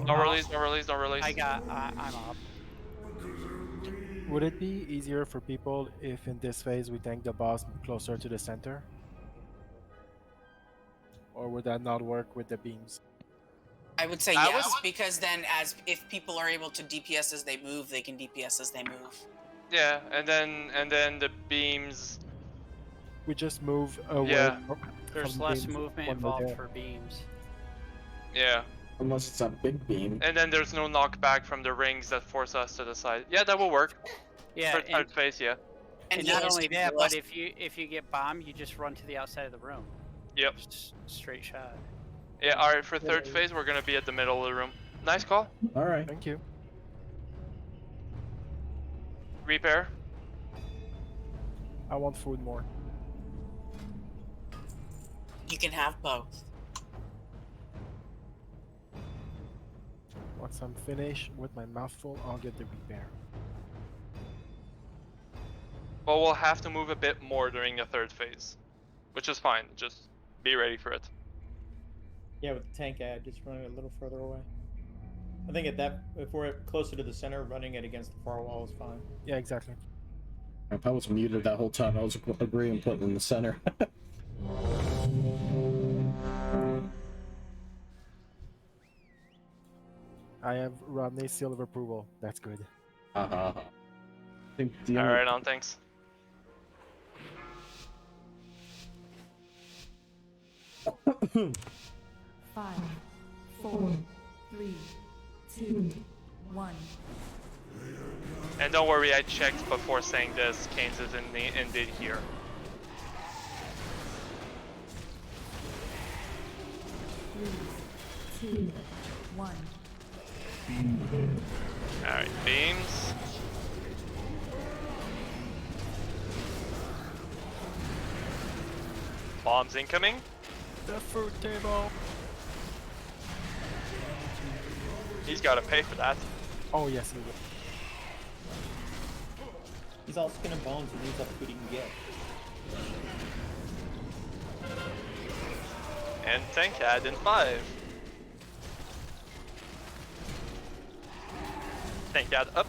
No release, no release, no release. I'm up. Would it be easier for people if in this phase we tank the boss closer to the center? Or would that not work with the beams? I would say I yes, would- because then if people are able to DPS as they move, they can DPS as they move. Yeah, and then the beams. We just move away. Yeah. There's from the less beams movement when we're involved there. for beams. Yeah, Unless it's a big beam. and then there's no knockback from the rings that force us to the side. Yeah, that will work. Yeah, For and, third phase, yeah. and yes, not only people that, less- but if you get bombed, you just run to the outside of the room. Yep. Just straight shot. Yeah. All right. For third phase, we're gonna be at the middle of the room. Nice call. All right. Thank you. Repair. I want food more. You can have both. Once I'm finished with my mouth full, I'll get the repair. But we'll have to move a bit more during the third phase, which is fine. Just be ready for it. Yeah, with the tank ad, just running a little further away. I think if we're closer to the center, running it against the far wall is fine. Yeah, exactly. I was muted that whole time. I was agreeing putting in the center. I have Rodney's seal of approval. That's good. I think the All only- right, on thanks. Five, four, three, 2, 1. And don't worry, I checked before saying this. Canes is indeed here. 3, 2, 1. Alright, beams. Bombs incoming. The fruit table. He's gotta pay for that. Oh yes, he will. He's all skin and bones and needs all the food he can get. And Tankad in 5. Tankad up.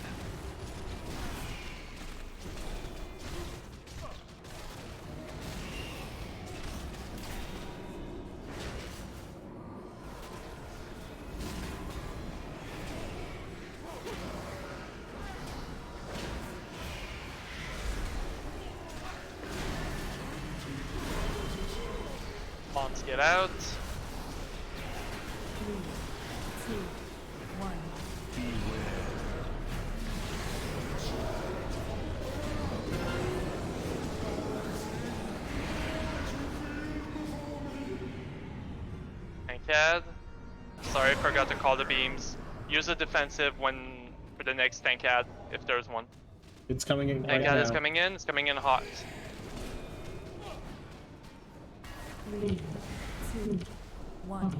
Bombs get out. 3, 2, 1. Tankad. Sorry, I forgot to call the beams. Use a defensive when for the next Tankad, if there's one. It's coming in right Tankad now. is coming in. It's coming in hot. 3, 2, 1.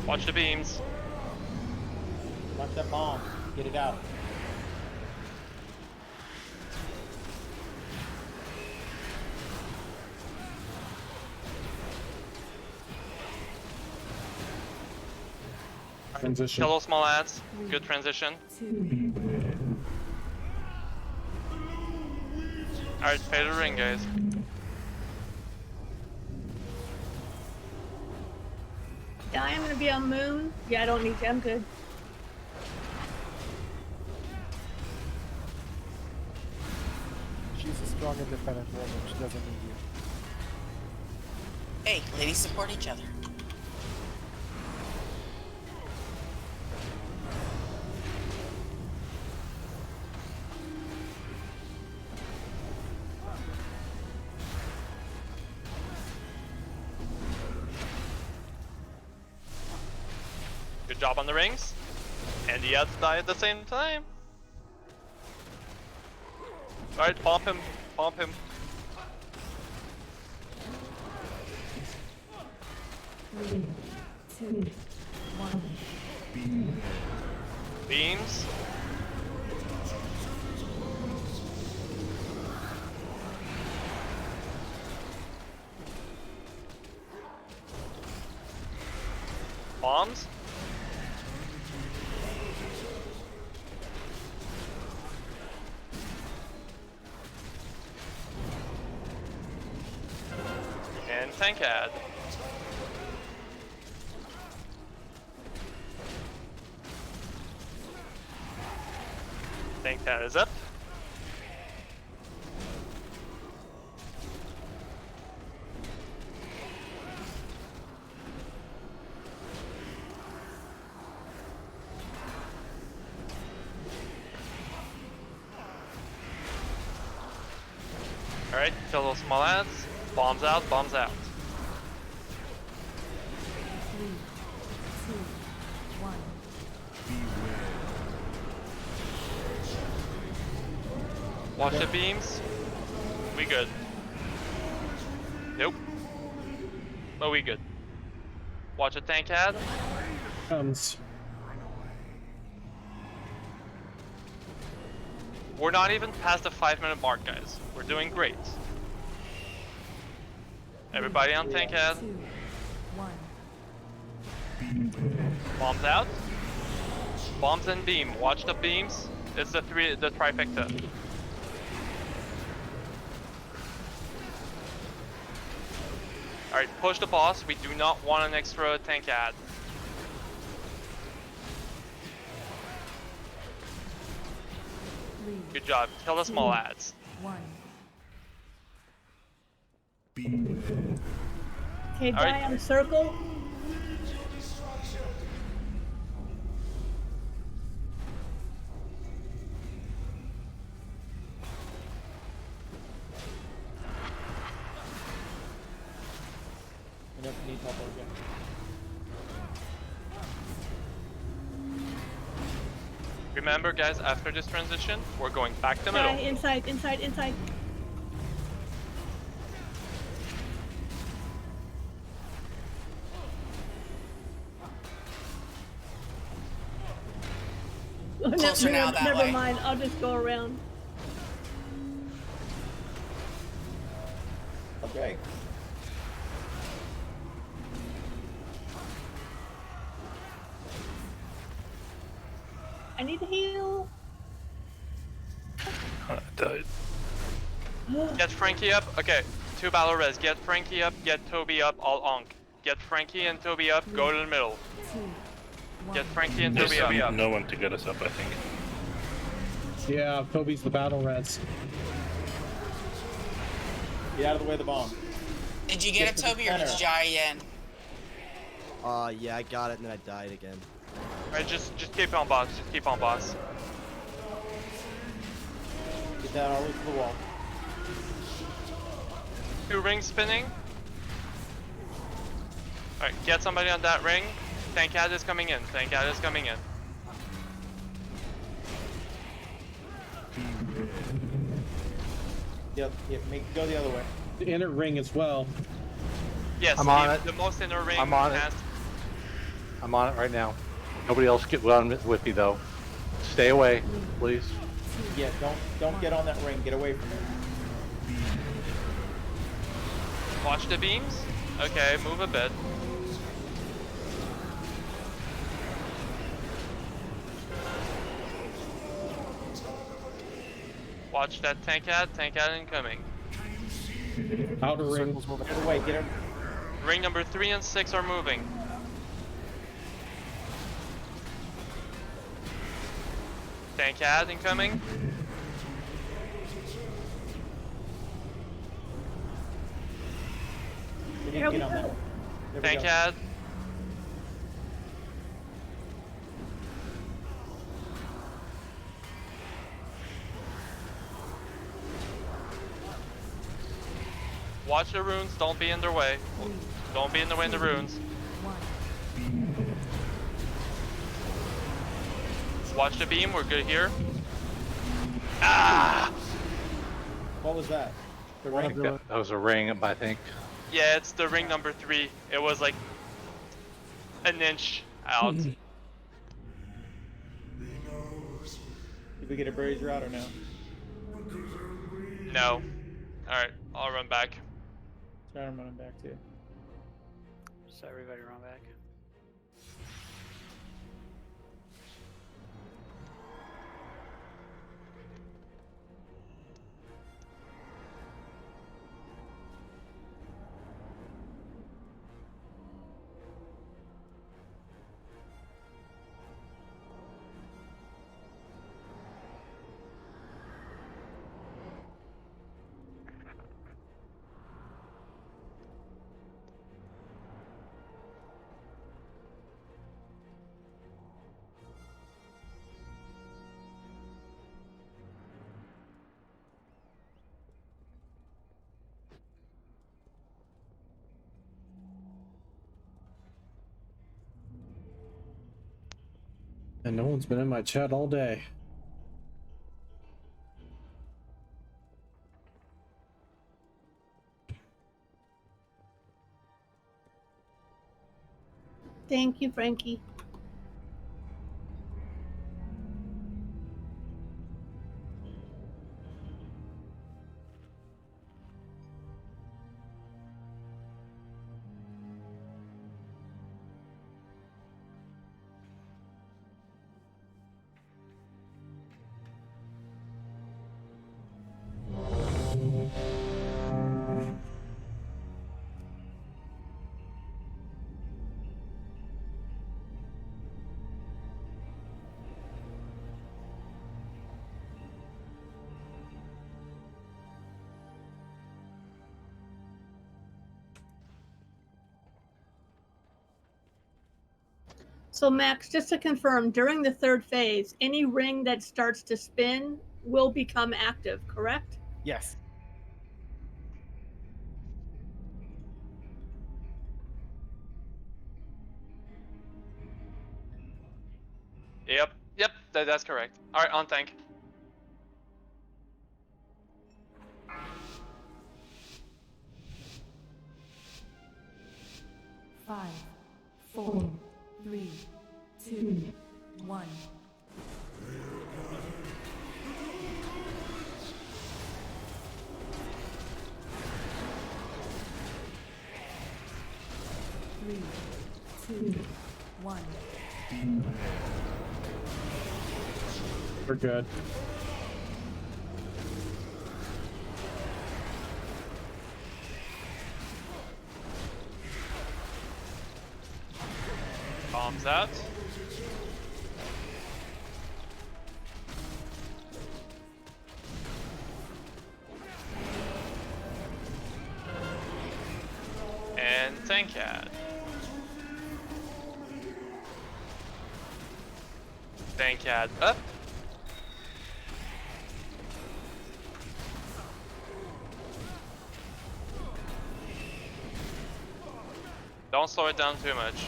Watch the beams. Watch that bomb. Get it out. Transition. Kill those small ads. Good transition. 2. Alright, pay the ring, guys. Yeah, I'm gonna be on Moon. Yeah, I don't need you. I'm good. She's a strong independent woman. She doesn't need you. Hey, ladies support each other. Good job on the rings. And the ads die at the same time. Alright, bomb him. Bomb him. 3, 2, 1. Beams. Bombs. And Tankad. Tankad is up. Alright, kill those small ads. Bombs out, bombs out. 3, 2, 1. Watch the beams. We good. Nope. But we good. Watch a Tankad. Comes. We're not even past the 5-minute mark, guys. We're doing great. Everybody on Tankad. 2, 1. Bombs out. Bombs and beam. Watch the beams. It's the trifecta. Alright, push the boss. We do not want an extra Tankad. Good job. Kill the small ads. 1. Okay, All right. die on circle. need help again. Remember, guys, after this transition, we're going back to middle. Guy, inside. Closer now that never way. mind. I'll just go around. Okay. I need to heal. I died. Get Frankie up. Okay, 2 battle res. Get Frankie up, get Toby up, all onk. Get Frankie and Toby up, go to the middle. Get Frankie and There's Toby up. no one to get us up, I think. Yeah, Toby's the battle res. Get out of the way of the bomb. Did you get it, to the Toby, or did center. you die in? Yeah, I got it and then I died again. Alright, just keep on boss. Just keep on boss. Get that all the way to the wall. 2 rings spinning. Alright, get somebody on that ring. Tankad is coming in. Tankad is coming in. Yeah, go the other way. The inner ring as well. Yes, I'm on it. the most inner ring I'm on it. has. I'm on it right now. Nobody else get on with me though. Stay away, please. Yeah, don't get on that ring. Get away from it. Watch the beams. Okay, move a bit. Watch that Tankad. Tankad incoming. Outer ring. Get away. Get him. Ring number 3 and 6 are moving. Tankad incoming. We need to get on that. There we go. Tankad. Watch the runes, don't be in their way. Don't be in the way of the runes. Watch the beam, we're good here. Ah! What was that? The I ring. think that was a ring, I think. Yeah, it's the ring number 3. It was like an inch out. Did we get a brazier out or no? No. Alright, I'll run back. Try to run back too. So everybody run back. And no one's been in my chat all day. Thank you, Frankie. So Max, just to confirm, during the third phase, any ring that starts to spin will become active, correct? Yes. That's correct. Alright, on tank. Five, 4, 3, 2, 1. Three, 2, 1. We're good. Bombs out. And tank ad. Tank ad up. Don't slow it down too much.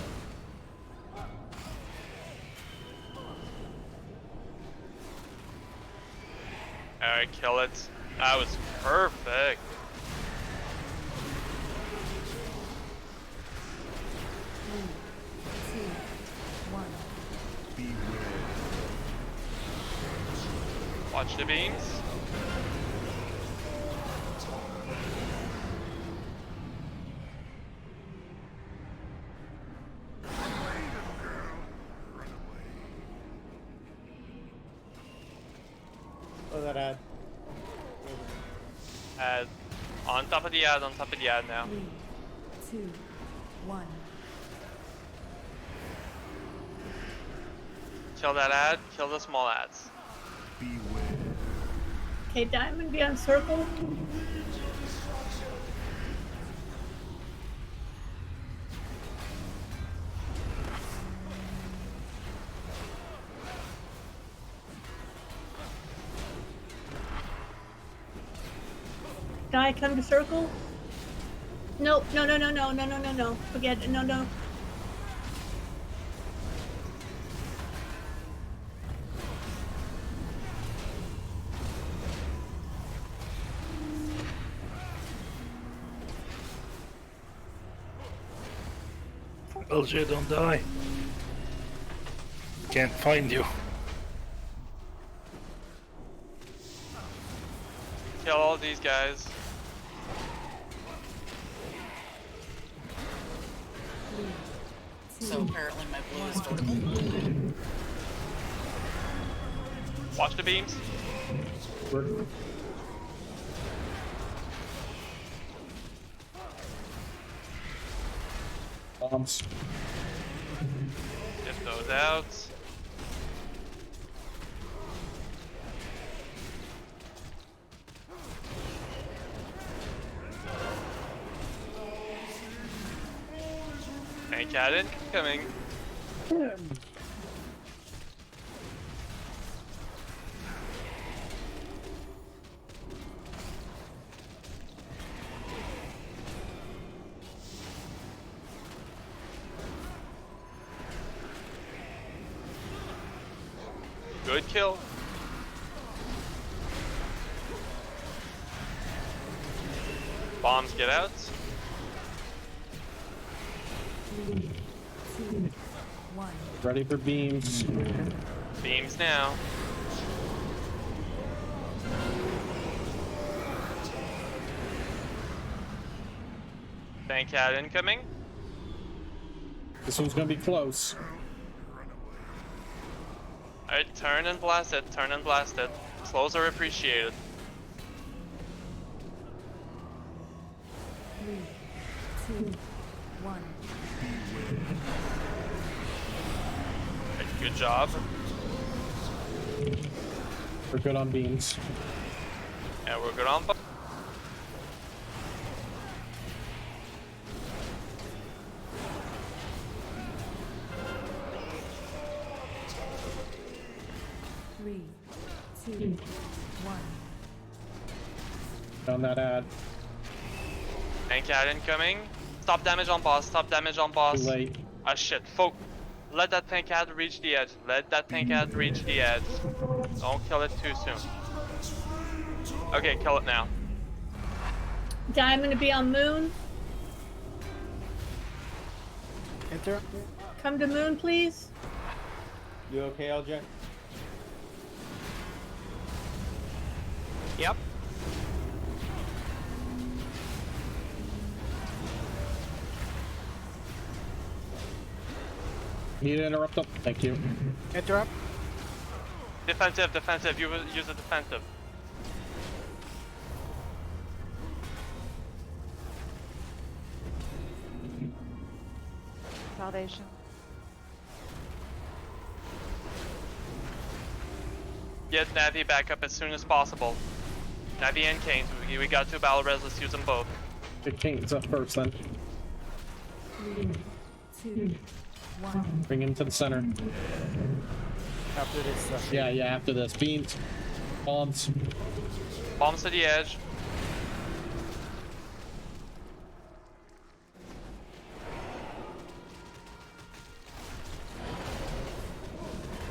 Alright, kill it. That was perfect. Three, 2, 1. Watch the beams. Oh, that ad. Ad. On top of the ad, on top of the ad now. 3, 2, 1. Kill that ad, kill the small ads. Okay, Diamond, be on circle. Di, come to circle. No, no, no, no, no, no, no, no, no. Forget it. No, no. LJ, don't die. Can't find you. Kill all these guys. So apparently my blue is vertical. Watch the beams. Bombs. Get those out. Tank ad incoming. Good kill. Bombs get out. 3, 2, 1. Ready for beams. Beams now. Tank ad incoming. This one's gonna be close. Alright, turn and blast it, turn and blast it. Slows are appreciated. 3, 2, 1. Right, good job. We're good on beams. And we're good on. 3, 2, 1. On that ad. Tank ad incoming. Stop damage on boss, stop damage on boss. Too late. Ah shit, Let that tank ad reach the edge. Let that tank ad reach the edge. Don't kill it too soon. Okay, kill it now. Die, I'm gonna be on Moon. Enter. Come to Moon, please. You okay, LJ? Yep. Need to interrupt them? Thank you. Interrupt. Defensive, defensive. You use a defensive. Salvation. Get Navi back up as soon as possible. Navi and Canes. We got 2 battle res. Let's use them both. Get Kings up first then. 3, 2, 1. Bring him to the center. After this. Yeah, after this. Beams. Bombs. Bombs to the edge.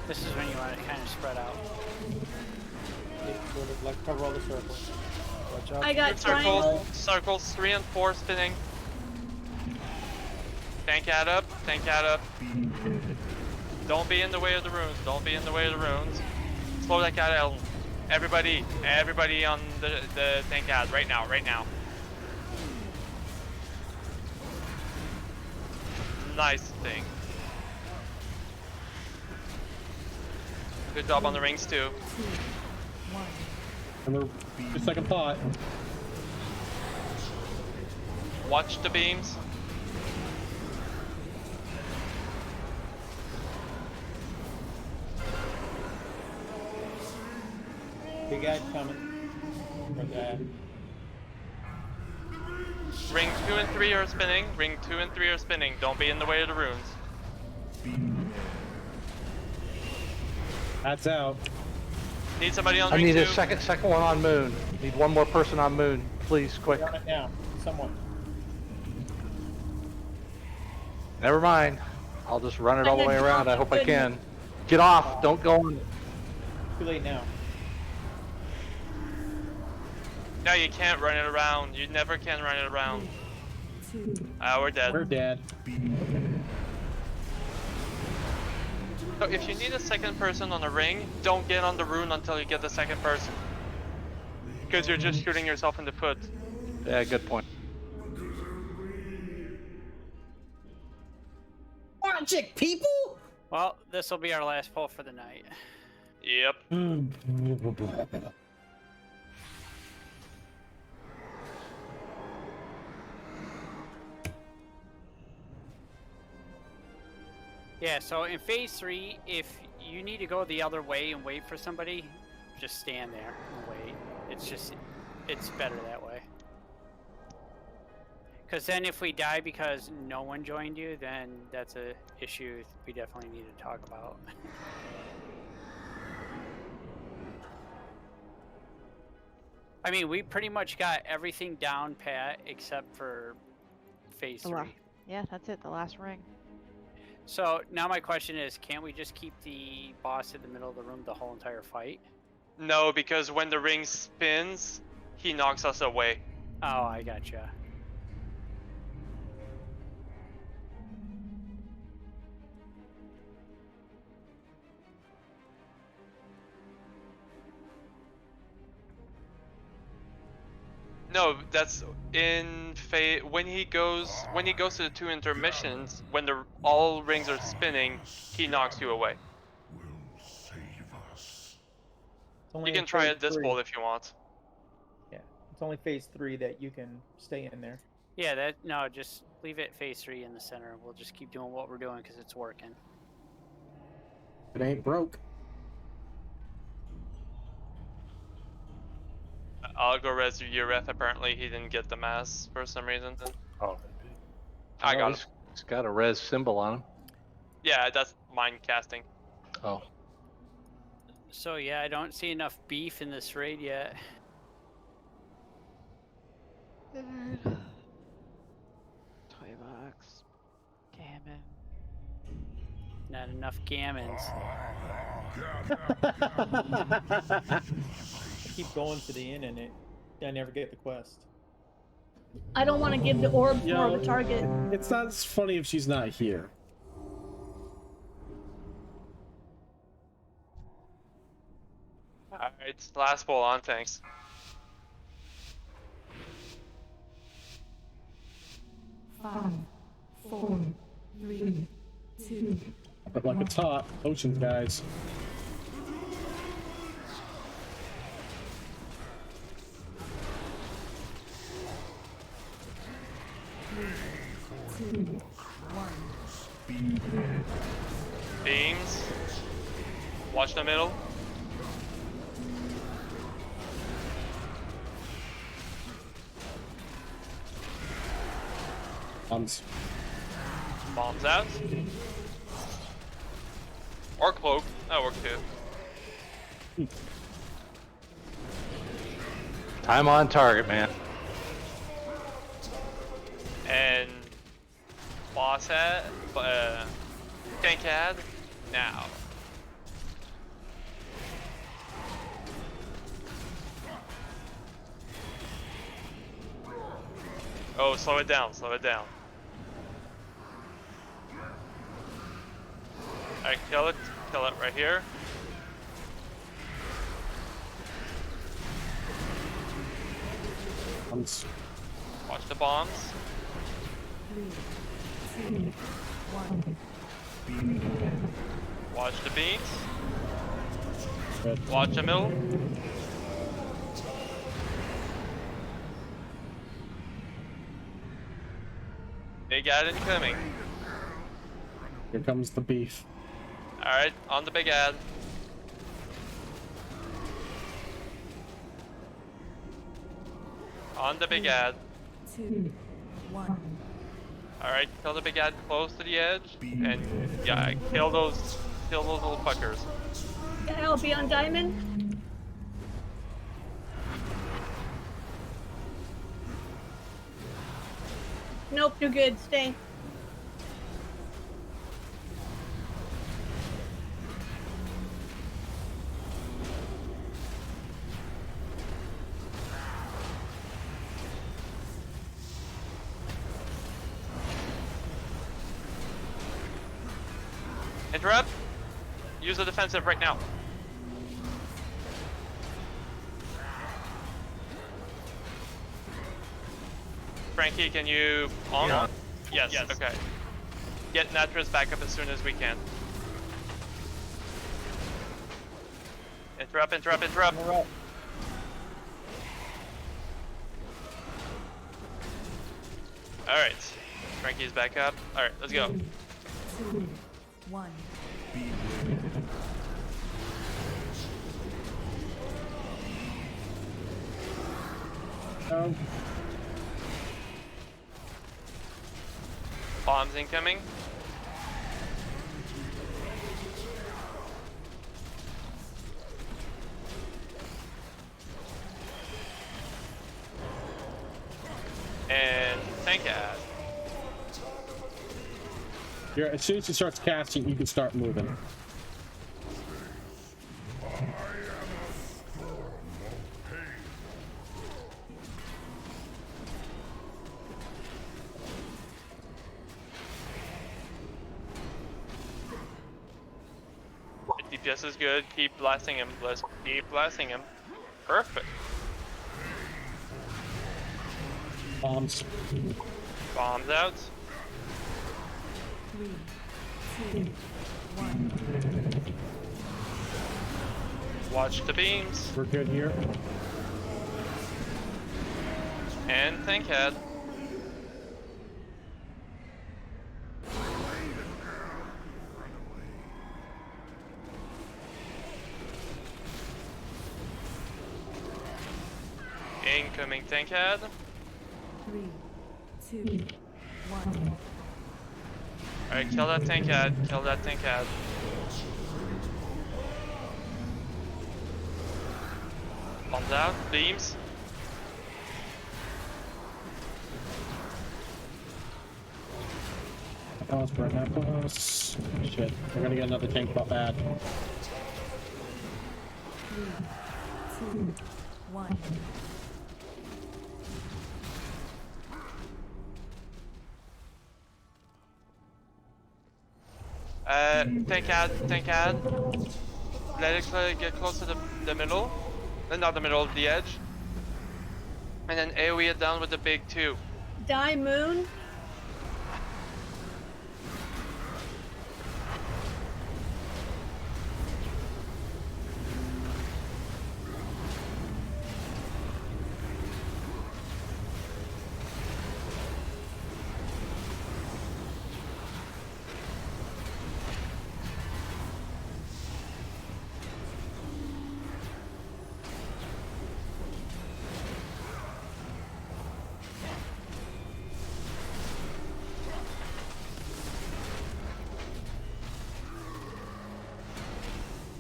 This is when you want to kind of spread out. Sort of like cover all the circles. Watch out. I got triangle. Circles 3 and 4 spinning. Tank ad up. Tank ad up. Don't be in the way of the runes. Don't be in the way of the runes. Slow that cat out. Everybody on the tank ad right now. Nice thing. Good job on the rings too. 2, 1. And we're just second thought. Watch the beams. Big ad coming. For that. Ring 2 and 3 are spinning. Ring 2 and 3 are spinning. Don't be in the way of the runes. That's out. Need somebody on I ring need 2. a second one on Moon. Need one more person on Moon, please, quick. We're on it now. Someone. Never mind. I'll just run it all the way around. I hope I can. Get off. Don't go on. Too late now. No, you can't run it around. You never can run it around. 2. We're dead. We're dead. So if you need a second person on a ring, don't get on the rune until you get the second person. Because you're just shooting yourself in the foot. Yeah, good point. Logic, people! Well, this will be our last pull for the night. Yep. Yeah, so in phase 3, if you need to go the other way and wait for somebody, just stand there and wait. It's better that way. Because then if we die because no one joined you, then that's a issue we definitely need to talk about. I mean, we pretty much got everything down pat except for phase 3. Yeah, that's it. The last ring. So now my question is, can't we just keep the boss in the middle of the room the whole entire fight? No, because when the ring spins, he knocks us away. Oh, I gotcha. No, that's in when he goes to the 2 intermissions, when all rings are spinning, he knocks you away. You can try it this bowl if you want. Yeah, it's only phase 3 that you can stay in there. Yeah, no, just leave it phase 3 in the center. We'll just keep doing what we're doing because it's working. It ain't broke. I'll go res Ureth. Apparently he didn't get the mass for some reason. Oh, I got him. It's got a res symbol on him. Yeah, that's mind casting. Oh. So yeah, I don't see enough beef in this raid yet. $20. Damn it. Not enough gammons. I keep going to the inn and I never get the quest. I don't want to give the orbs more of Yo, a target. It's not as funny if she's not here. Alright, last ball on, thanks. Five, 4, 3, 2. But like it's hot. Oceans, guys. Three, 2, 1. Beams. Watch the middle. Bombs. Bombs out. Or cloak. That works too. Time on target, man. And boss hat, tank ad, now. Oh, slow it down, slow it down. Alright, kill it right here. Bombs. Watch the bombs. 3, 2, 1. Watch the beams. Good. Watch the middle. Big ad incoming. Here comes the beef. Alright, on the big ad. On the big ad. 2, 1. Alright, kill the big ad close to the edge. And yeah, kill those little fuckers. Yeah, I'll be on diamond. Nope, you're good. Stay. Interrupt. Use the defensive right now. Frankie, can you on? Yeah. Yes, okay. Get Natris back up as soon as we can. Interrupt. Alright. Frankie's back up. Alright, let's go. 2, 1. Bombs incoming. And tank ad. Here, as soon as he starts casting, you can start moving. DPS is good. Keep blasting him. Let's keep blasting him. Perfect. Bombs. Bombs out. 3, 2, 1. Watch the beams. We're good here. And tank head. Incoming tank head. 3, 2, 1. Alright, kill that tank head. Kill that tank head. Bombs out. Beams. boss, burn that boss. Shit, we're gonna get another tank buff ad. 3, 2, 1. Tank ad. Let it get close to the middle. Not the middle, the edge. And then AoE it down with the big 2. Die Moon.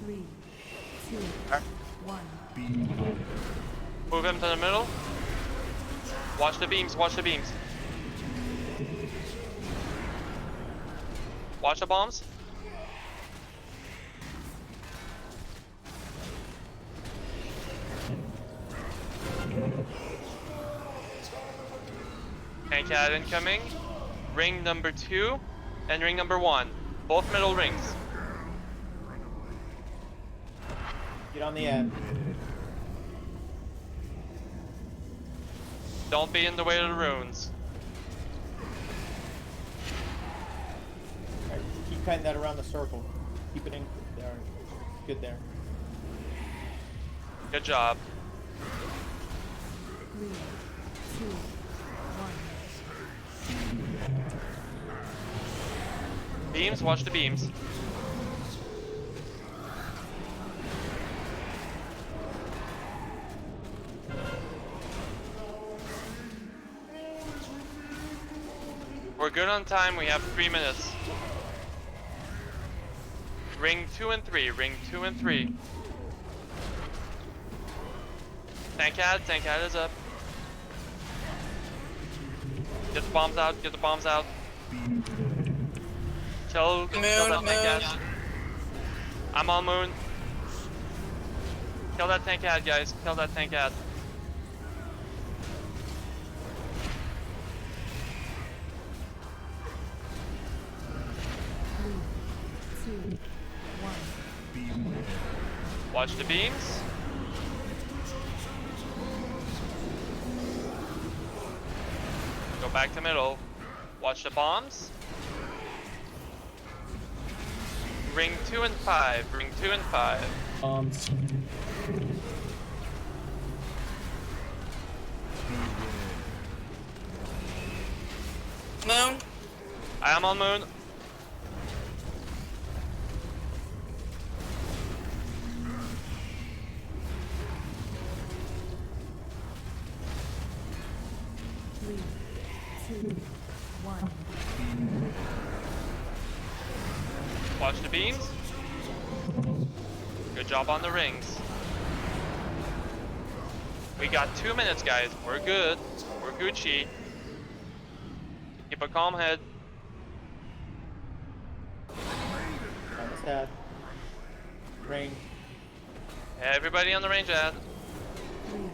Three, two, one. Move him to the middle. Watch the beams, watch the beams. Watch the bombs. Tank ad incoming. Ring number 2 and ring number 1. Both middle rings. Get on the end. Don't be in the way of the runes. Alright, keep cutting that around the circle. Keep it in there. Good there. Good job. 3, 2, 1. Beams, watch the beams. We're good on time, we have 3 minutes. Ring 2 and 3, ring 2 and 3. Tank ad is up. Get the bombs out, get the bombs out. Kill that tank ad. I'm on moon. Kill that tank ad, guys, kill that tank ad. Watch the beams. Go back to middle. Watch the bombs. Ring 2 and 5. Ring 2 and 5. Bombs. Moon. I am on moon. Watch the beams. Good job on the rings. We got 2 minutes, guys. We're good. We're Gucci. Keep a calm head. Almost had. Ring. Everybody on the range ad.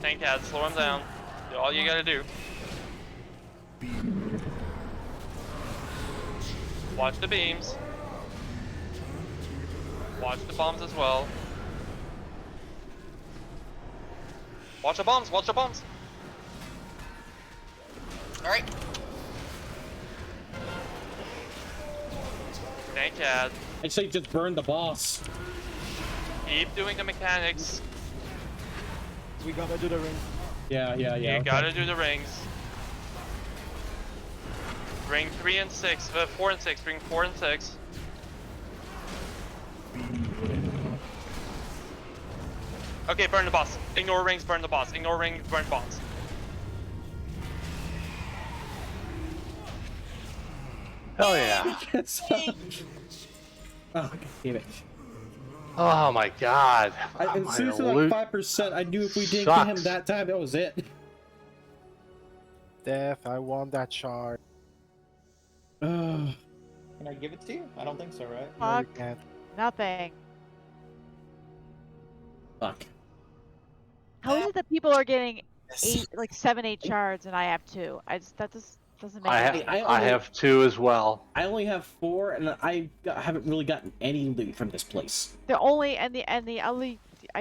Tank ad, slow him down. Do all you gotta do. Watch the beams. Watch the bombs as well. Watch the bombs, watch the bombs. Alright. Tank ad. I'd say just burn the boss. Keep doing the mechanics. We gotta do the ring. Yeah. You gotta do the rings. Ring 3 and 6, 4 and 6, ring 4 and 6. Okay, burn the boss. Ignore rings, burn the boss. Ignore rings, burn bombs. Hell yeah. Oh, damn it. Oh my god. As soon as we're loot like 5%, I knew if we didn't get him sucks. that time, that was it. Def, I want that shard. Can I give it to you? I don't think so, right? No, you Fuck. can't. Nothing. Fuck. How is it that people are getting Yes. 7, 8 shards and I have 2? That just doesn't make I, any ha- sense. I have 2 as well. I only have 4, and haven't really gotten any loot from this place. The only I've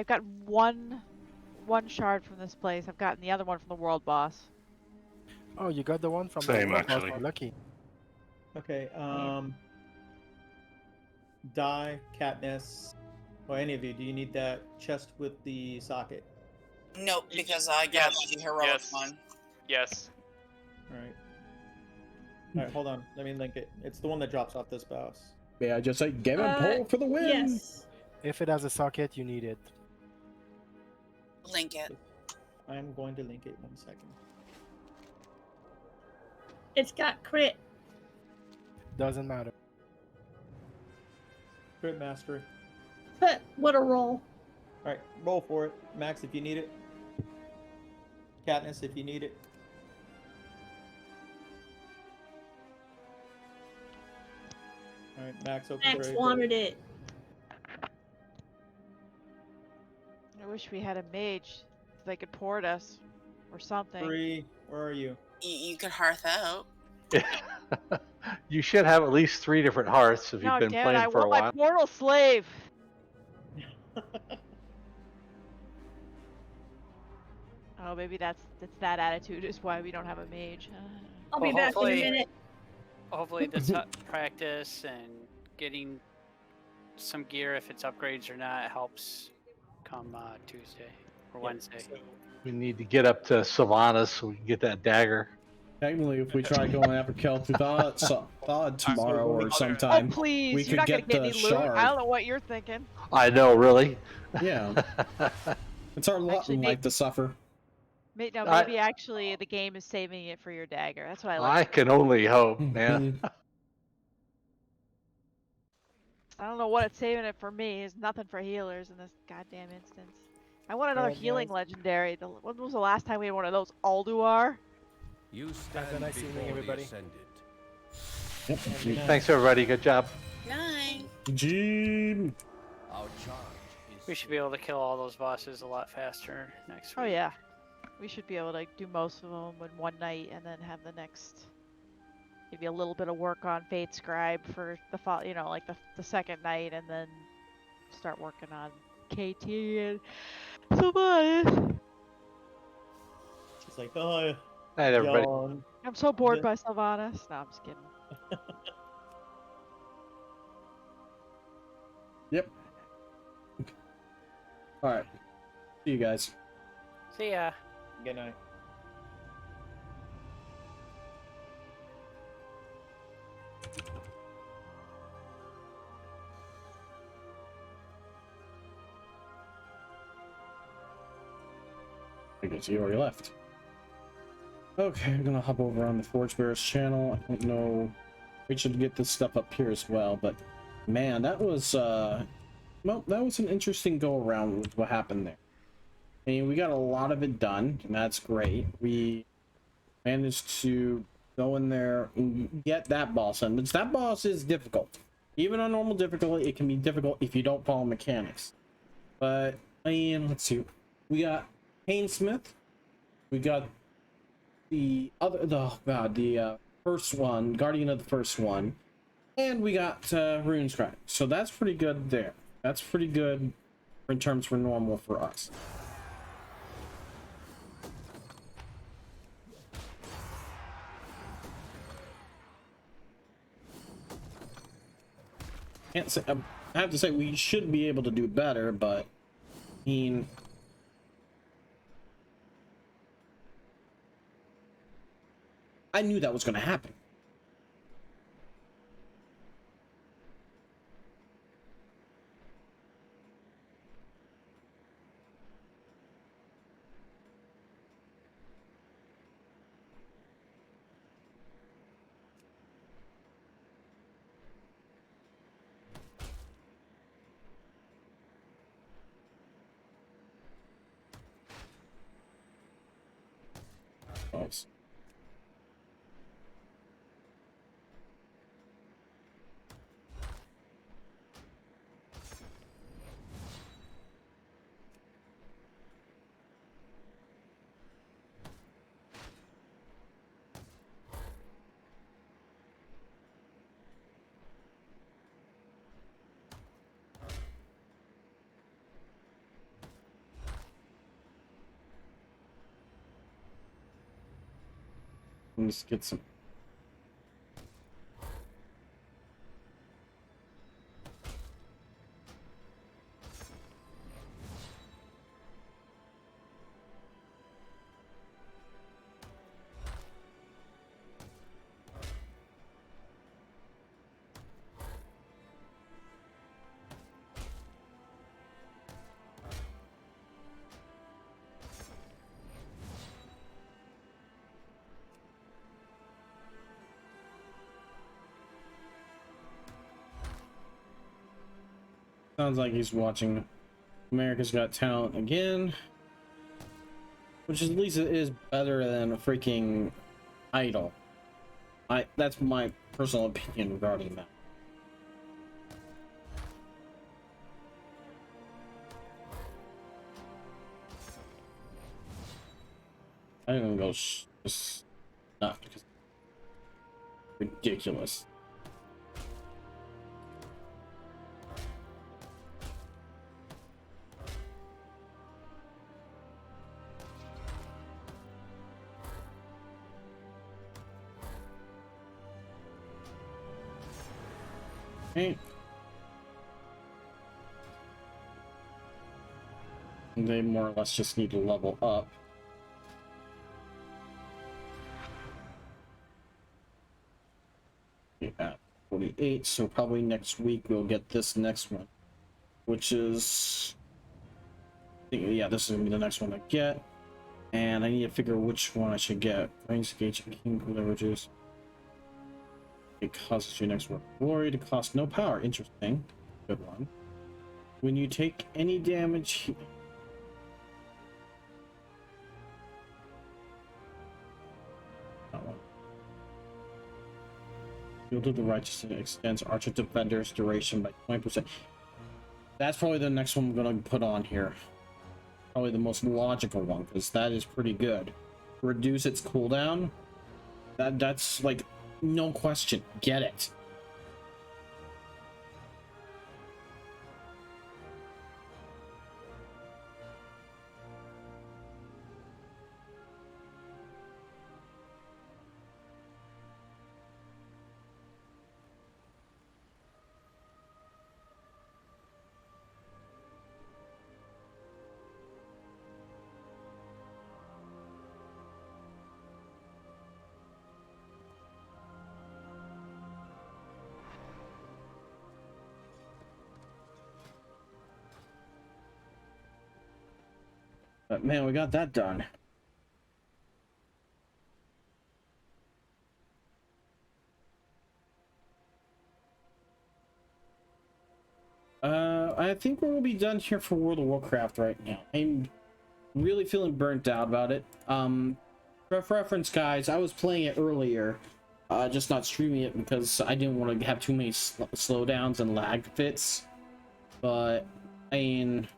got one shard from this place. I've gotten the other one from the world boss. Oh, you got the one from Same, the actually. You're lucky. Okay, Die, Katniss, or any of you, do you need that chest with the socket? Nope, because I got the heroic one. Yes. Alright. Alright, hold on. Let me link it. It's the one that drops off this boss. Yeah, I just say game and pull for the win. Yes. If it has a socket, you need it. Link it. I'm going to link it 1 second. It's got crit. Doesn't matter. Crit mastery. But what a roll. Alright, roll for it. Max, if you need it. Katniss, if you need it. Alright, Max, open Max trade. wanted it. I wish we had a mage so they could port us or something. 3, where are you? You could hearth out. You should have at least 3 different hearths if No, you've been damn it, playing I for a want my while. portal slave. Oh, maybe that's that attitude is why we don't have a mage. I'll be back in a minute. Hopefully this practice and getting some gear, if it's upgrades or not, helps come Tuesday or Wednesday. We need to get up to Sylvanas so we can get that dagger. Technically, if we try going after Kel'Thuzad tomorrow or sometime, Oh please, we you're could not gonna get get the any loot. shard. I don't know what you're thinking. I know, really. Yeah. It's our lot Actually, in life to suffer. Maybe actually the game is saving it for your dagger. That's what I like. I can only hope, man. I don't know what it's saving it for me. There's nothing for healers in this goddamn instance. I want another healing legendary. When was the last time we had one of those? Alduar? You Have stand a nice before evening, the everybody. ascended. Yep. Thanks, everybody. Good job. Nine. Gene. Our charge is We should be able to kill all those bosses a lot faster next week. Oh yeah. We should be able to do most of them in one night and then have the next maybe a little bit of work on Fate Scribe for the like the second night, and then start working on KT and Sylvanas. She's like, oh, Night, everybody. yawn. I'm so bored by Sylvanas. No, I'm just kidding. Yep. All right. See you guys. See ya. Good night. I guess you already left. Okay, I'm gonna hop over on the Forge Bearers channel. I don't know. We should get this stuff up here as well, but man, that was well, that was an interesting go around with what happened there. I mean, we got a lot of it done, and that's great. We managed to go in there and get that boss in, but that boss is difficult. Even on normal difficulty, it can be difficult if you don't follow mechanics. But I mean, let's see. We got Painsmith. We got the first one, Guardian of the first one, and we got Runescribe. So that's pretty good there. That's pretty good in terms for normal for us. Can't say, I have to say we should be able to do better, but I mean, I knew that was going to happen. Let's get some. Sounds like he's watching America's Got Talent again, which at least it is better than a freaking Idol. That's my personal opinion regarding that. I'm gonna go just not because ridiculous. Okay. They more or less just need to level up. At 48, so probably next week we'll get this next one, which is, yeah, this is gonna be the next one I get, and I need to figure which one I should get. Range gauge and king leverages. It costs you next one. Glory to cost no power. Interesting. Good one. When you take any damage. That one. Field of the Righteous extends Archer Defender's duration by 20%. That's probably the next one I'm gonna put on here. Probably the most logical one, because that is pretty good. Reduce its cooldown. That's like no question. Get it. But man, we got that done. I think we'll be done here for World of Warcraft right now. I'm really feeling burnt out about it. For reference, guys, I was playing it earlier, just not streaming it because I didn't want to have too many slowdowns and lag fits. But I mean,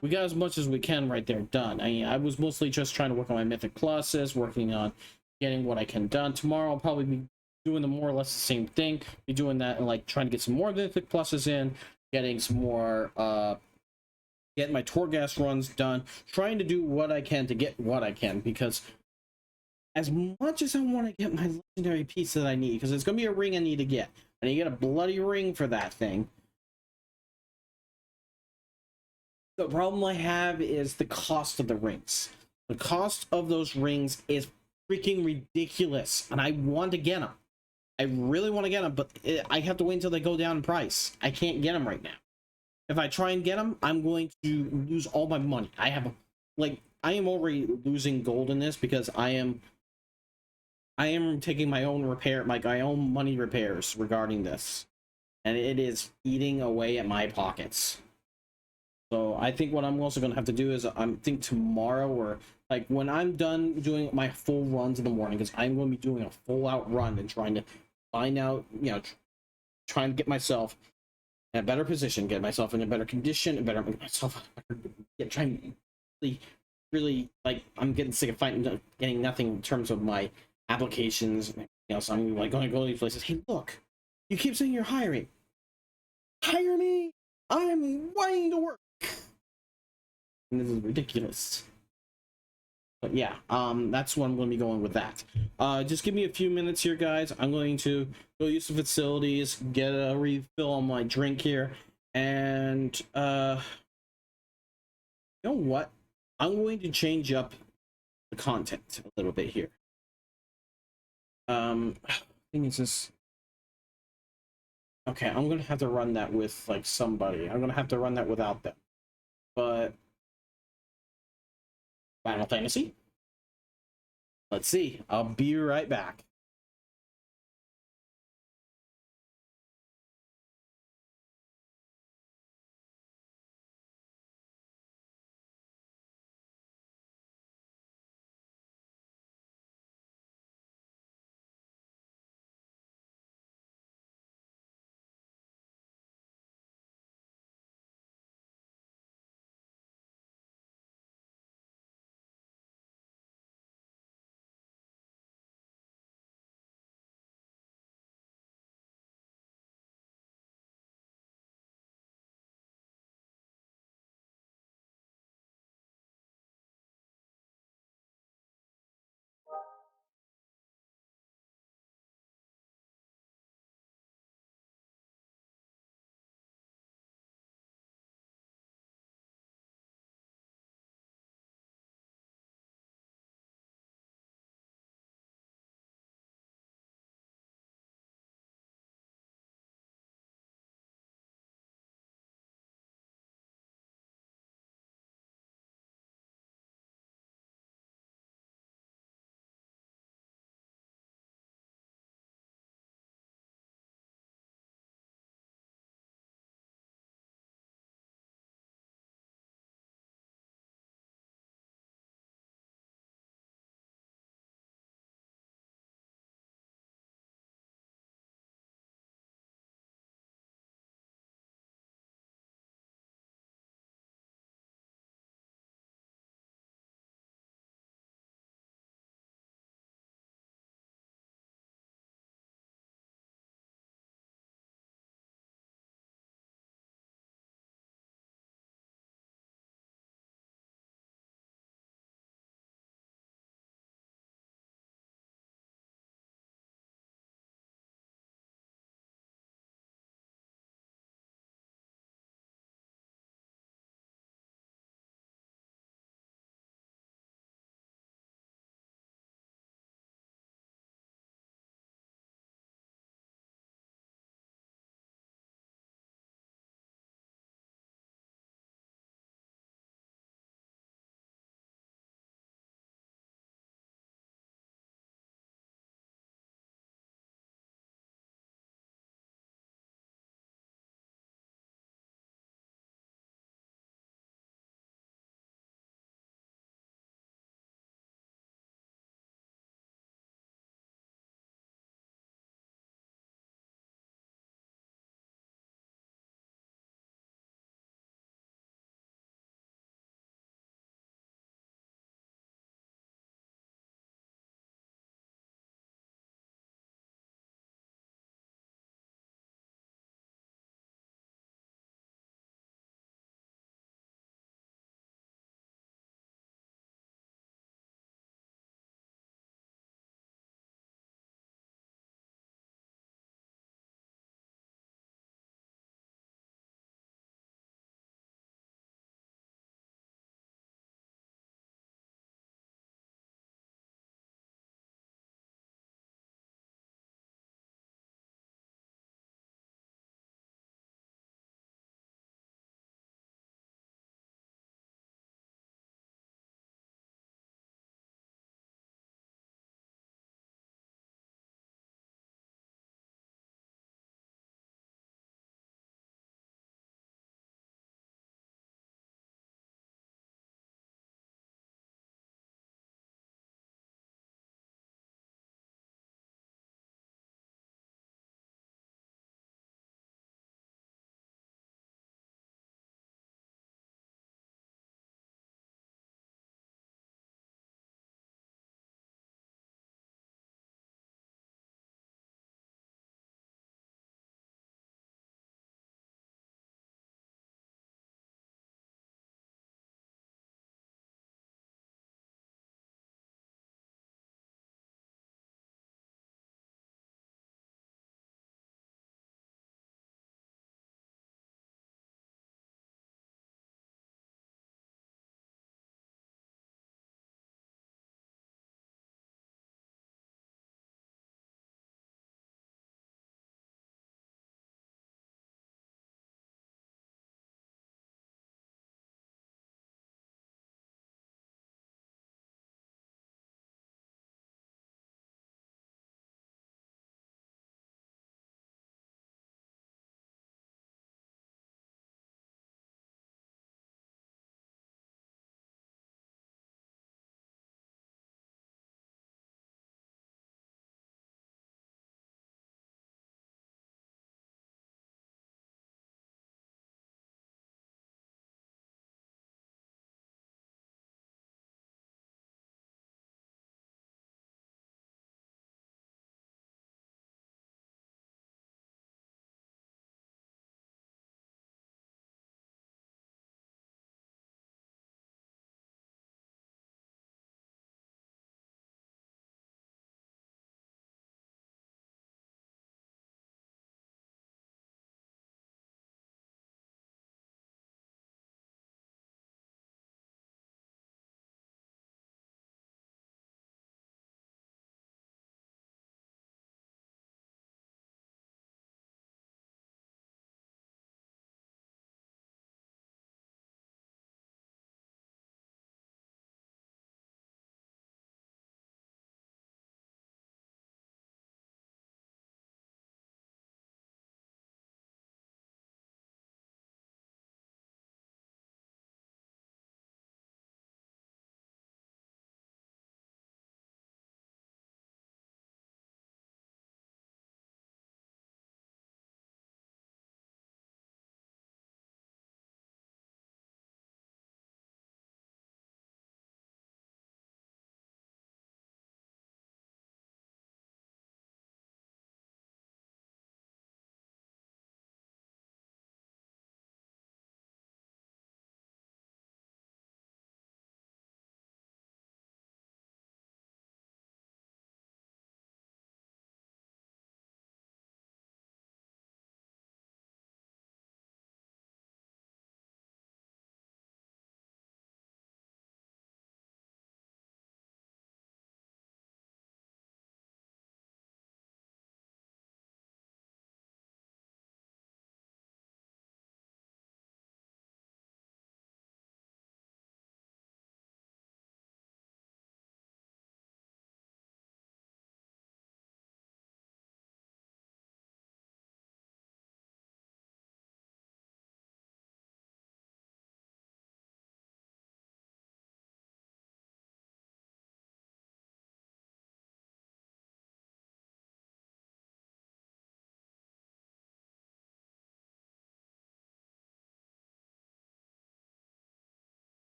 we got as much as we can right there done. I mean, I was mostly just trying to work on my Mythic Pluses, working on getting what I can done. Tomorrow I'll probably be doing the more or less the same thing. Be doing that and like trying to get some more Mythic Pluses in, getting some more, getting my Torghast runs done, trying to do what I can to get what I can, because as much as I want to get my legendary piece that I need, because it's going to be a ring I need to get. I need to get a bloody ring for that thing. The problem I have is the cost of the rings. The cost of those rings is freaking ridiculous, and I want to get them. I really want to get them, but I have to wait until they go down in price. I can't get them right now. If I try and get them, I'm going to lose all my money. I am already losing gold in this because I am taking my own my own money repairs regarding this, and it is eating away at my pockets. So I think what I'm also going to have to do is I think tomorrow, or like when I'm done doing my full runs in the morning, because I'm going to be doing a full out run and trying to find out, you know, trying to get myself in a better position, get myself in a better condition, and make myself trying really like, I'm getting sick of getting nothing in terms of my applications. You know, so I'm like going to go to these places. Hey, look, you keep saying you're hiring. Hire me. I'm wanting to work. And this is ridiculous. But yeah, that's what I'm going to be going with that. Just give me a few minutes here, guys. I'm going to go use the facilities, get a refill on my drink here, and you know what? I'm going to change up the content a little bit here. Thing is this. Okay, I'm gonna have to run that with like somebody. I'm gonna have to run that without them. But Final Fantasy. Let's see. I'll be right back.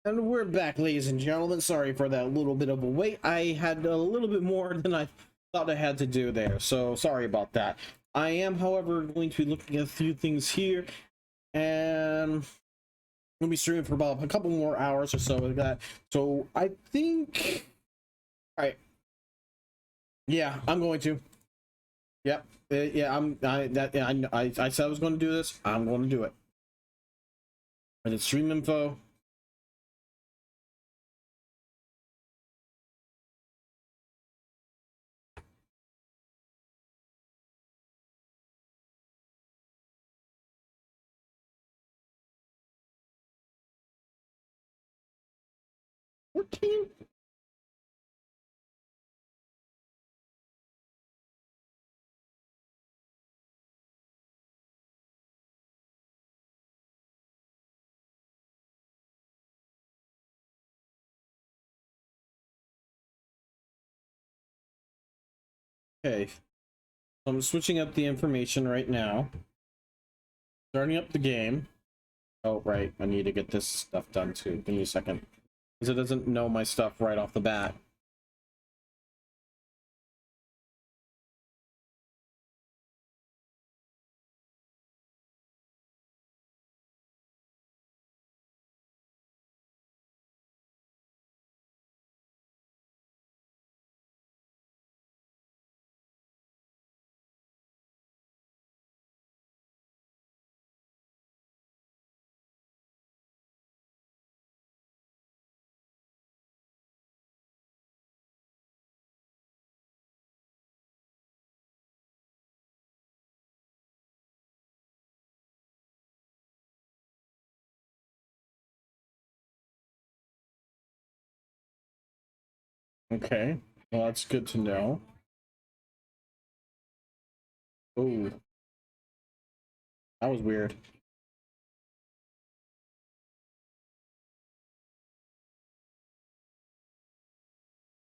And we're back, ladies and gentlemen. Sorry for that little bit of a wait. I had a little bit more than I thought I had to do there, so sorry about that. I am, however, going to be looking at a few things here, and we'll be streaming for about a couple more hours or so like that. So I think, all right, yeah, I'm going to. Yep, yeah, I said I was going to do this. I'm going to do it. I did stream info. Okay, I'm switching up the information right now. Starting up the game. Oh, right, I need to get this stuff done too. Give me a second. Because it doesn't know my stuff right off the bat. Okay, well, that's good to know. Oh, that was weird.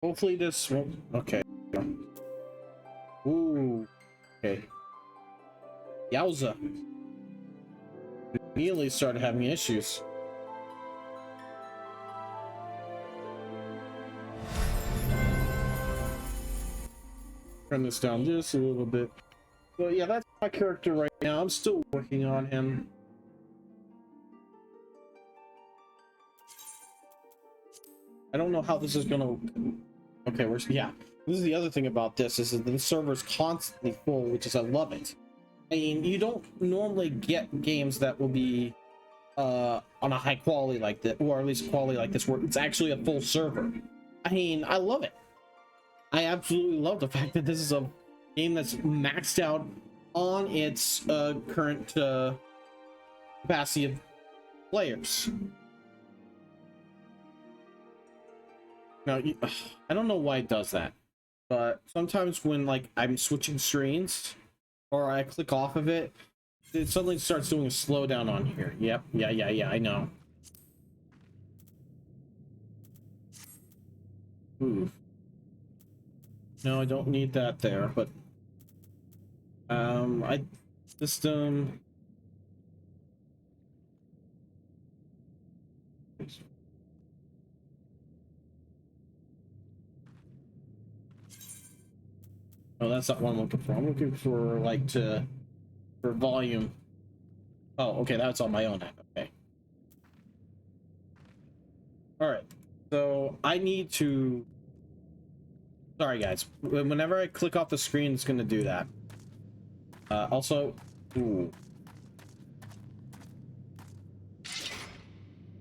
Hopefully this won't. Okay. Ooh. Okay. Yowza. Immediately started having issues. Turn this down just a little bit. So yeah, that's my character right now. I'm still working on him. I don't know how this is gonna. Okay, yeah. This is the other thing about this is that the server's constantly full, which is I love it. I mean, you don't normally get games that will be on a high quality like that, or at least quality like this, where it's actually a full server. I mean, I love it. I absolutely love the fact that this is a game that's maxed out on its current capacity of players. Now, I don't know why it does that, but sometimes when like I'm switching screens or I click off of it, it suddenly starts doing a slowdown on here. Yep, yeah, I know. Ooh. No, I don't need that there, but system. Oh, that's not what I'm looking for. I'm looking for like for volume. Oh, okay, that's on my own app. Okay. All right. So I need to. Sorry, guys. Whenever I click off the screen, it's going to do that. Also, ooh.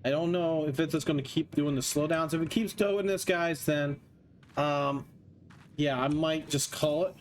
I don't know if it's just going to keep doing the slowdowns. If it keeps doing this, guys, then yeah, I might just call it.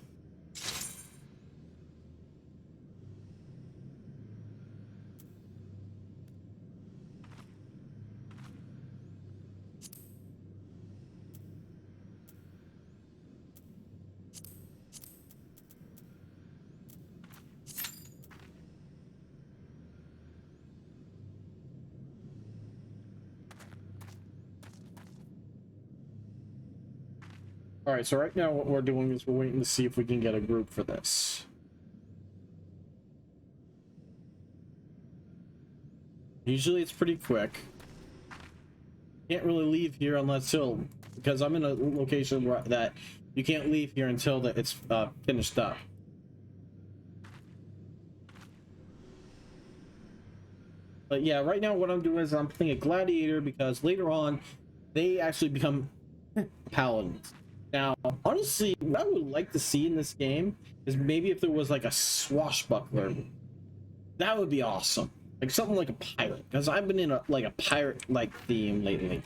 All right, so right now what we're doing is we're waiting to see if we can get a group for this. Usually it's pretty quick. Can't really leave here unless because I'm in a location where that you can't leave here until that it's finished up. But yeah, right now what I'm doing is I'm playing a gladiator because later on they actually become paladins. Now, honestly, what I would like to see in this game is maybe if there was like a swashbuckler. That would be awesome. Like something like a pirate, because I've been in a pirate like theme lately.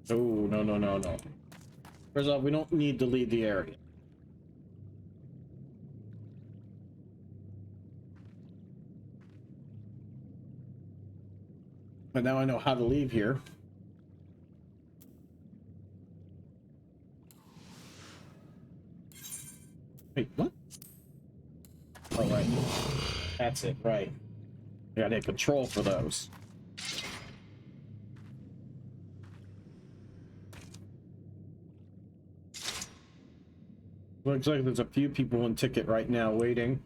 Oh, no, no, no, no. First off, we don't need to leave the area. But now I know how to leave here. Wait, what? Oh, right. That's it, right. I gotta hit control for those. Looks like there's a few people in ticket right now waiting.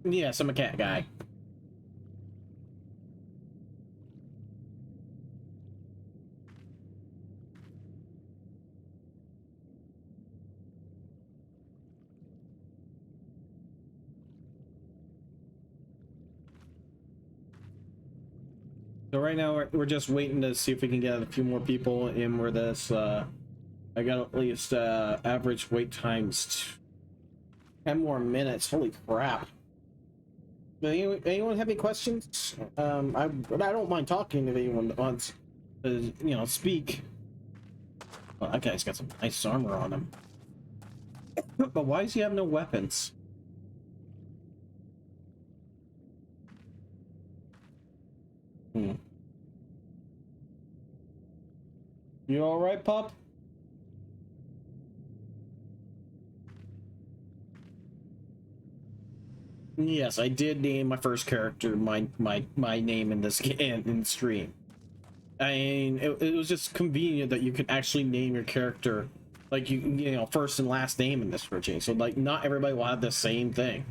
Yes, I'm a cat guy. So right now we're just waiting to see if we can get a few more people in where this I got at least average wait times 10 more minutes. Holy crap. Anyone have any questions? I don't mind talking if anyone wants to, you know, speak. Well, that guy's got some nice armor on him. But why does he have no weapons? You alright, pup? Yes, I did name my first character my name in this game in stream. I mean, it was just convenient that you could actually name your character like you know, first and last name in this routine. So like not everybody will have the same thing.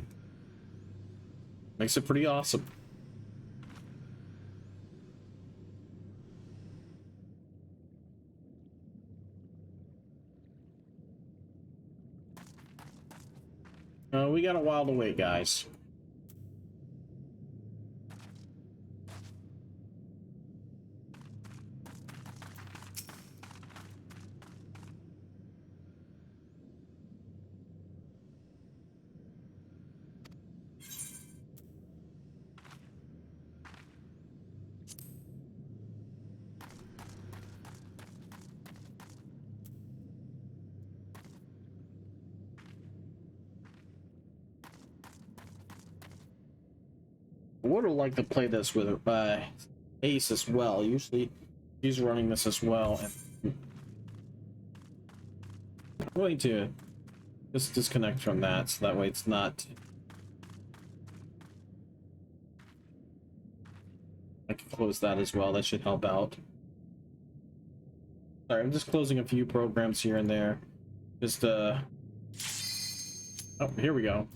Makes it pretty awesome. We got a while to wait, guys. I would have liked to play this with Ace as well. Usually he's running this as well. And I'm going to just disconnect from that so that way it's not. I can close that as well. That should help out. Sorry, I'm just closing a few programs here and there. Just oh, here we go.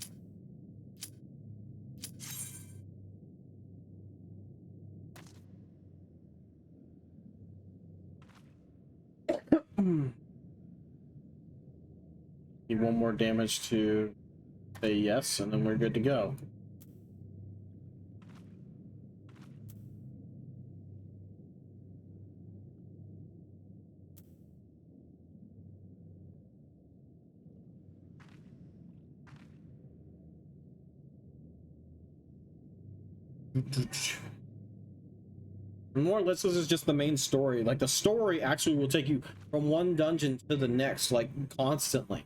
Need one more damage to say yes, and then we're good to go. More or less, this is just the main story. Like, the story actually will take you from one dungeon to the next, like, constantly.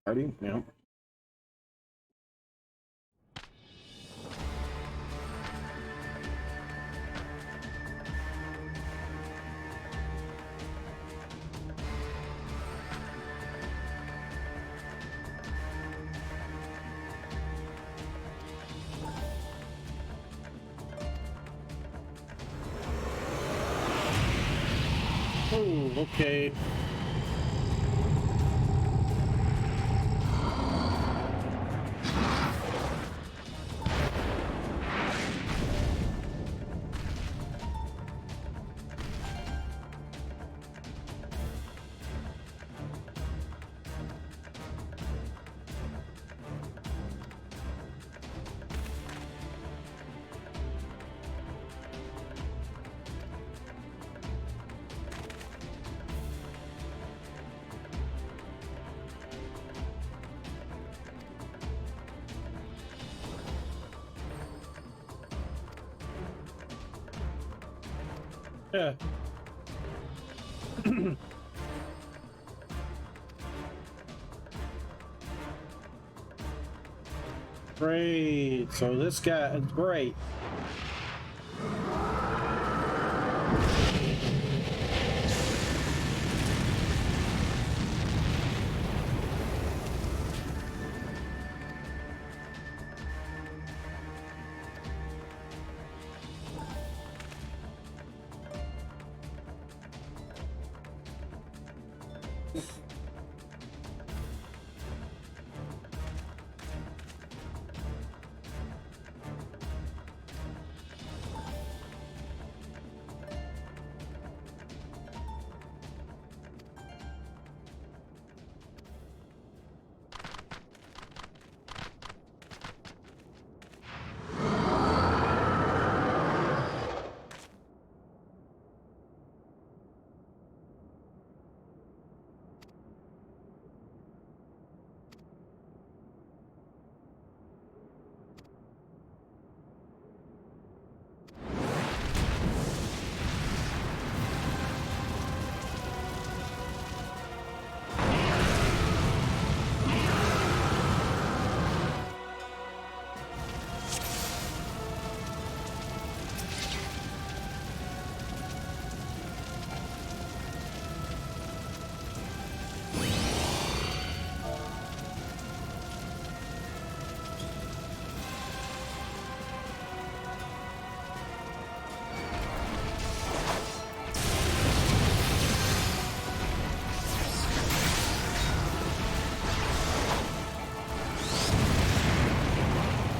Party? Yeah. Oh, okay. Yeah. Great. So this guy is great.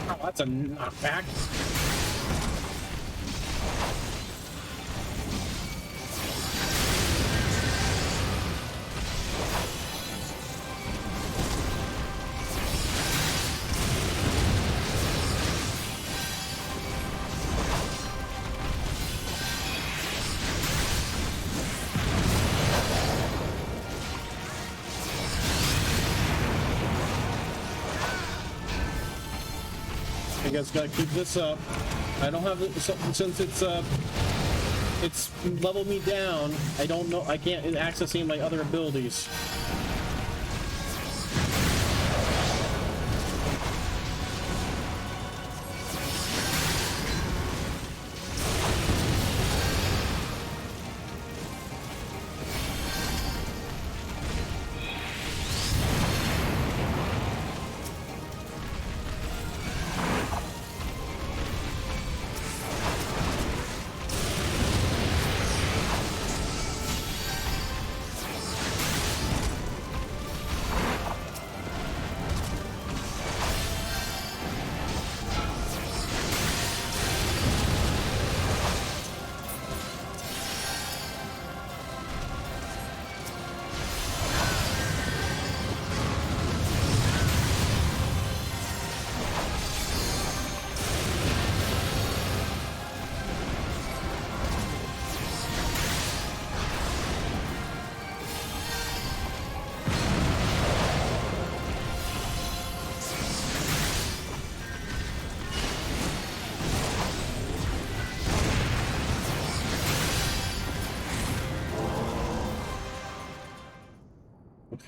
Oh, that's a knockback. I guess gotta keep this up. I don't have it since it's leveled me down. I don't know. I can't access any of my other abilities.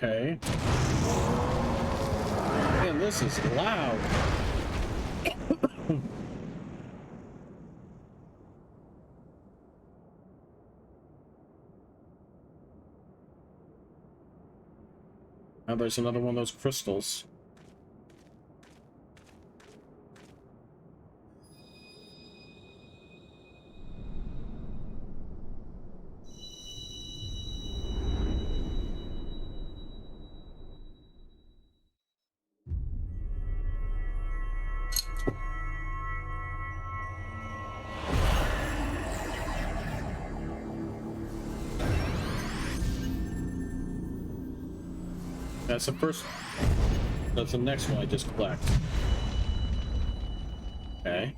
Okay. Man, this is loud. Now there's another one of those crystals. That's the first. That's the next one I just collect. Okay.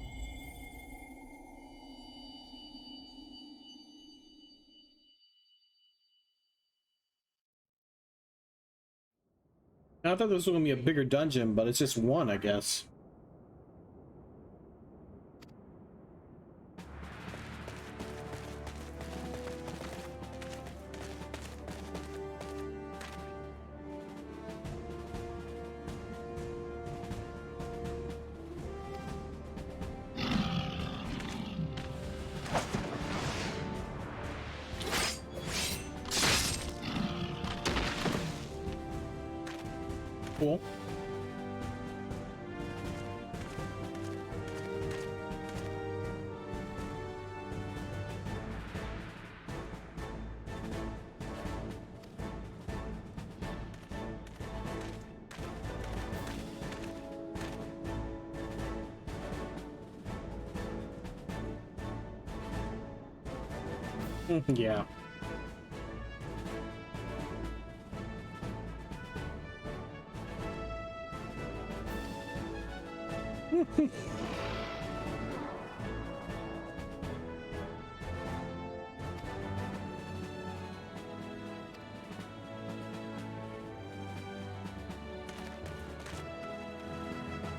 I thought this was gonna be a bigger dungeon, but it's just one, I guess. Cool. Yeah.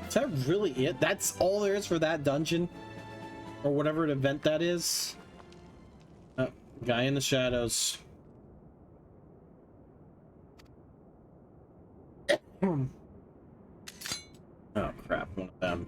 Is that really it? That's all there is for that dungeon? Or whatever event that is? Guy in the shadows. Oh crap, one of them.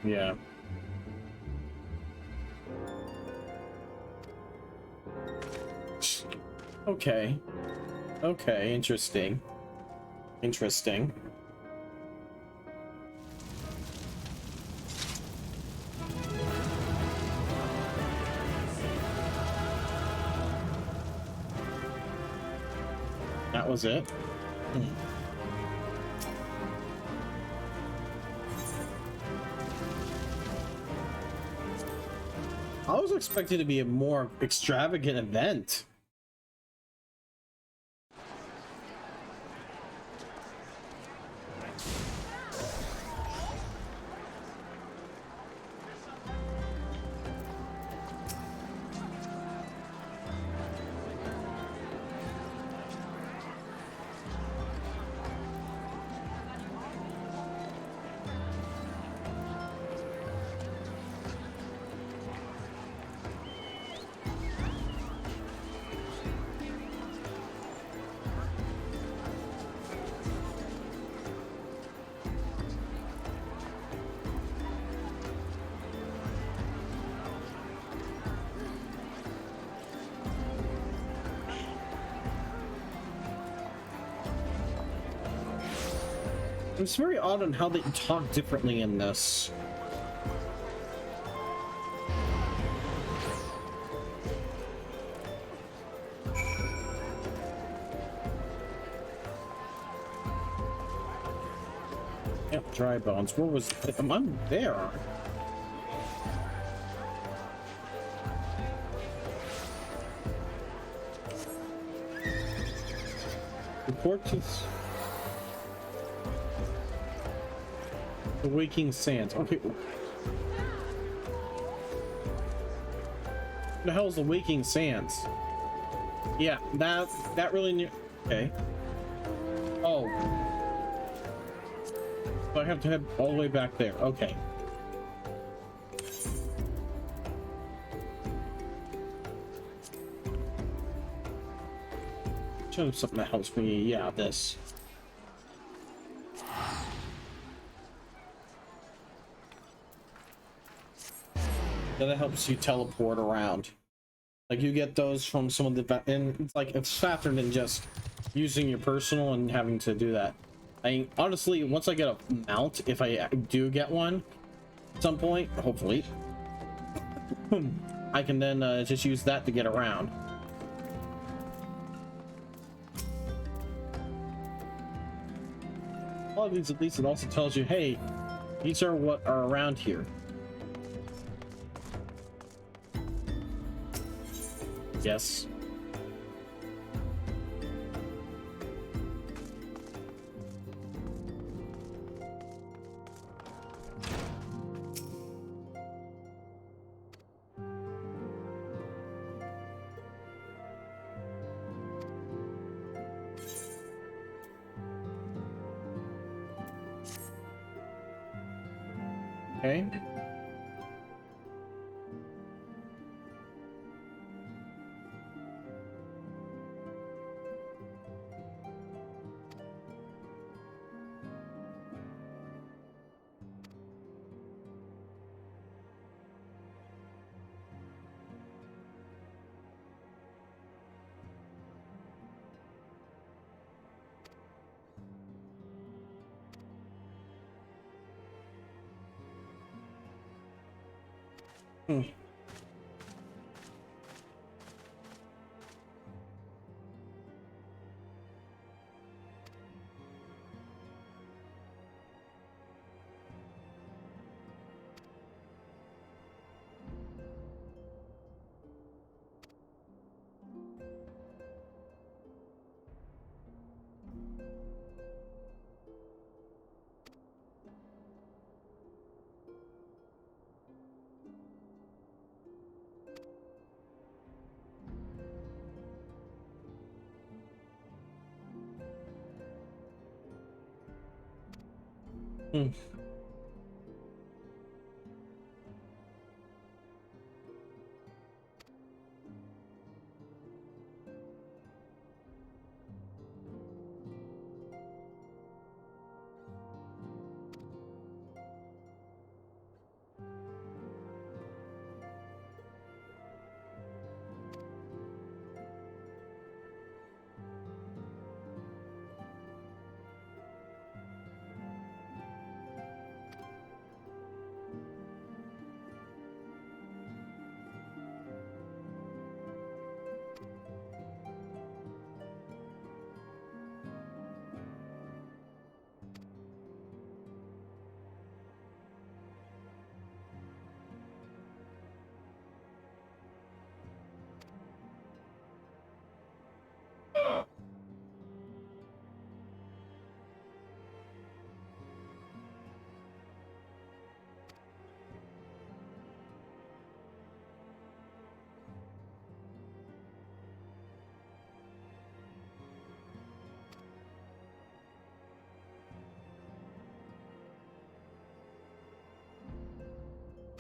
Yeah. Okay. Okay, interesting. Interesting. That was it. I was expecting it to be a more extravagant event. It's very odd on how they talk differently in this. Yeah, dry bones. Where was I'm there? Report to the Waking Sands. Okay. The hell is the Waking Sands? Yeah, that really new. Okay. Oh. So I have to head all the way back there. Okay. Show them something that helps me. Yeah, this. That helps you teleport around. Like you get those from some of the, and it's like it's faster than just using your personal and having to do that. I mean, honestly, once I get a mount, if I do get one at some point, hopefully, I can then just use that to get around. A lot of these, at least, it also tells you, hey, these are what are around here. Yes. Okay. Hmm.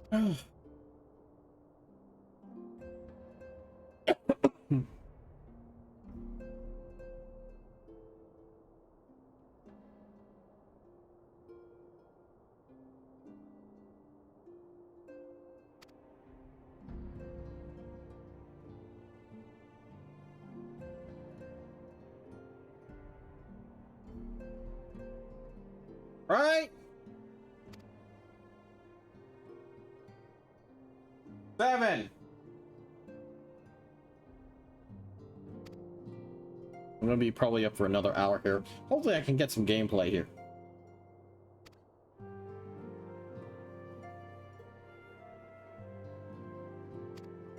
Hmm. Right? 7. I'm gonna be probably up for another hour here. Hopefully I can get some gameplay here.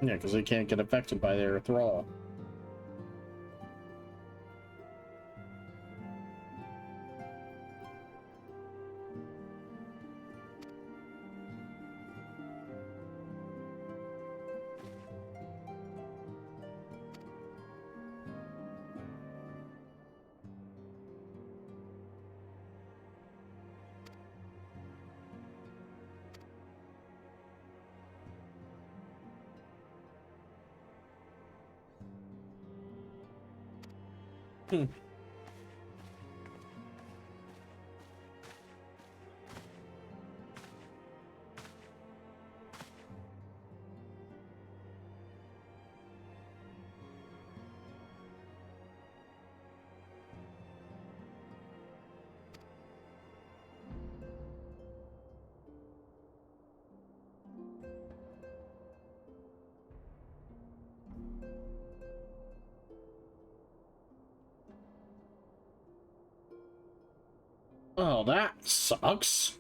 Yeah, because they can't get affected by their thrall. Hmm. Oh, that sucks.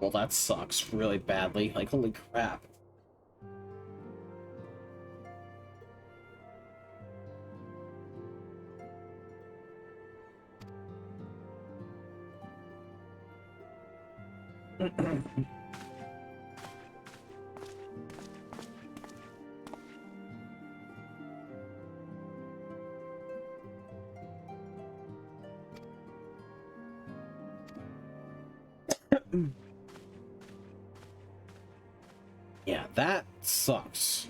Well, that sucks really badly. Like, holy crap. Yeah, that sucks.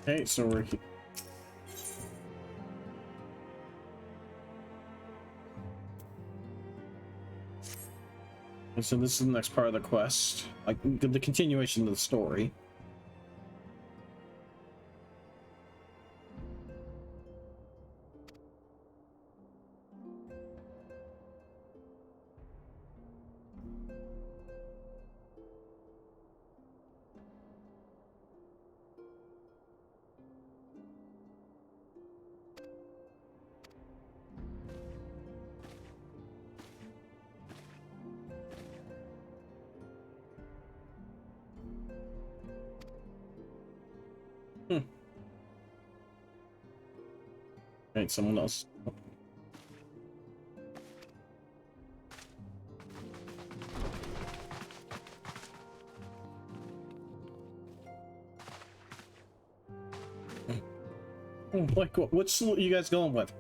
Okay, so we're so this is the next part of the quest, like the continuation of the story. Right, someone else. Like, what's you guys going with?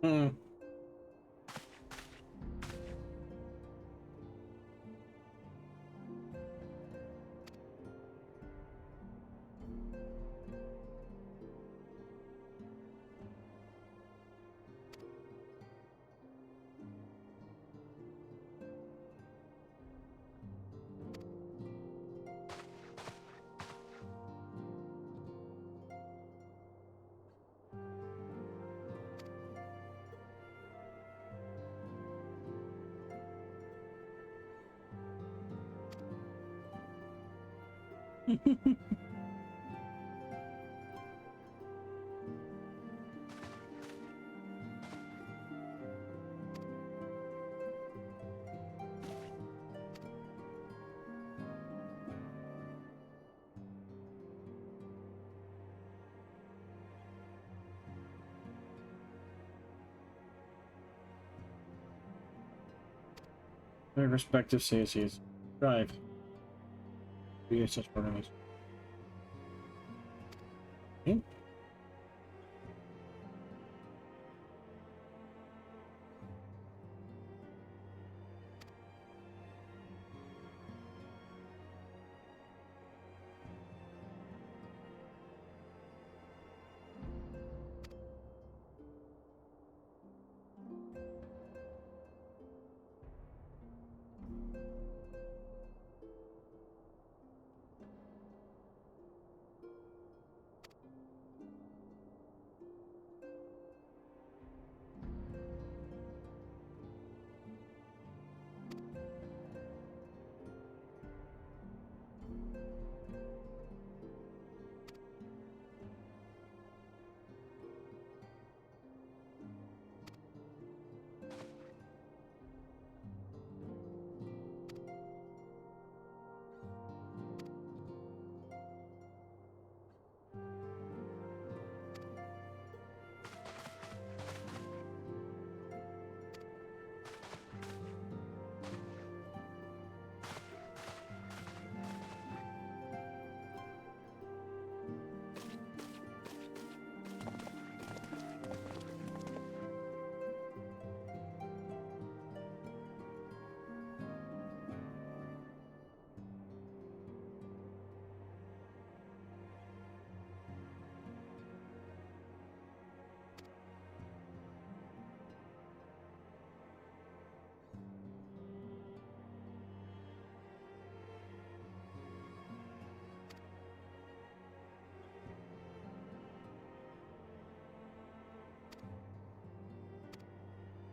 Hmm. Their respective CSEs. Drive. VHS programs. Okay.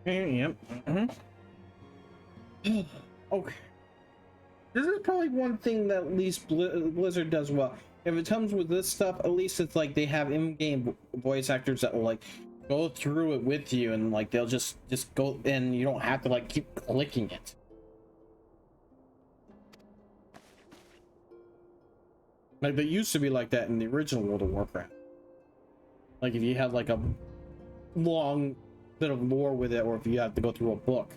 Yep. Okay. This is probably one thing that at least Blizzard does well. If it comes with this stuff, at least it's like they have in-game voice actors that will like go through it with you, and like they'll just go, and you don't have to like keep clicking it. Like they used to be like that in the original World of Warcraft. Like if you had like a long bit of lore with it, or if you have to go through a book.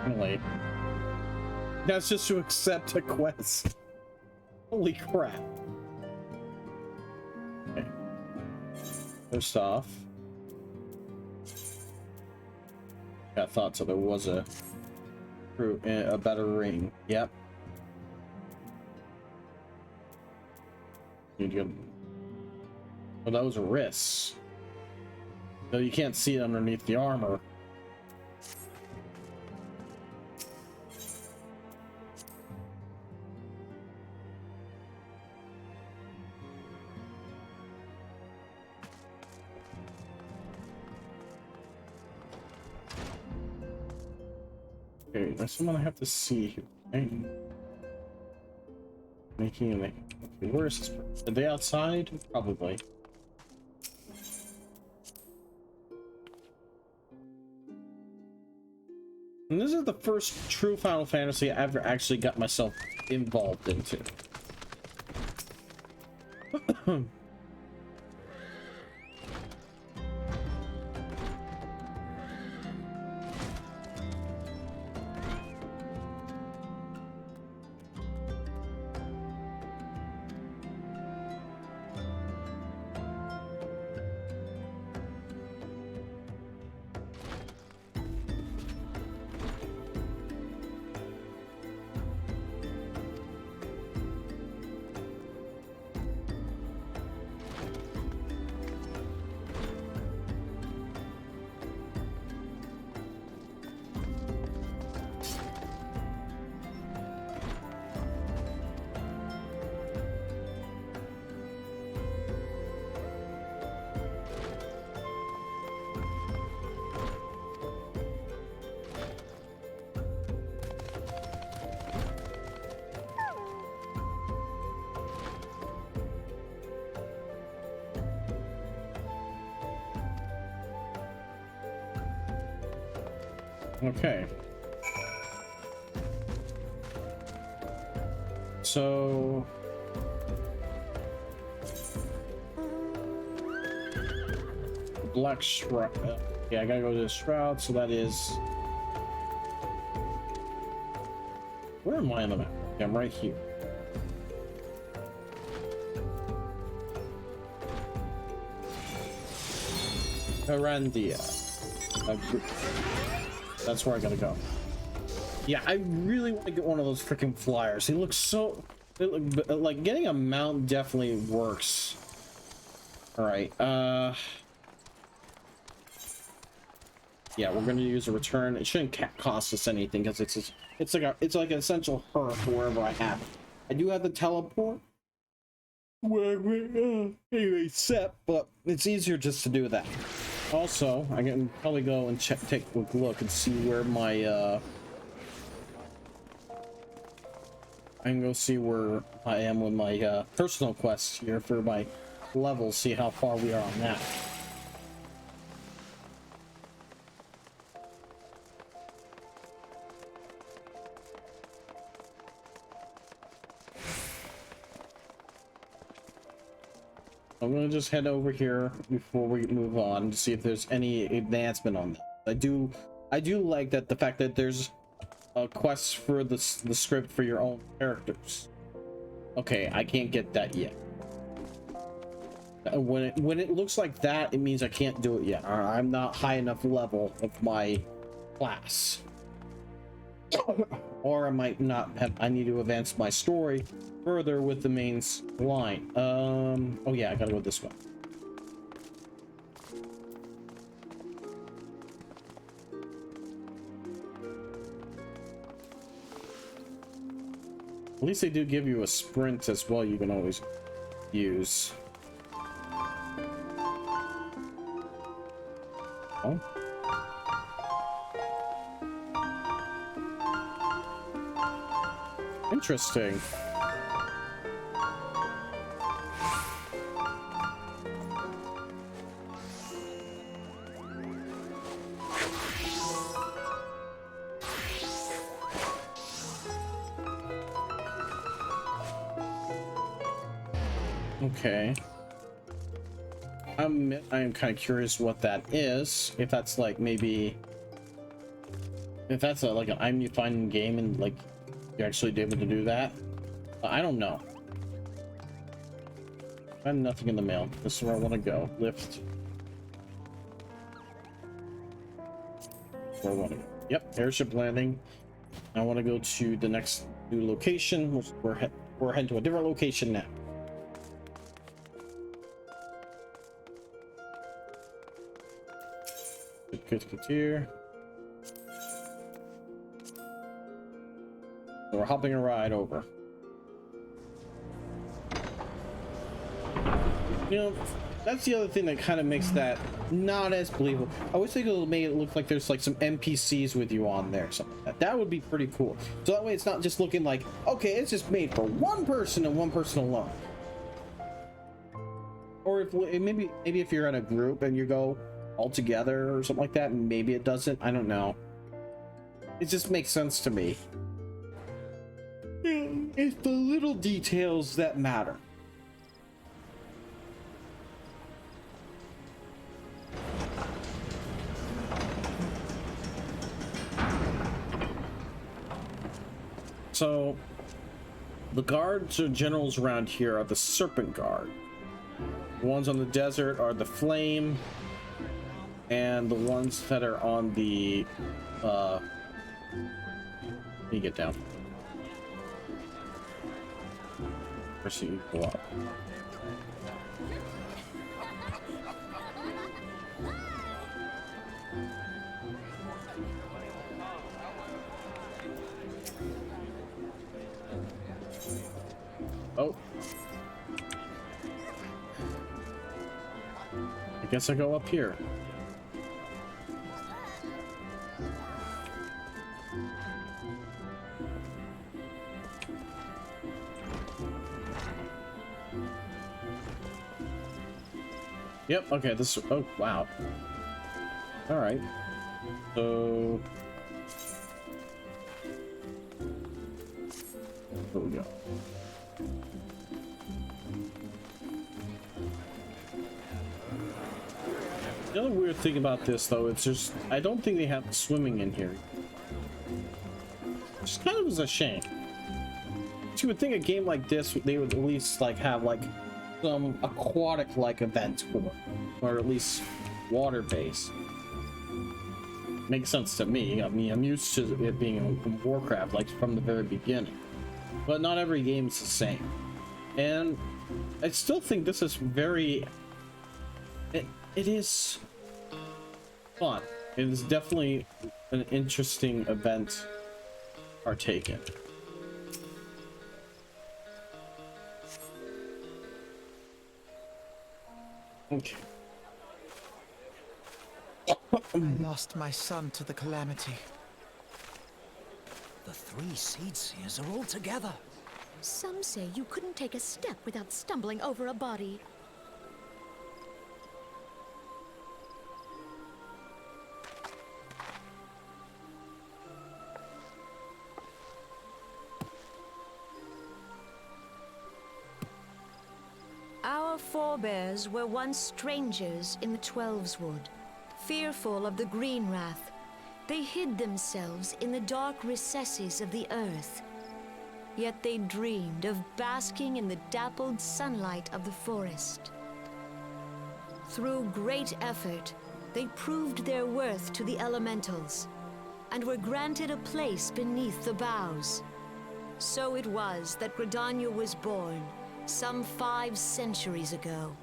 Really? That's just to accept a quest. Holy crap. Okay. First off, I thought so. There was a better ring. Yep. Need to go. Oh, that was a wrist. Though you can't see it underneath the armor. Okay, there's someone I have to see here. Okay. Making a... Okay, where is this person? Are they outside? Probably. And this is the first true Final Fantasy I ever actually got myself involved into. Okay. So Black Shroud. Yeah, I gotta go to the Shroud, so that is... Where am I on the map? Okay, I'm right here. Arandia. That's where I gotta go. Yeah, I really want to get one of those freaking flyers. He looks so... like, getting a mount definitely works. Alright, yeah, we're gonna use a return. It shouldn't cost us anything because it's like an essential perk wherever I have it. I do have the teleport anyway set, but it's easier just to do that. Also, I can probably go and take a look and see where my I can go see where I am with my personal quests here for my levels, see how far we are on that. I'm gonna just head over here before we move on to see if there's any advancement on that. I do like that the fact that there's quests for the script for your own characters. Okay, I can't get that yet. When it looks like that, it means I can't do it yet. I'm not high enough level of my class. Or I might not have, I need to advance my story further with the main line. Oh yeah, I gotta go this way. At least they do give you a sprint as well you can always use. Oh. Interesting. Okay. I'm kind of curious what that is. If that's like maybe, if that's like an item you find in game and like you're actually able to do that. I don't know. I have nothing in the mail. This is where I want to go. Lift. Where I want to go. Yep, airship landing. I want to go to the next new location. We're heading to a different location now. Good here. So we're hopping a ride over. You know, that's the other thing that kind of makes that not as believable. I wish they could make it look like there's like some NPCs with you on there, something like that. That would be pretty cool. So that way it's not just looking like, okay, it's just made for one person and one person alone. Or if maybe if you're in a group and you go all together or something like that, maybe it doesn't. I don't know. It just makes sense to me. It's the little details that matter. So the guards or generals around here are the Serpent Guard. The ones on the desert are the Flame, and the ones that are on the let me get down. First you go up. Oh. I guess I go up here. Yep, okay, this, oh, wow. Alright. So, There we go. The other weird thing about this, though, it's just I don't think they have swimming in here. Which kind of is a shame. You would think a game like this, they would at least like have like some aquatic like event for, or at least water based. Makes sense to me. I mean, I'm used to it being in Warcraft like from the very beginning, but not every game is the same. And I still think this is very. It is fun. It is definitely an interesting event partaken. Okay. I lost my son to the calamity. The 3 Seed Seers are all together. Some say you couldn't take a step without stumbling over a body. Our forebears were once strangers in the Twelveswood. Fearful of the Green Wrath, they hid themselves in the dark recesses of the earth. Yet they dreamed of basking in the dappled sunlight of the forest. Through great effort, they proved their worth to the elementals, and were granted a place beneath the boughs. So it was that Gridania was born, some 5 centuries ago.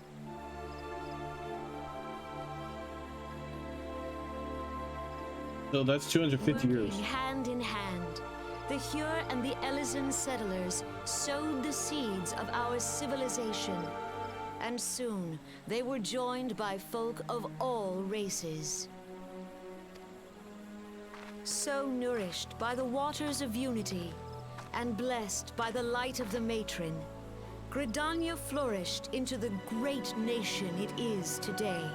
So that's 250 years. Working hand in hand, the Hyur and the Elysian settlers sowed the seeds of our civilization, and soon they were joined by folk of all races. So nourished by the waters of unity, and blessed by the light of the matron, Gridania flourished into the great nation it is today.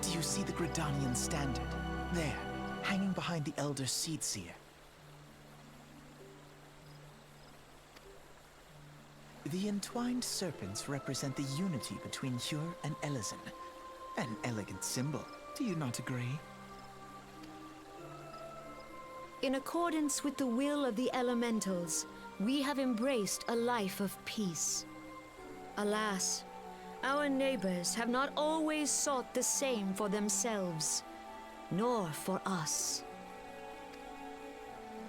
Do you see the Gridanian standard? There, hanging behind the Elder Seed Seer. The entwined serpents represent the unity between Hyur and Elysian. An elegant symbol, do you not agree? In accordance with the will of the elementals, we have embraced a life of peace. Alas, our neighbors have not always sought the same for themselves, nor for us.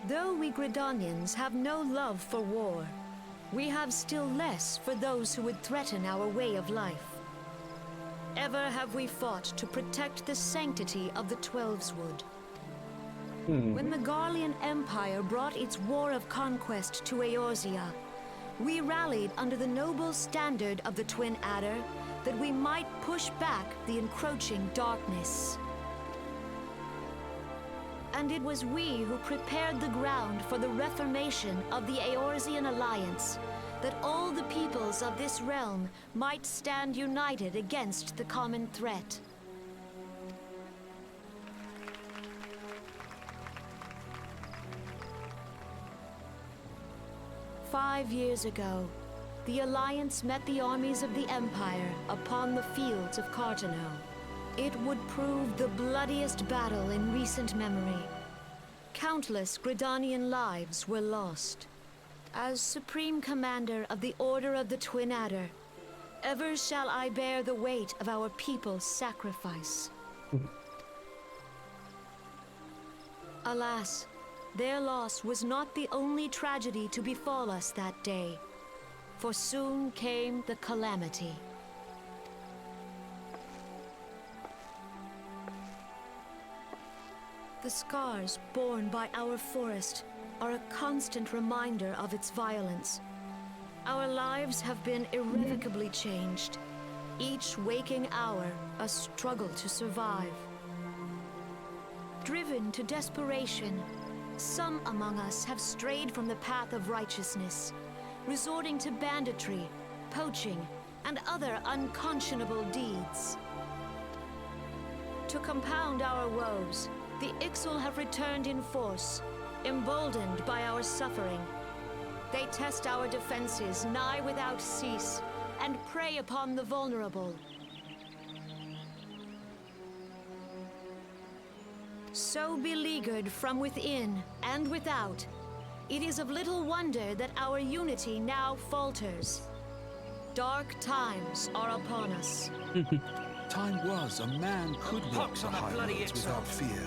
Though we Gridanians have no love for war, we have still less for those who would threaten our way of life. Ever have we fought to protect the sanctity of the Twelveswood. When the Garlean Empire brought its war of conquest to Eorzea, we rallied under the noble standard of the Twin Adder that we might push back the encroaching darkness. And it was we who prepared the ground for the reformation of the Eorzean Alliance, that all the peoples of this realm might stand united against the common threat. "5 years ago, the Alliance met the armies of the Empire upon the fields of Cartano. It would prove the bloodiest battle in recent memory. Countless Gridanian lives were lost. As Supreme Commander of the Order of the Twin Adder, ever shall I bear the weight of our people's sacrifice. Alas, their loss was not the only tragedy to befall us that day, for soon came the calamity. The scars borne by our forest are a constant reminder of its violence. Our lives have been irrevocably changed, each waking hour a struggle to survive. Driven to desperation, some among us have strayed from the path of righteousness, resorting to banditry, poaching, and other unconscionable deeds. To compound our woes, the Ixal have returned in force, emboldened by our suffering. They test our defenses nigh without cease, and prey upon the vulnerable. So beleaguered from within and without, it is of little wonder that our unity now falters. Dark times are upon us. Time was a man could walk the high roads without fear.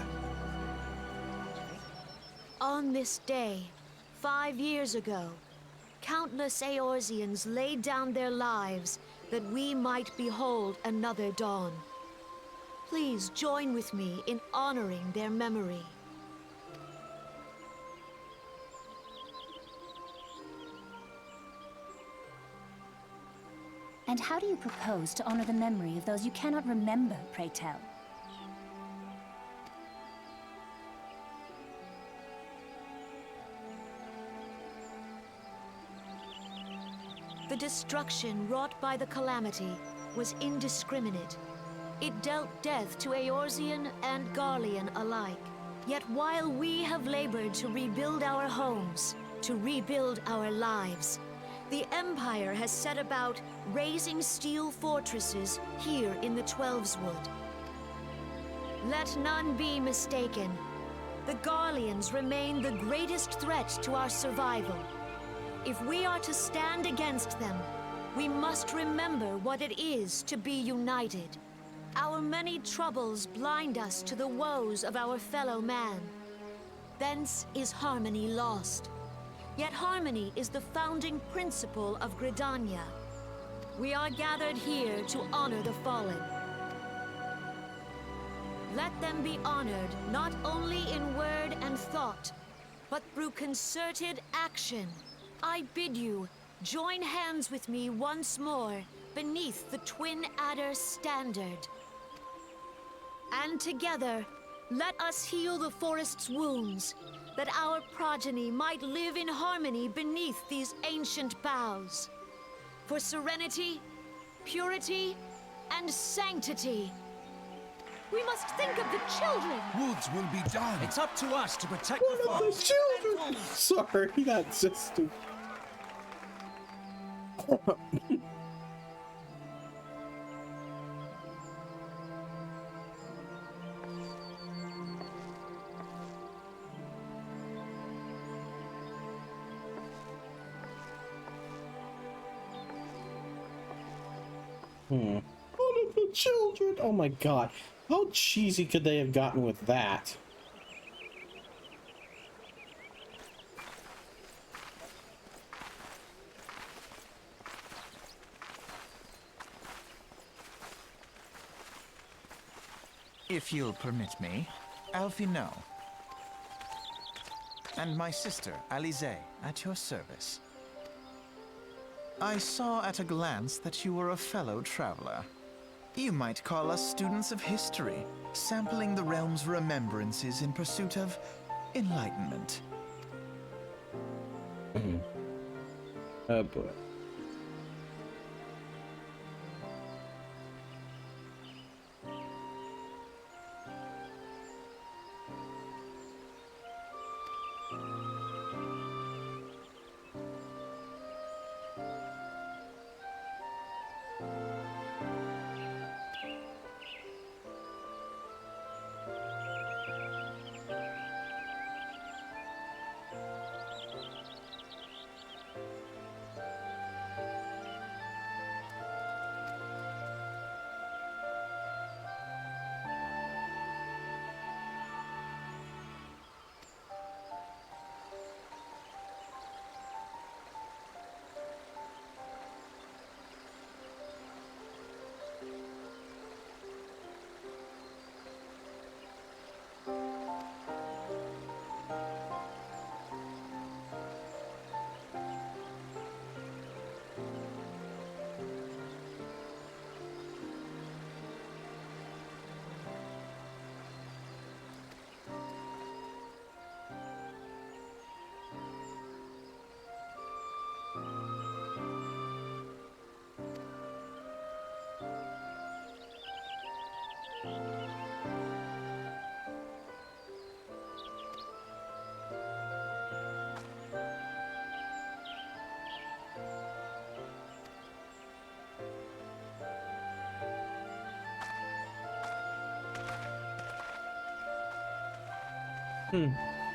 On this day, 5 years ago, countless Eorzeans laid down their lives that we might behold another dawn. Please join with me in honoring their memory. And how do you propose to honor the memory of those you cannot remember, pray tell? The destruction wrought by the calamity was indiscriminate. It dealt death to Eorzean and Garlean alike. Yet while we have labored to rebuild our homes, to rebuild our lives, the Empire has set about raising steel fortresses here in the Twelveswood. Let none be mistaken. The Garleans remain the greatest threat to our survival. If we are to stand against them, we must remember what it is to be united. Our many troubles blind us to the woes of our fellow man. Thence is harmony lost. Yet harmony is the founding principle of Gridania. We are gathered here to honor the fallen. Let them be honored not only in word and thought, but through concerted action. I bid you, join hands with me once more beneath the Twin Adder standard. And together, let us heal the forest's wounds, that our progeny might live in harmony beneath these ancient boughs. For serenity, purity, and sanctity. We must think of the children! Woods will be done. It's up to us to protect What the of the children? Sorry, that's just stupid. What of the children? Oh my god. How cheesy could they have gotten with that? If you'll permit me, Alfie no. And my sister, Alize, at your service. I saw at a glance that you were a fellow traveler. You might call us students of history, sampling the realm's remembrances in pursuit of enlightenment. Oh boy.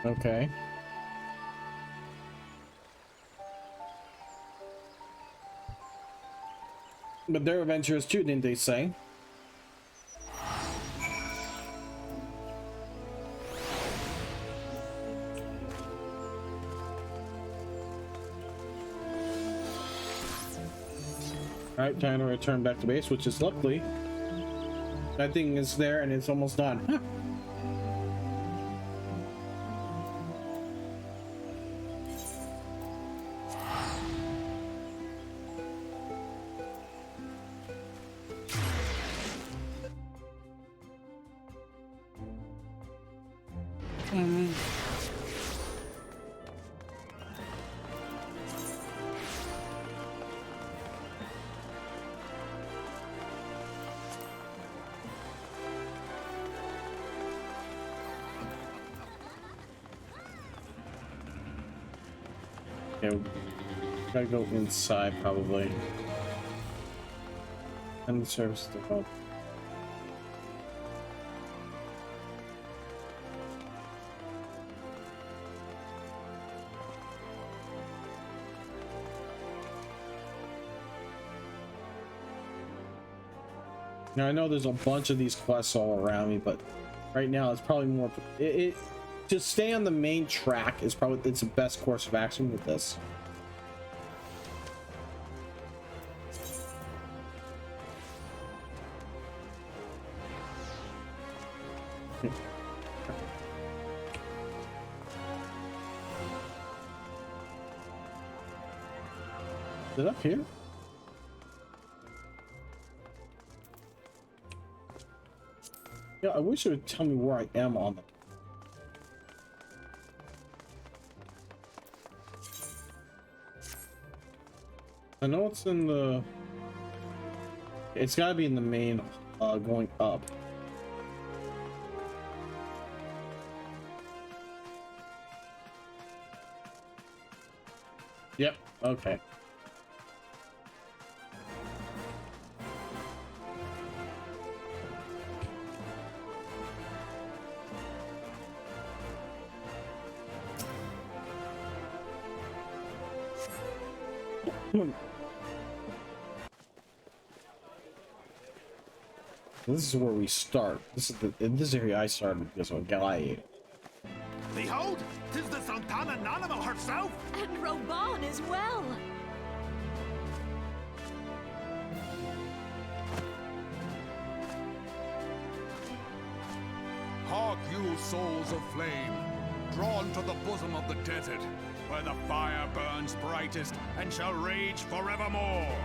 Okay. But they're adventurous too, didn't they say? Alright, time to return back to base, which is luckily that thing is there and it's almost done. Okay, gotta go inside probably. And the service develop. Now I know there's a bunch of these quests all around me, but right now it's probably more to stay on the main track is probably the best course of action with this. Is it up here? Yeah, I wish it would tell me where I am on the. I know it's in the. It's gotta be in the main, going up. Yep. Okay. This is where we start. This is in this area I started because of a guy. Behold, 'tis the Santana Nanimo herself! And Roban as well! Hark you, souls of flame, drawn to the bosom of the desert, where the fire burns brightest and shall rage forevermore.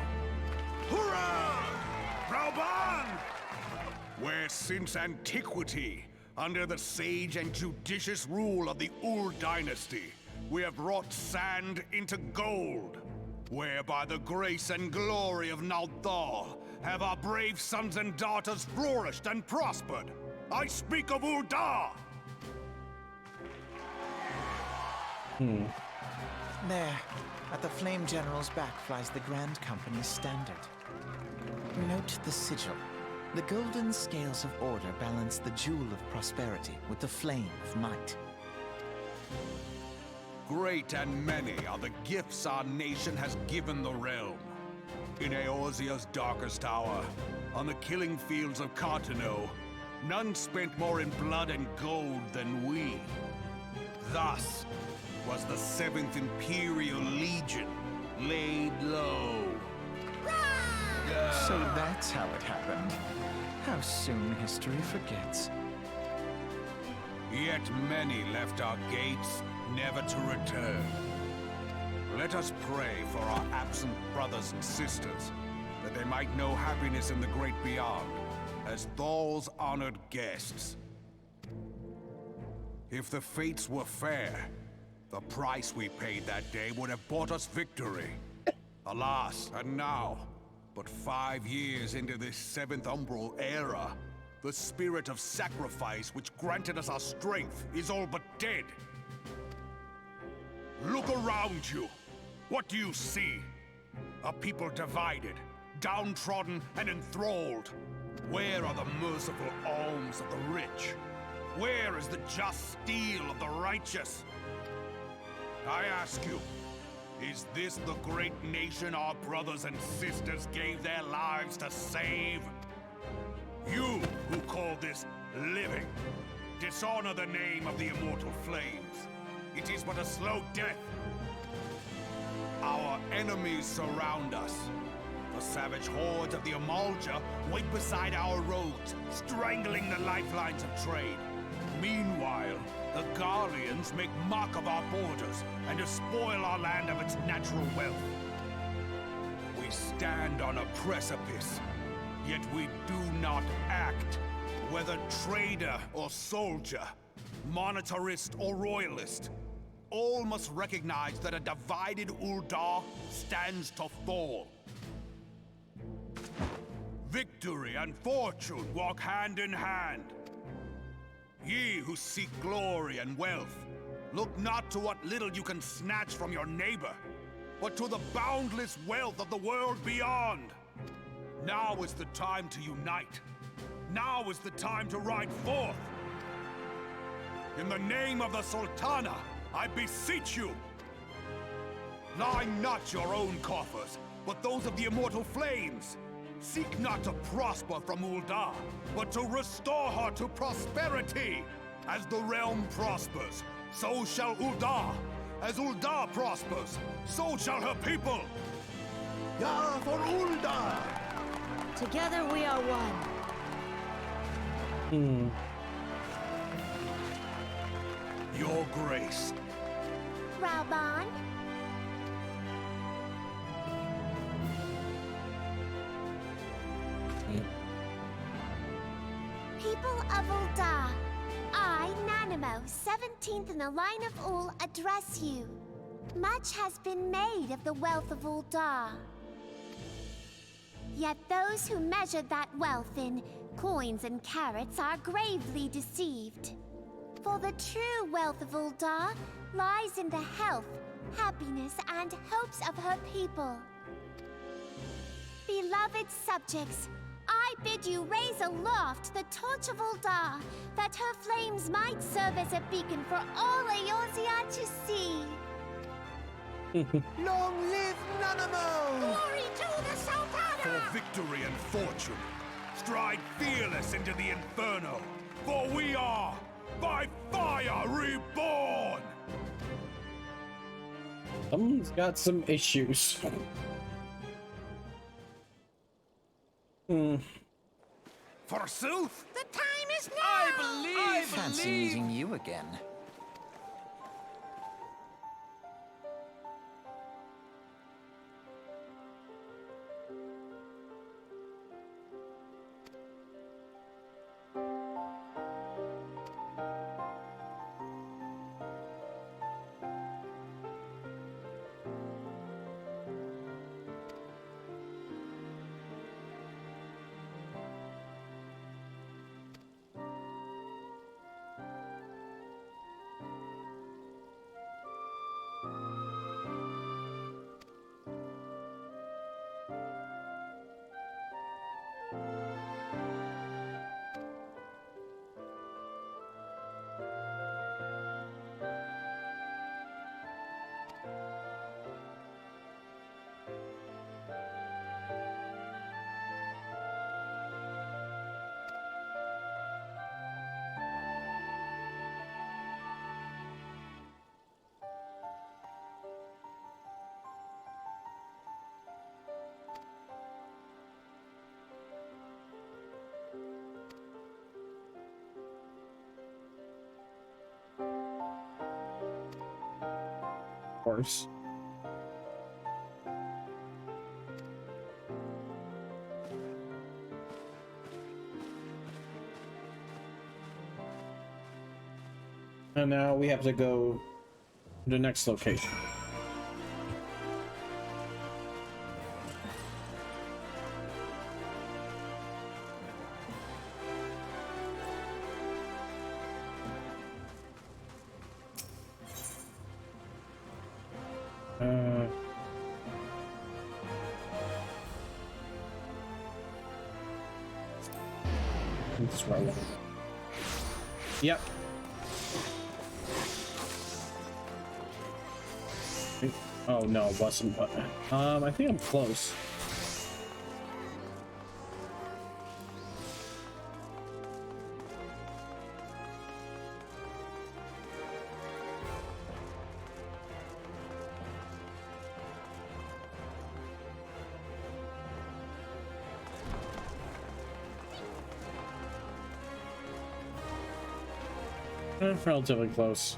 Hurrah! Rauban! Where since antiquity, under the sage and judicious rule of the Ur dynasty, we have wrought sand into gold. Where by the grace and glory of Nalthal have our brave sons and daughters flourished and prospered. I speak of Ul'dah! There, at the Flame General's back flies the Grand Company's standard. Note the sigil. The golden scales of order balance the jewel of prosperity with the flame of might. Great and many are the gifts our nation has given the realm. In Eorzea's darkest hour, on the killing fields of Cartano, none spent more in blood and gold than we. Thus was the 7th Imperial Legion laid low. So that's how it happened. How soon history forgets. Yet many left our gates, never to return. Let us pray for our absent brothers and sisters, that they might know happiness in the great beyond, as Thal's honored guests. If the fates were fair, the price we paid that day would have bought us victory. Alas, and now, but 5 years into this 7th Umbral era, the spirit of sacrifice which granted us our strength is all but dead. Look around you. What do you see? A people divided, downtrodden and enthralled. Where are the merciful alms of the rich? Where is the just steel of the righteous? I ask you, is this the great nation our brothers and sisters gave their lives to save? You who call this living, dishonor the name of the immortal flames. It is but a slow death. Our enemies surround us. The savage hordes of the Amalja wait beside our roads, strangling the lifelines of trade. Meanwhile, the Garleans make mock of our borders and despoil our land of its natural wealth. We stand on a precipice, yet we do not act. Whether trader or soldier, monetarist or royalist, all must recognize that a divided Uldar stands to fall. Victory and fortune walk hand in hand. Ye who seek glory and wealth, look not to what little you can snatch from your neighbor, but to the boundless wealth of the world beyond. Now is the time to unite. Now is the time to ride forth. In the name of the Sultana, I beseech you, line not your own coffers, but those of the immortal flames. Seek not to prosper from Uldar, but to restore her to prosperity. As the realm prospers, so shall Uldar. As Uldar prospers, so shall her people. Ya for Uldar! Together we are one. Your grace. Rauban? People of Uldar, I, Nanimo, 17th in the line of Ul, address you. Much has been made of the wealth of Uldar. Yet those who measured that wealth in coins and carats are gravely deceived. For the true wealth of Uldar lies in the health, happiness, and hopes of her people. Beloved subjects, I bid you raise aloft the torch of Uldar, that her flames might serve as a beacon for all Eorzea to see. Long live Nanamo! Glory to the Sultana! For victory and fortune, stride fearless into the inferno, for we are by fire reborn! Someone's got some issues. Forsooth? The time is now! I fancy meeting you again. Course. And now we have to go to the next location. That's right. Yep. Oh no, it wasn't. I think I'm close. Relatively close.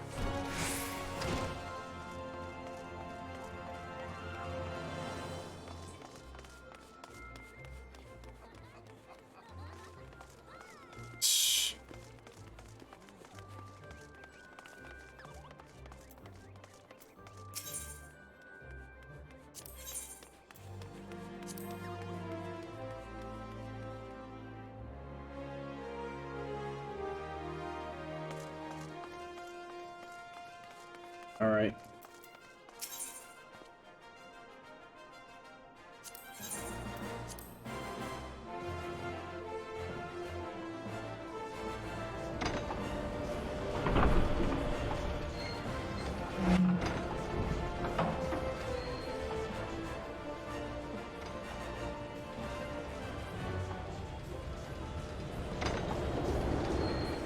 All right.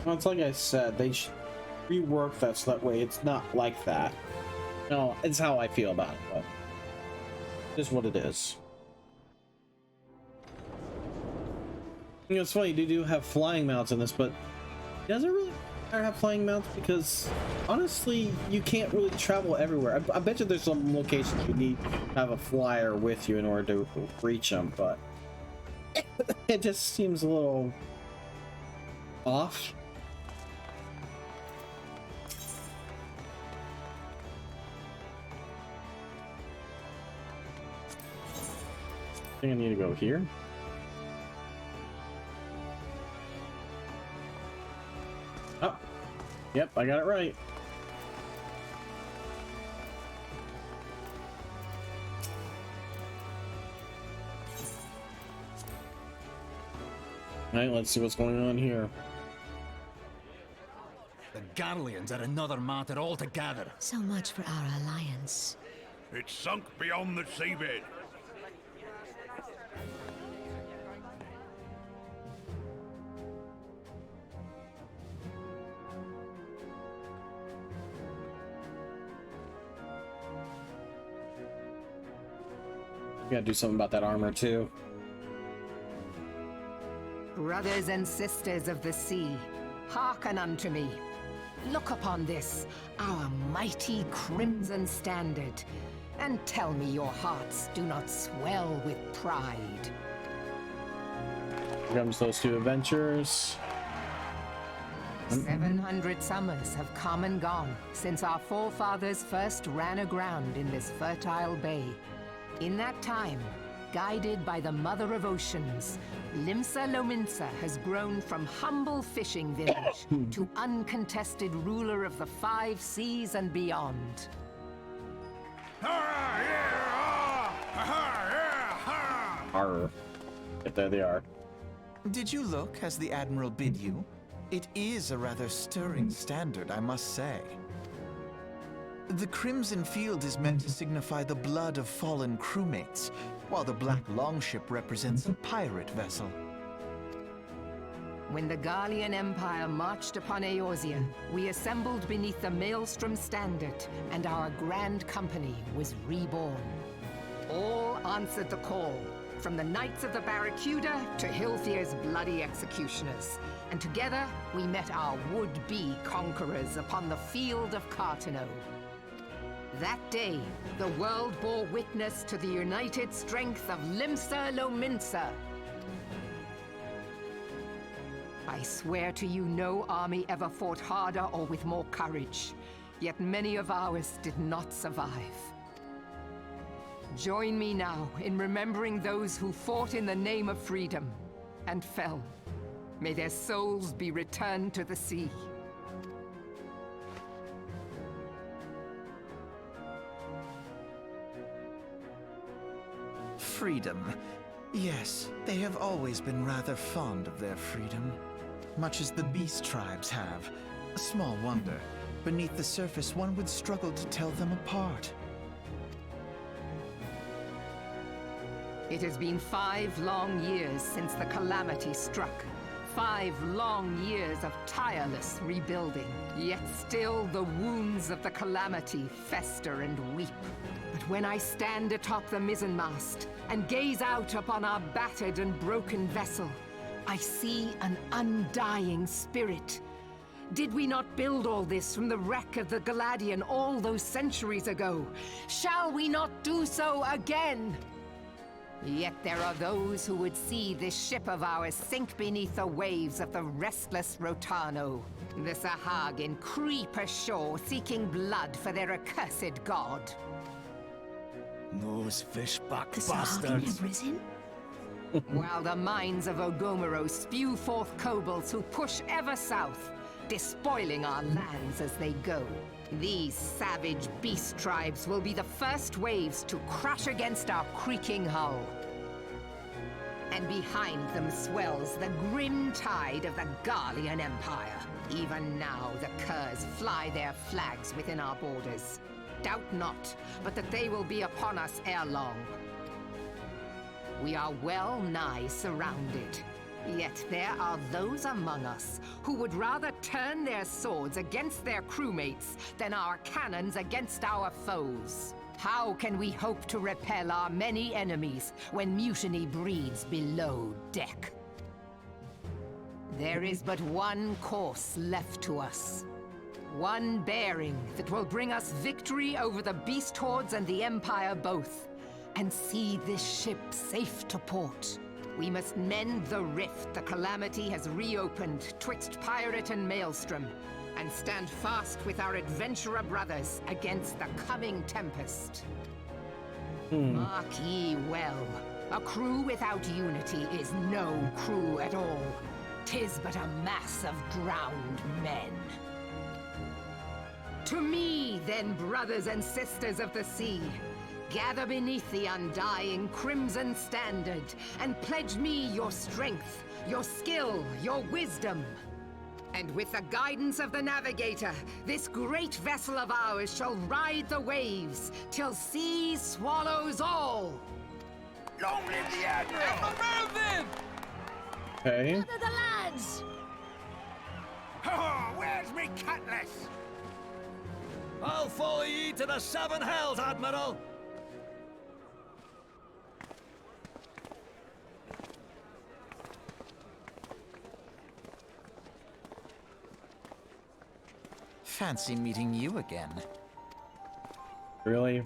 Well, it's like I said, they should rework that so that way it's not like that. No, it's how I feel about it, but it's what it is. You know, it's funny, they do have flying mounts in this, but it doesn't really have flying mounts because honestly, you can't really travel everywhere. I bet you there's some locations you need to have a flyer with you in order to reach them, but it just seems a little off. I think I need to go here. Oh, yep, I got it right. All right, let's see what's going on here. The Garleans are another matter altogether. So much for our alliance. It's sunk beyond the seabed. We gotta do something about that armor too. Brothers and sisters of the sea, hearken unto me. Look upon this, our mighty crimson standard, and tell me your hearts do not swell with pride. Here comes those two adventurers. 700 summers have come and gone since our forefathers first ran aground in this fertile bay. In that time, guided by the Mother of Oceans, Limsa Lominsa has grown from humble fishing village to uncontested ruler of the 5 seas and beyond. Arr. Yep, there they are. Did you look as the Admiral bid you? It is a rather stirring standard, I must say. The Crimson Field is meant to signify the blood of fallen crewmates, while the Black Longship represents a pirate vessel. When the Garlean Empire marched upon Eorzea, we assembled beneath the Maelstrom Standard, and our grand company was reborn. All answered the call, from the Knights of the Barracuda to Hilfir's bloody executioners. And together, we met our would-be conquerors upon the field of Cartano. That day, the world bore witness to the united strength of Limsa Lominsa. I swear to you, no army ever fought harder or with more courage, yet many of ours did not survive. Join me now in remembering those who fought in the name of freedom and fell. May their souls be returned to the sea. Freedom. Yes, they have always been rather fond of their freedom. much as the beast tribes have. Small wonder. Beneath the surface, one would struggle to tell them apart. It has been 5 long years since the calamity struck. 5 long years of tireless rebuilding. Yet still the wounds of the calamity fester and weep. But when I stand atop the mizzenmast and gaze out upon our battered and broken vessel, I see an undying spirit. Did we not build all this from the wreck of the Galadian all those centuries ago? Shall we not do so again? Yet there are those who would see this ship of ours sink beneath the waves of the restless Rotano. The Sahagin creep ashore seeking blood for their accursed god. Those fishback The Sahagin bastards. have risen? While the mines of Ogomoro spew forth kobolds who push ever south, despoiling our lands as they go. These savage beast tribes will be the first waves to crash against our creaking hull. And behind them swells the grim tide of the Garlean Empire. Even now the Curs fly their flags within our borders. Doubt not, but that they will be upon us ere long. We are well nigh surrounded. Yet there are those among us who would rather turn their swords against their crewmates than our cannons against our foes. How can we hope to repel our many enemies when mutiny breeds below deck? There is but one course left to us. One bearing that will bring us victory over the beast hordes and the Empire both, and see this ship safe to port. We must mend the rift the calamity has reopened twixt pirate and maelstrom, and stand fast with our adventurer brothers against the coming tempest. Mark ye well, a crew without unity is no crew at all. 'Tis but a mass of drowned men. To me, then, brothers and sisters of the sea, gather beneath the undying crimson standard, and pledge me your strength, your skill, your wisdom. And with the guidance of the navigator, this great vessel of ours shall ride the waves, till sea swallows all! Long live the Admiral! Moving! Okay. Gather the lads! Oh, where's me cutlass? I'll follow ye to the 7 hells, Admiral! Fancy meeting you again. Really?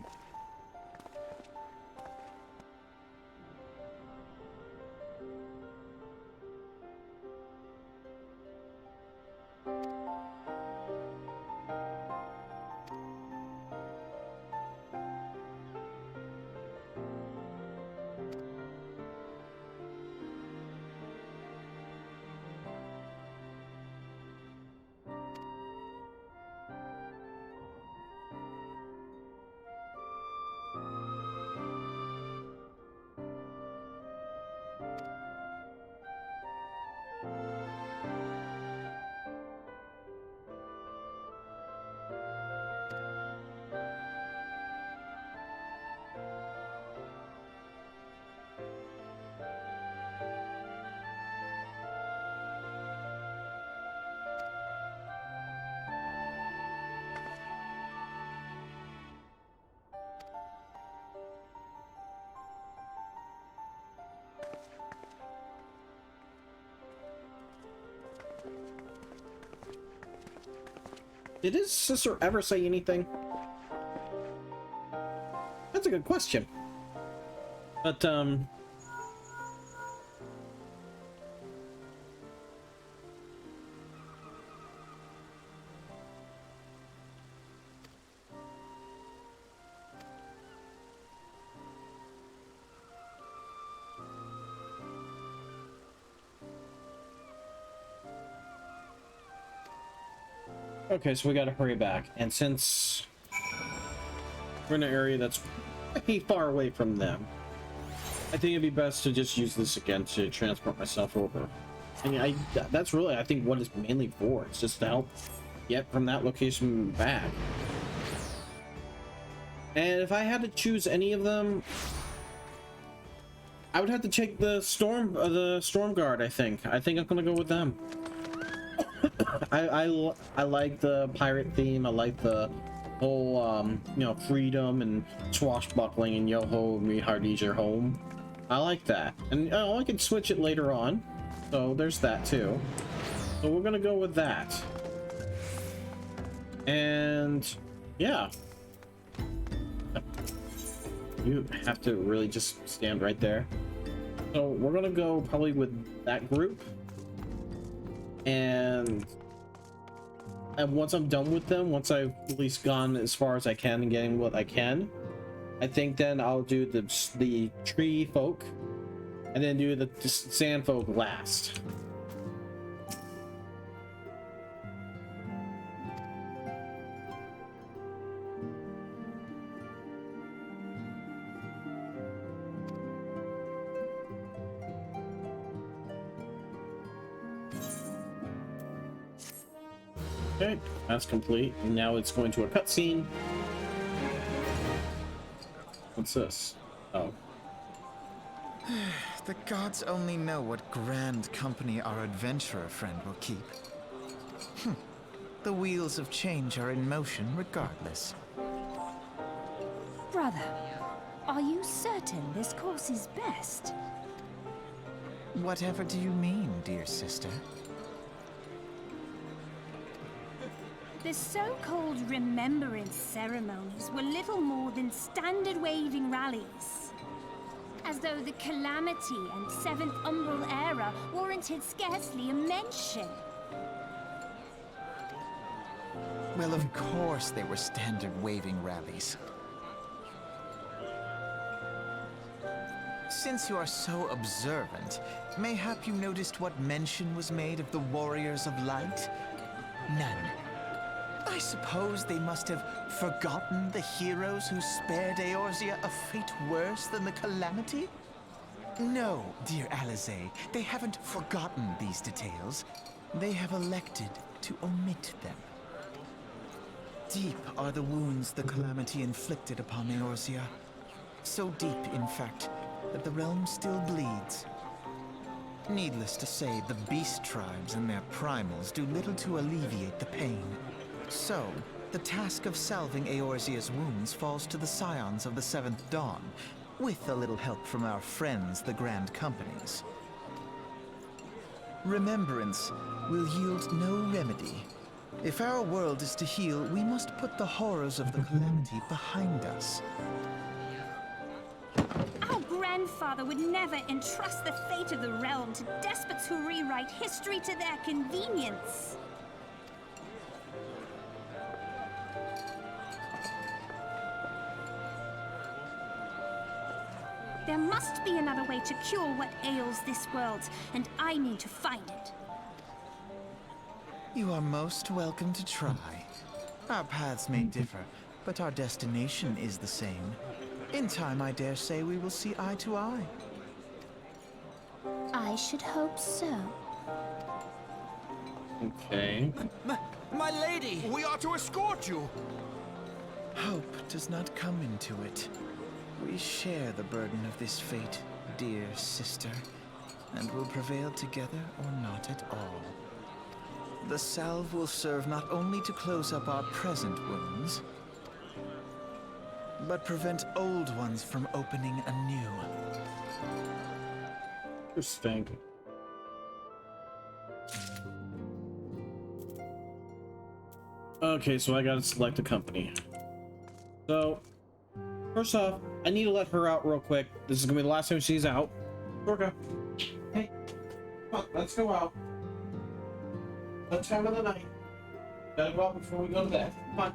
Did his sister ever say anything? That's a good question. But, okay, so we gotta hurry back. And since we're in an area that's way far away from them, I think it'd be best to just use this again to transport myself over. And that's really, I think, what it's mainly for. It's just to help get from that location back. And if I had to choose any of them, I would have to take the Storm Guard. I think I'm gonna go with them. I like the pirate theme. I like the whole you know, freedom and swashbuckling and yo ho, me hearties your home. I like that, and I can switch it later on. So there's that too. So we're gonna go with that. And yeah, you have to really just stand right there. So we're gonna go probably with that group, and once I'm done with them, once I've at least gone as far as I can and getting what I can, I think then I'll do the tree folk, and then do the sand folk last. Okay, that's complete. And now it's going to a cutscene. What's this? Oh. The gods only know what grand company our adventurer friend will keep. The wheels of change are in motion regardless. Brother, are you certain this course is best? Whatever do you mean, dear sister? The so-called remembrance ceremonies were little more than standard waving rallies. As though the Calamity and Seventh Umbral Era warranted scarcely a mention. Well, of course they were standard waving rallies. Since you are so observant, mayhap you noticed what mention was made of the Warriors of Light? None. I suppose they must have forgotten the heroes who spared Eorzea a fate worse than the Calamity? No, dear Alizé, they haven't forgotten these details. They have elected to omit them. Deep are the wounds the Calamity inflicted upon Eorzea. So deep, in fact, that the realm still bleeds. Needless to say, the beast tribes and their primals do little to alleviate the pain. So, the task of salving Eorzea's wounds falls to the scions of the Seventh Dawn, with a little help from our friends, the Grand Companies. Remembrance will yield no remedy. If our world is to heal, we must put the horrors of the Calamity behind us. Our grandfather would never entrust the fate of the realm to despots who rewrite history to their convenience. There must be another way to cure what ails this world, and I mean to find it. You are most welcome to try. Our paths may differ, but our destination is the same. In time, I dare say we will see eye to eye. I should hope so. Okay. My lady! We are to escort you! Hope does not come into it. We share the burden of this fate, dear sister, and will prevail together or not at all. The salve will serve not only to close up our present wounds, but prevent old ones from opening anew. Interesting. Okay, so I gotta select a company. So, first off, I need to let her out real quick. This is gonna be the last time she's out. Gorga. Hey, come on, let's go out. Let's have the night. Gotta go out before we go to bed. Come on.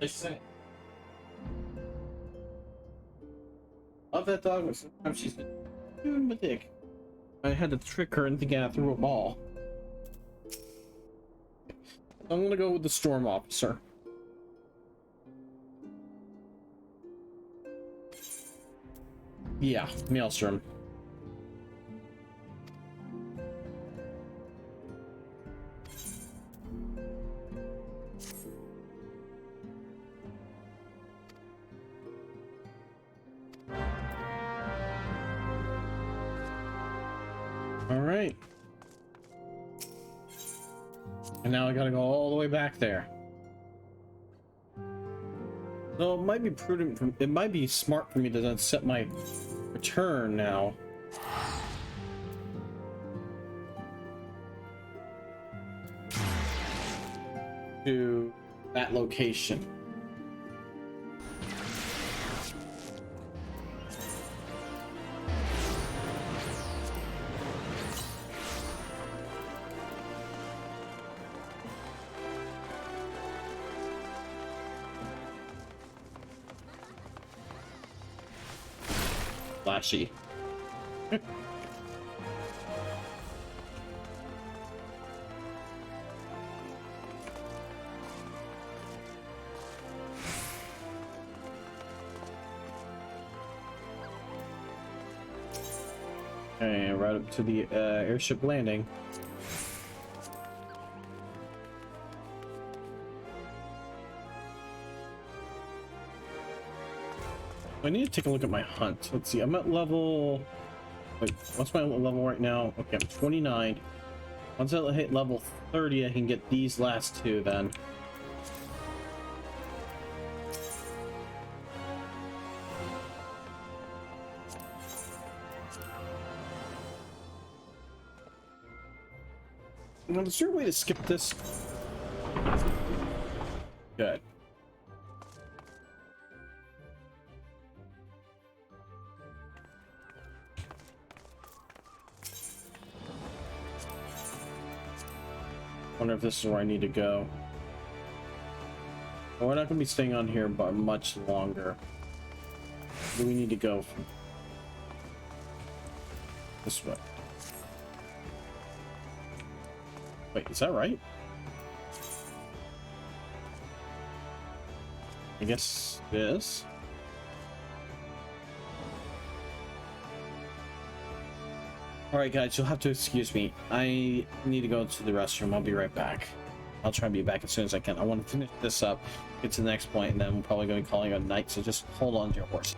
They say. Love that dog, but sometimes she's a dick. I had to trick her into thinking I threw a ball. I'm gonna go with the storm officer. Yeah, Maelstrom. All right. And now I gotta go all the way back there. So it might be prudent, it might be smart for me to then set my return now. To that location. Flashy. Okay, right up to the airship landing. I need to take a look at my hunt. Let's see, I'm at level... Wait, what's my level right now? Okay, I'm 29. Once I hit level 30, I can get these last two then. Now, is there a way to skip this? Good. Wonder if this is where I need to go. Well, we're not going to be staying on here but much longer. Do we need to go from this way? Wait, is that right? I guess it is. Alright guys, you'll have to excuse me. I need to go to the restroom. I'll be right back. I'll try and be back as soon as I can. I want to finish this up, get to the next point, and then we're probably going to be calling it a night, so just hold on to your horse.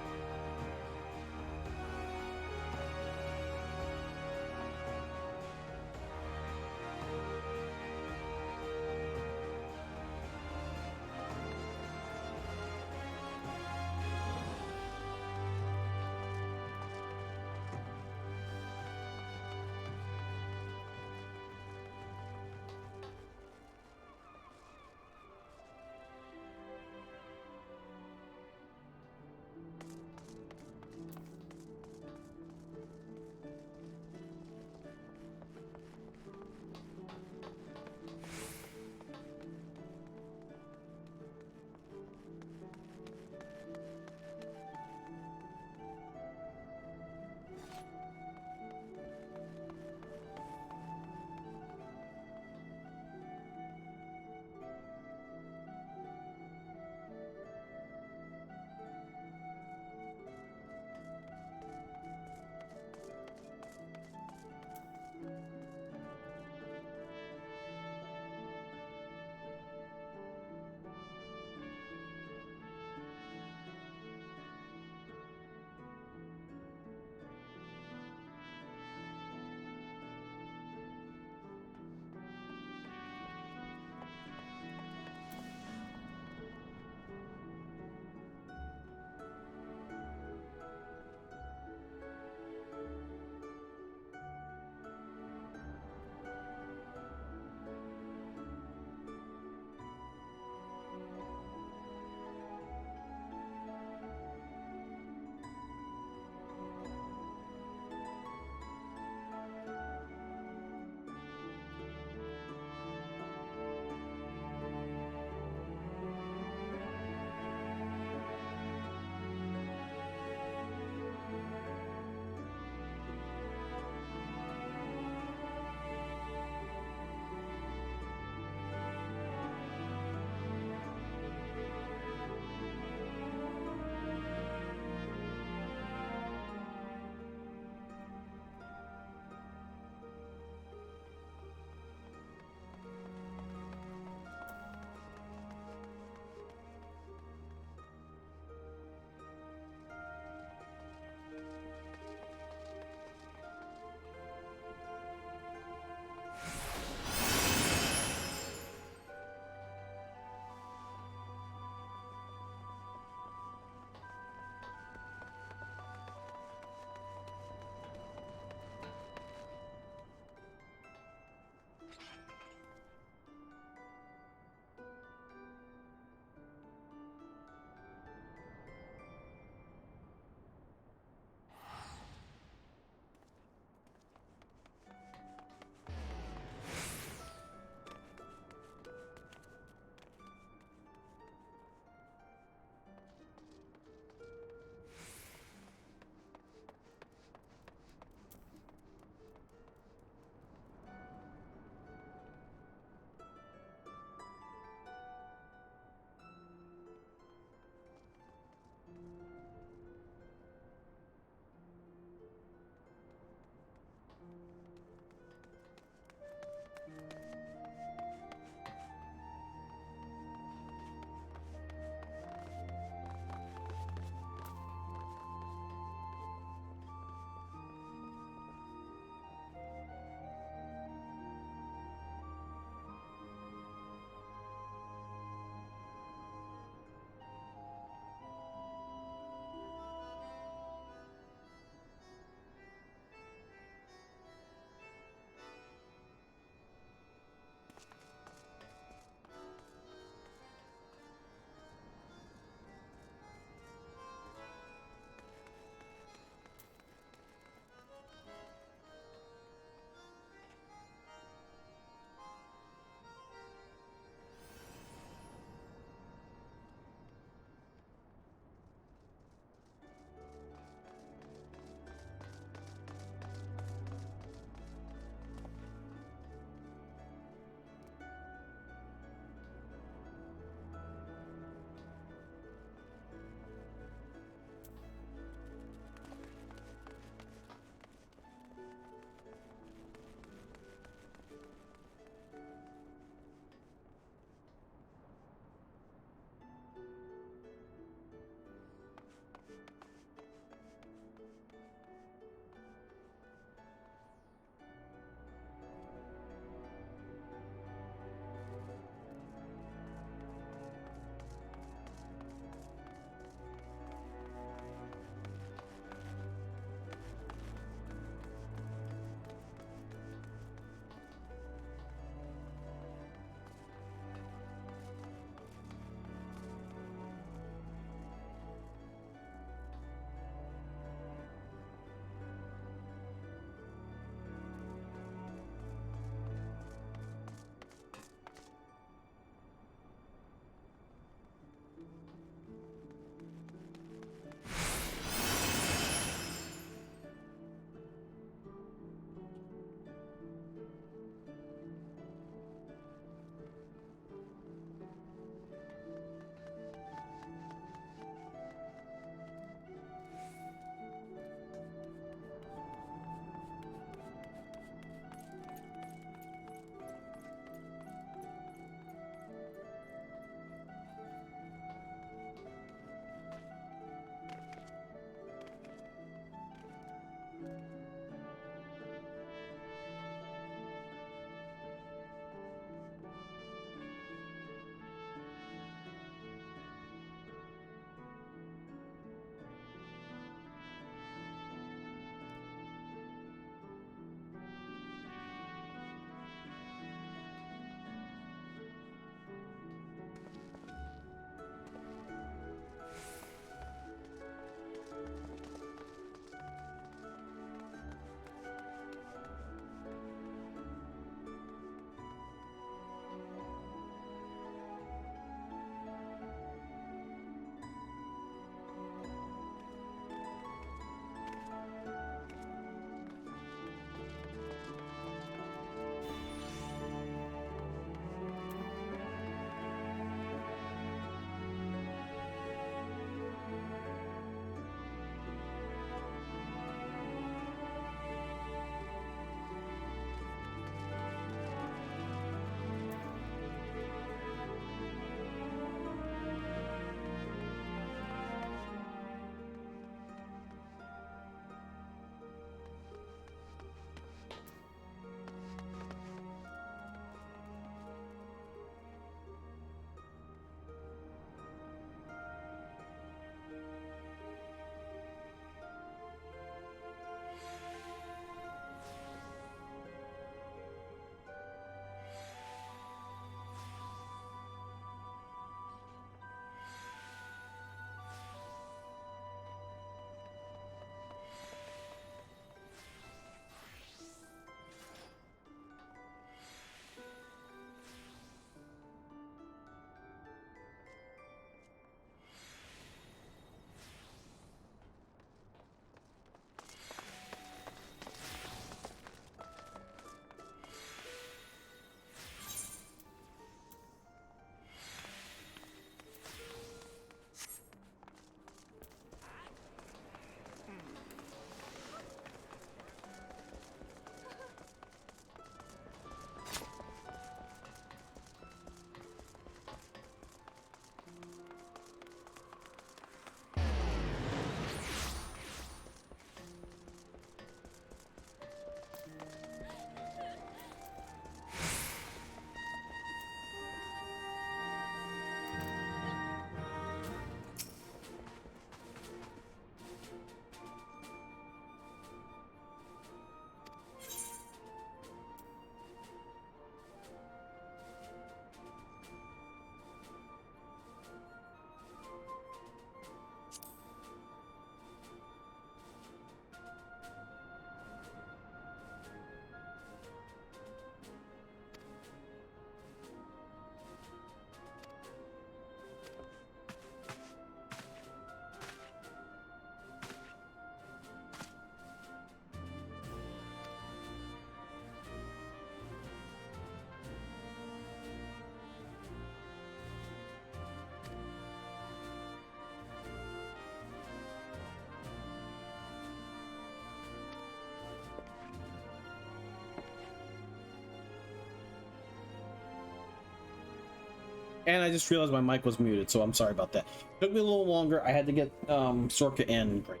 And I just realized my mic was muted, so I'm sorry about that. Took me a little longer. I had to get Sorka in. Great.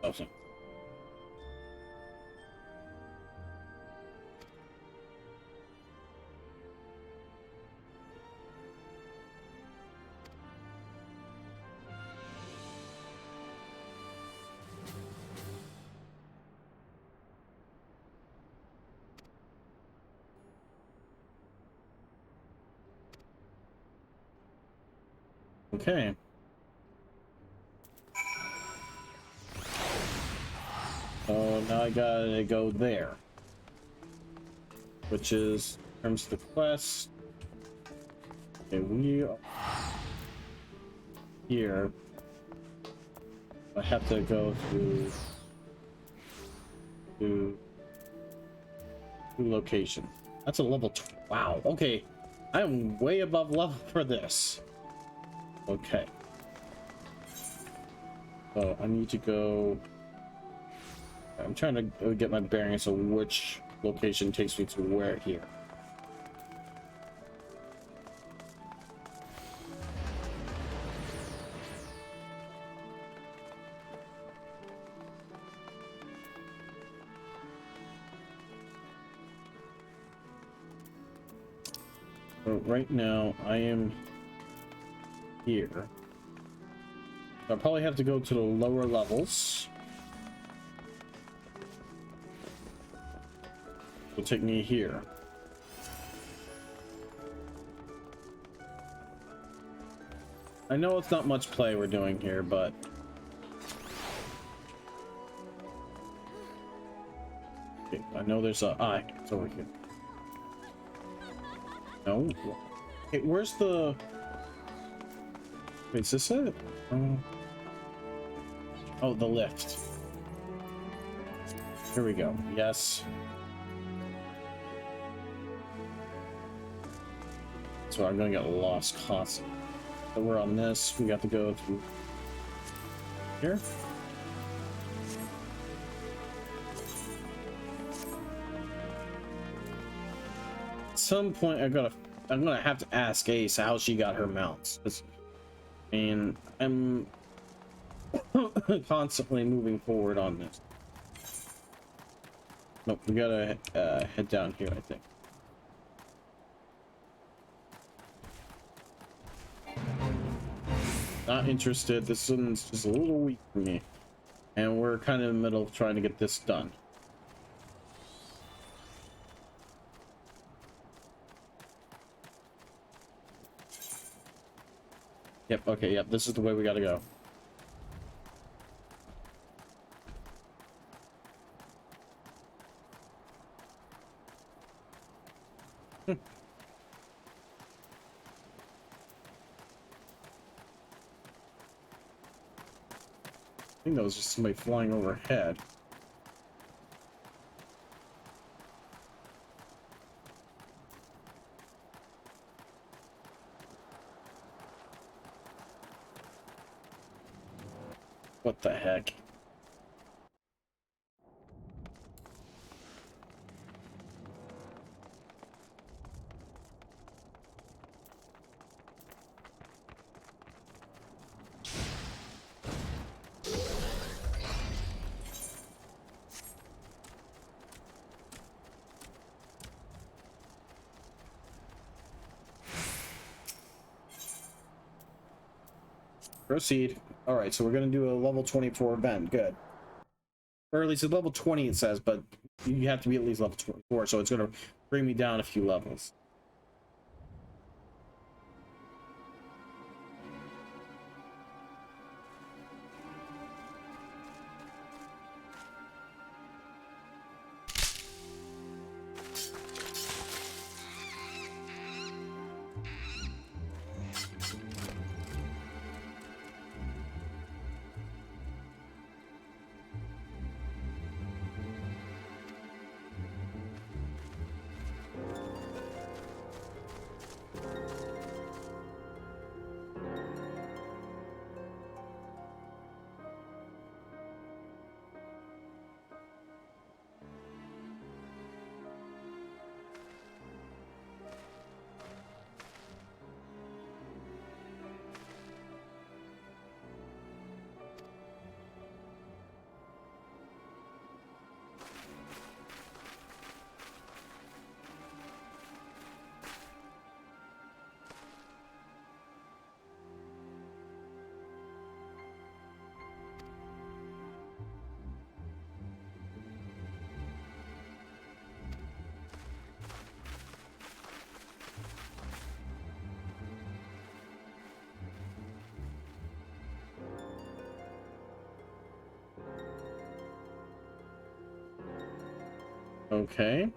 Awesome. Okay. Oh, now I gotta go there. Which is, in terms of the quest. Okay, we are here. I have to go to location. That's a level 2. Wow, okay. I'm way above level for this. Okay. So I need to go. I'm trying to get my bearings of which location takes me to where here. So right now I am here. I'll probably have to go to the lower levels. It'll take me here. I know it's not much play we're doing here, but okay, I know there's a eye. It's over here. No. Okay, where's the? Wait, is this it? Oh, the lift. Here we go. Yes. So I'm gonna get lost constantly. So we're on this. We got to go through here. At some point, I'm gonna have to ask Ace how she got her mounts. And I'm constantly moving forward on this. Nope, we gotta head down here, I think. Not interested. This one's just a little weak for me. And we're kind of in the middle of trying to get this done. Yep, okay, yep, this is the way we gotta go. I think that was just somebody flying overhead. What the heck? Proceed. All right, so we're gonna do a level 24 event. Good. Or at least it's level 20 it says, but you have to be at least level 24, so it's gonna bring me down a few levels. Okay.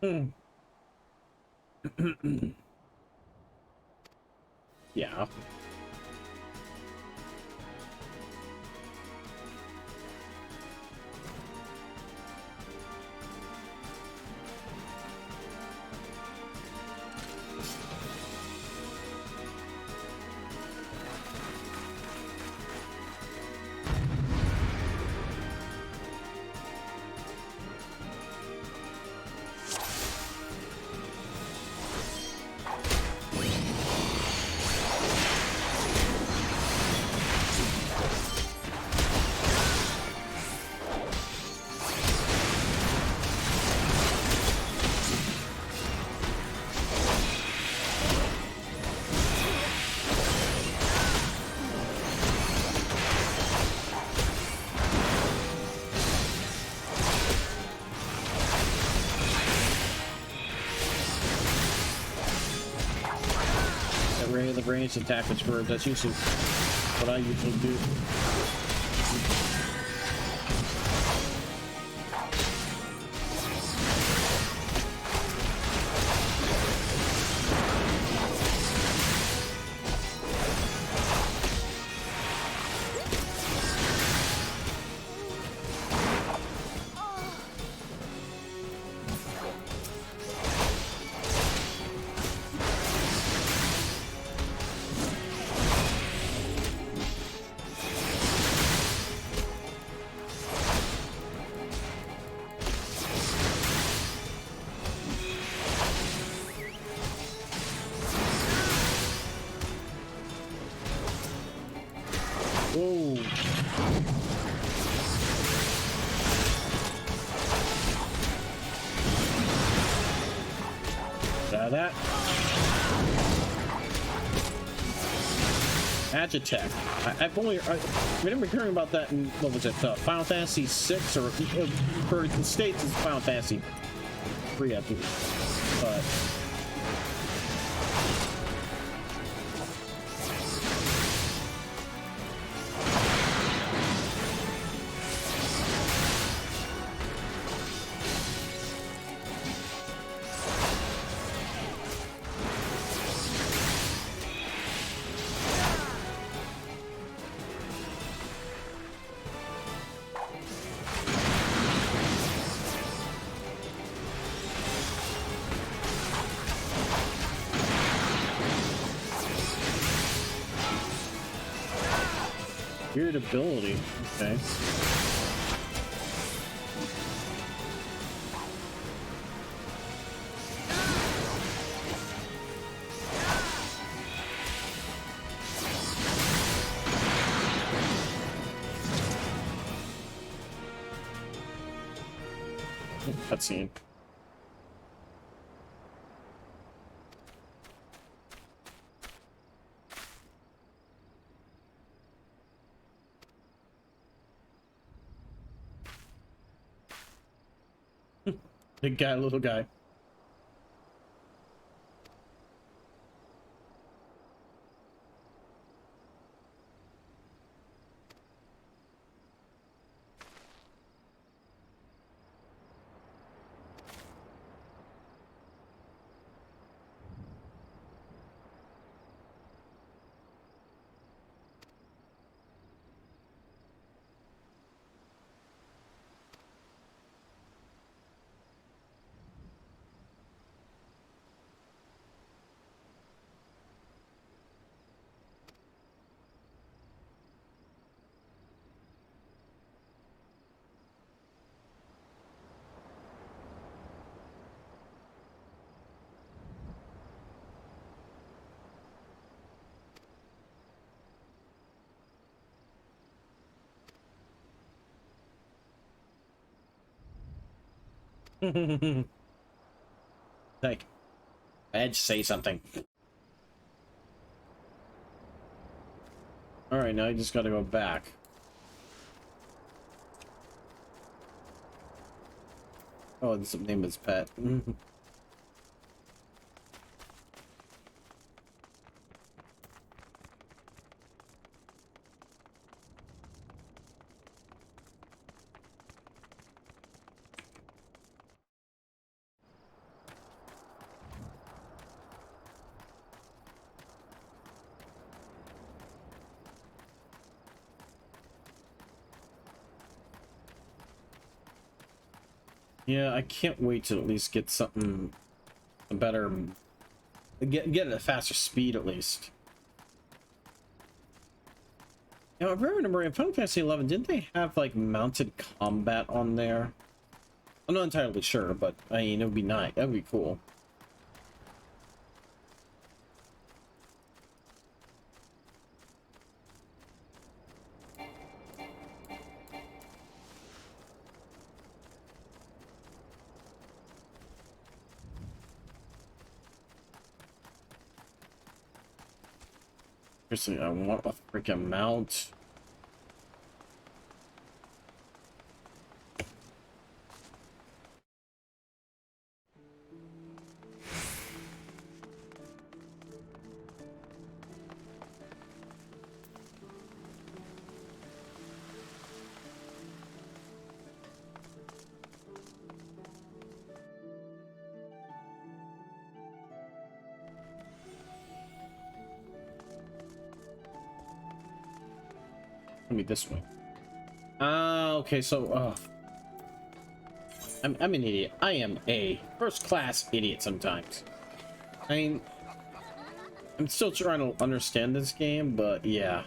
Hmm. Yeah. The ranged attack is for that's usually what I usually do. Whoa. That. Agitech. I've only we didn't hearing about that in what was it? Final Fantasy 6 or for the States it's Final Fantasy 3, I think. But weird ability. Okay. Cutscene. Big guy, little guy. Like, I had to say something. Alright, now I just gotta go back. Oh, this name is Pet. Yeah, I can't wait to at least get something better, get a faster speed at least. Now, if I remember in Final Fantasy 11, didn't they have like mounted combat on there? I'm not entirely sure, but I mean, it would be nice. That would be cool. Seriously, I want a freaking mount. Let me this way. Ah, okay, so I'm an idiot. I am a first-class idiot sometimes. I mean, I'm still trying to understand this game, but yeah.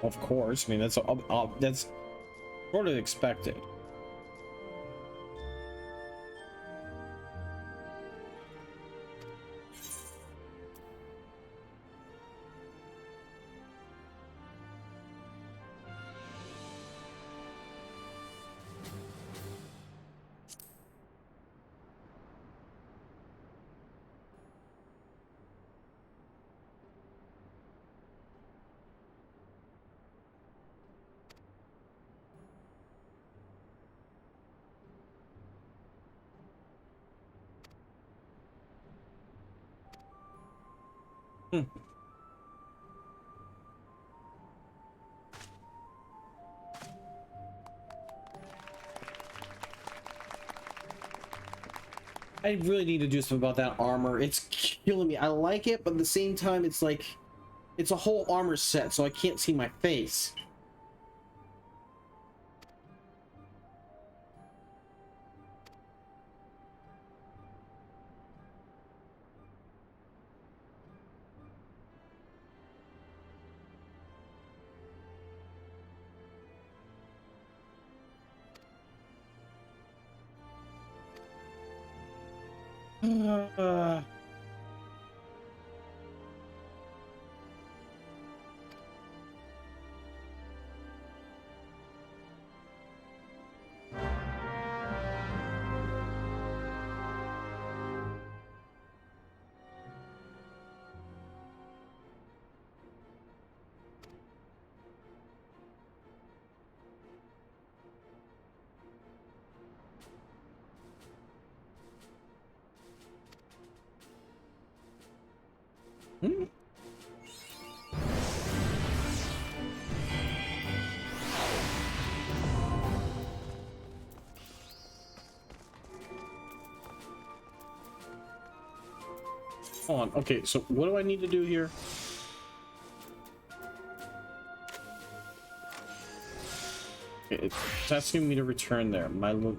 Of course, I mean that's sort of expected. Hmm. I really need to do something about that armor. It's killing me. I like it, but at the same time, it's like, it's a whole armor set, so I can't see my face. Uh, hmm? Hold on. Okay, so what do I need to do here? Okay, it's asking me to return there. My look.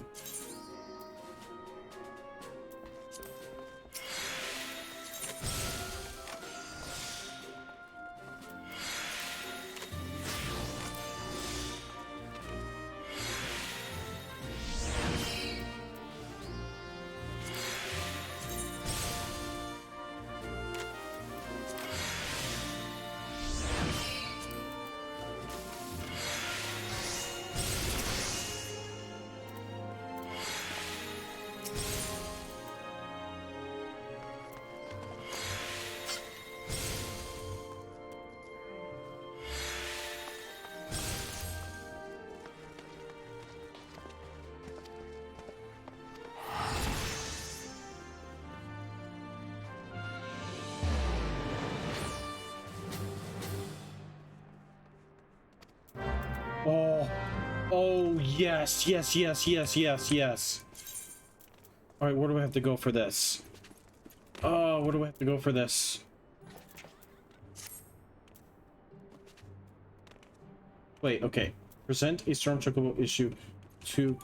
Oh, oh, yes, yes, yes, yes, yes, yes. All right, where do I have to go for this? Oh, where do I have to go for this? Wait, okay. Present a storm chocobo issue to...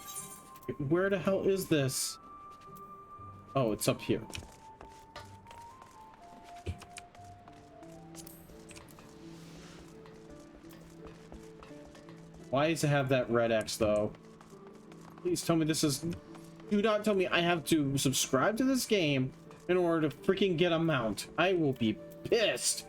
Where the hell is this? Oh, it's up here. Why does it have that red X, though? Please tell me this is... Do not tell me I have to subscribe to this game in order to freaking get a mount. I will be pissed.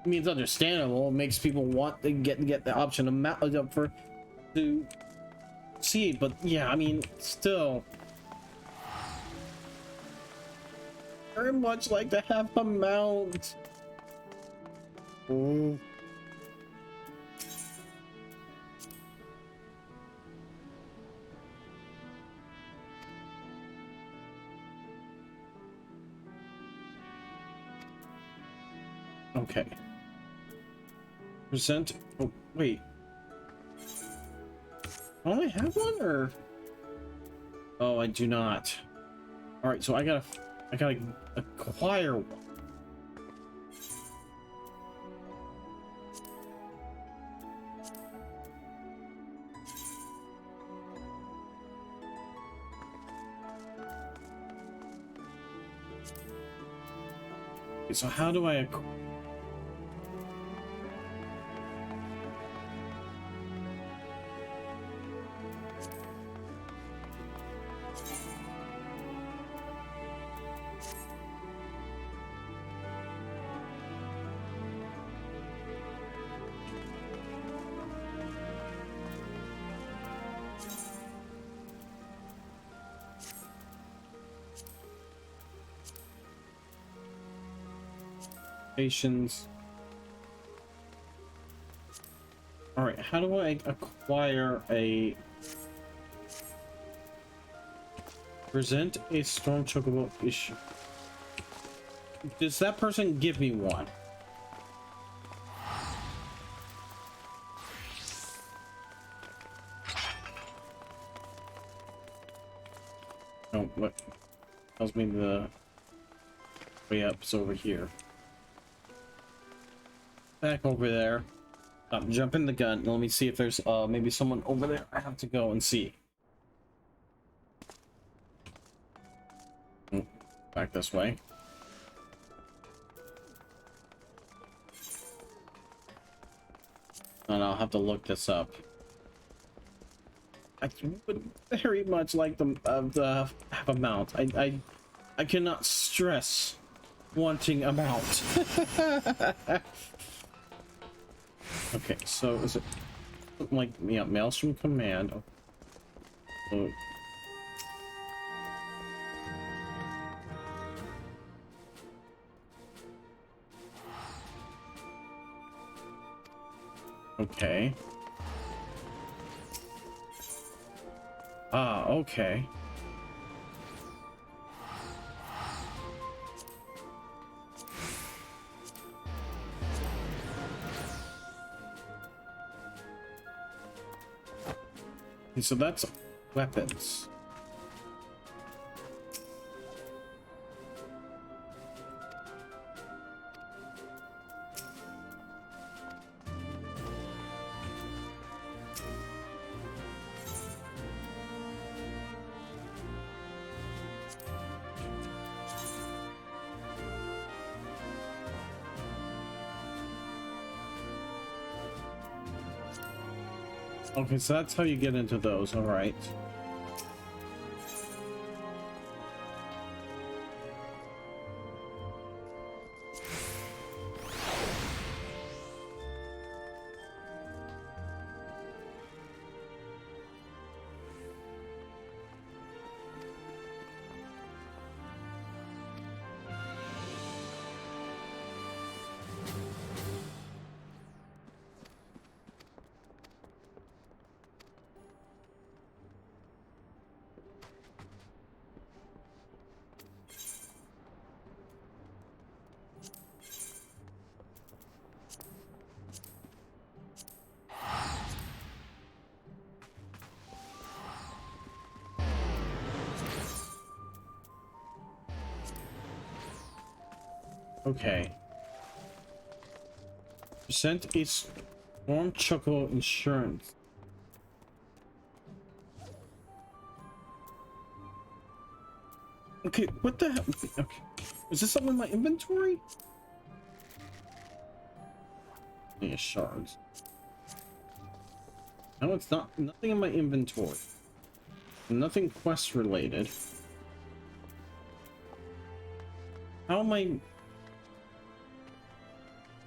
I mean, it's understandable. It makes people want to get the option to mount up for to see, but yeah, I mean, still. Very much like to have a mount. Ooh. Okay. Present. Oh, wait. Oh, I have one, or? Oh, I do not. All right, so I gotta acquire one. Okay, so how do I acquire? All right, how do I acquire a present a storm chocobo issue? Does that person give me one? No, what tells me the way up's over here. Back over there. I'm jumping the gun. Let me see if there's maybe someone over there. I have to go and see. Back this way. And I'll have to look this up. I would very much like the have a mount. I cannot stress wanting a mount. Okay, so is it something like, yeah, Maelstrom Command? Oh. Okay. Ah, okay. Okay, so that's weapons. Okay, so that's how you get into those, all right. Okay. Percent a storm choco insurance. Okay, what the hell? Okay. Is this something in my inventory? Yeah, shards. No, it's not. Nothing in my inventory. Nothing quest related. How am I?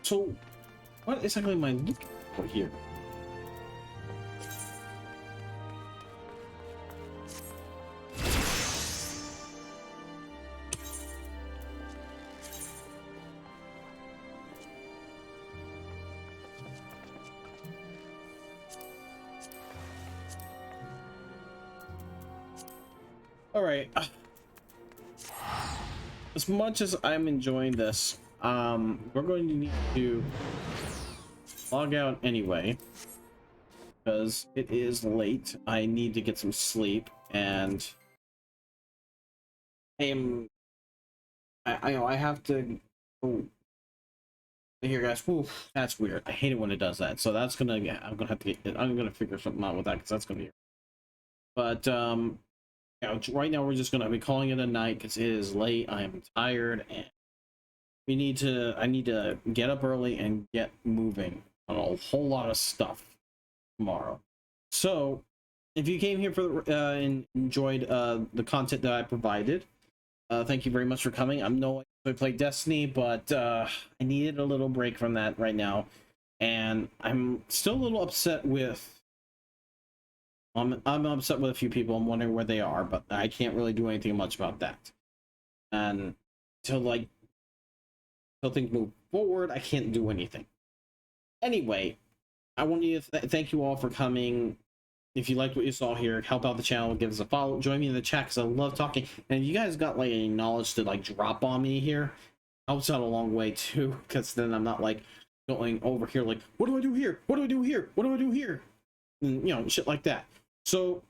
So, what exactly am I looking for here? All right. As much as I'm enjoying this, we're going to need to log out anyway because it is late. I need to get some sleep, and I know I have to. Oh, here, guys. Oof, that's weird. I hate it when it does that. So that's gonna. I'm gonna have to get. I'm gonna figure something out with that because that's gonna be. But yeah, right now we're just gonna be calling it a night because it is late. I am tired, and I need to get up early and get moving on a whole lot of stuff tomorrow. So if you came here for and enjoyed the content that I provided, thank you very much for coming. I play Destiny, but I needed a little break from that right now, and I'm still a little upset with. I'm upset with a few people. I'm wondering where they are, but I can't really do anything much about that. And until things move forward, I can't do anything. Anyway, I want you to thank you all for coming. If you liked what you saw here, help out the channel, give us a follow, join me in the chat because I love talking. And if you guys got like any knowledge to like drop on me here, helps out a long way too, because then I'm not like going over here like, what do I do here? What do I do here? What do I do here? And, you know, shit like that. So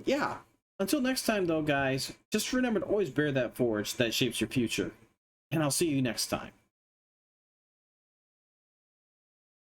yeah, until next time though, guys, just remember to always bear that forge that shapes your future. And I'll see you next time.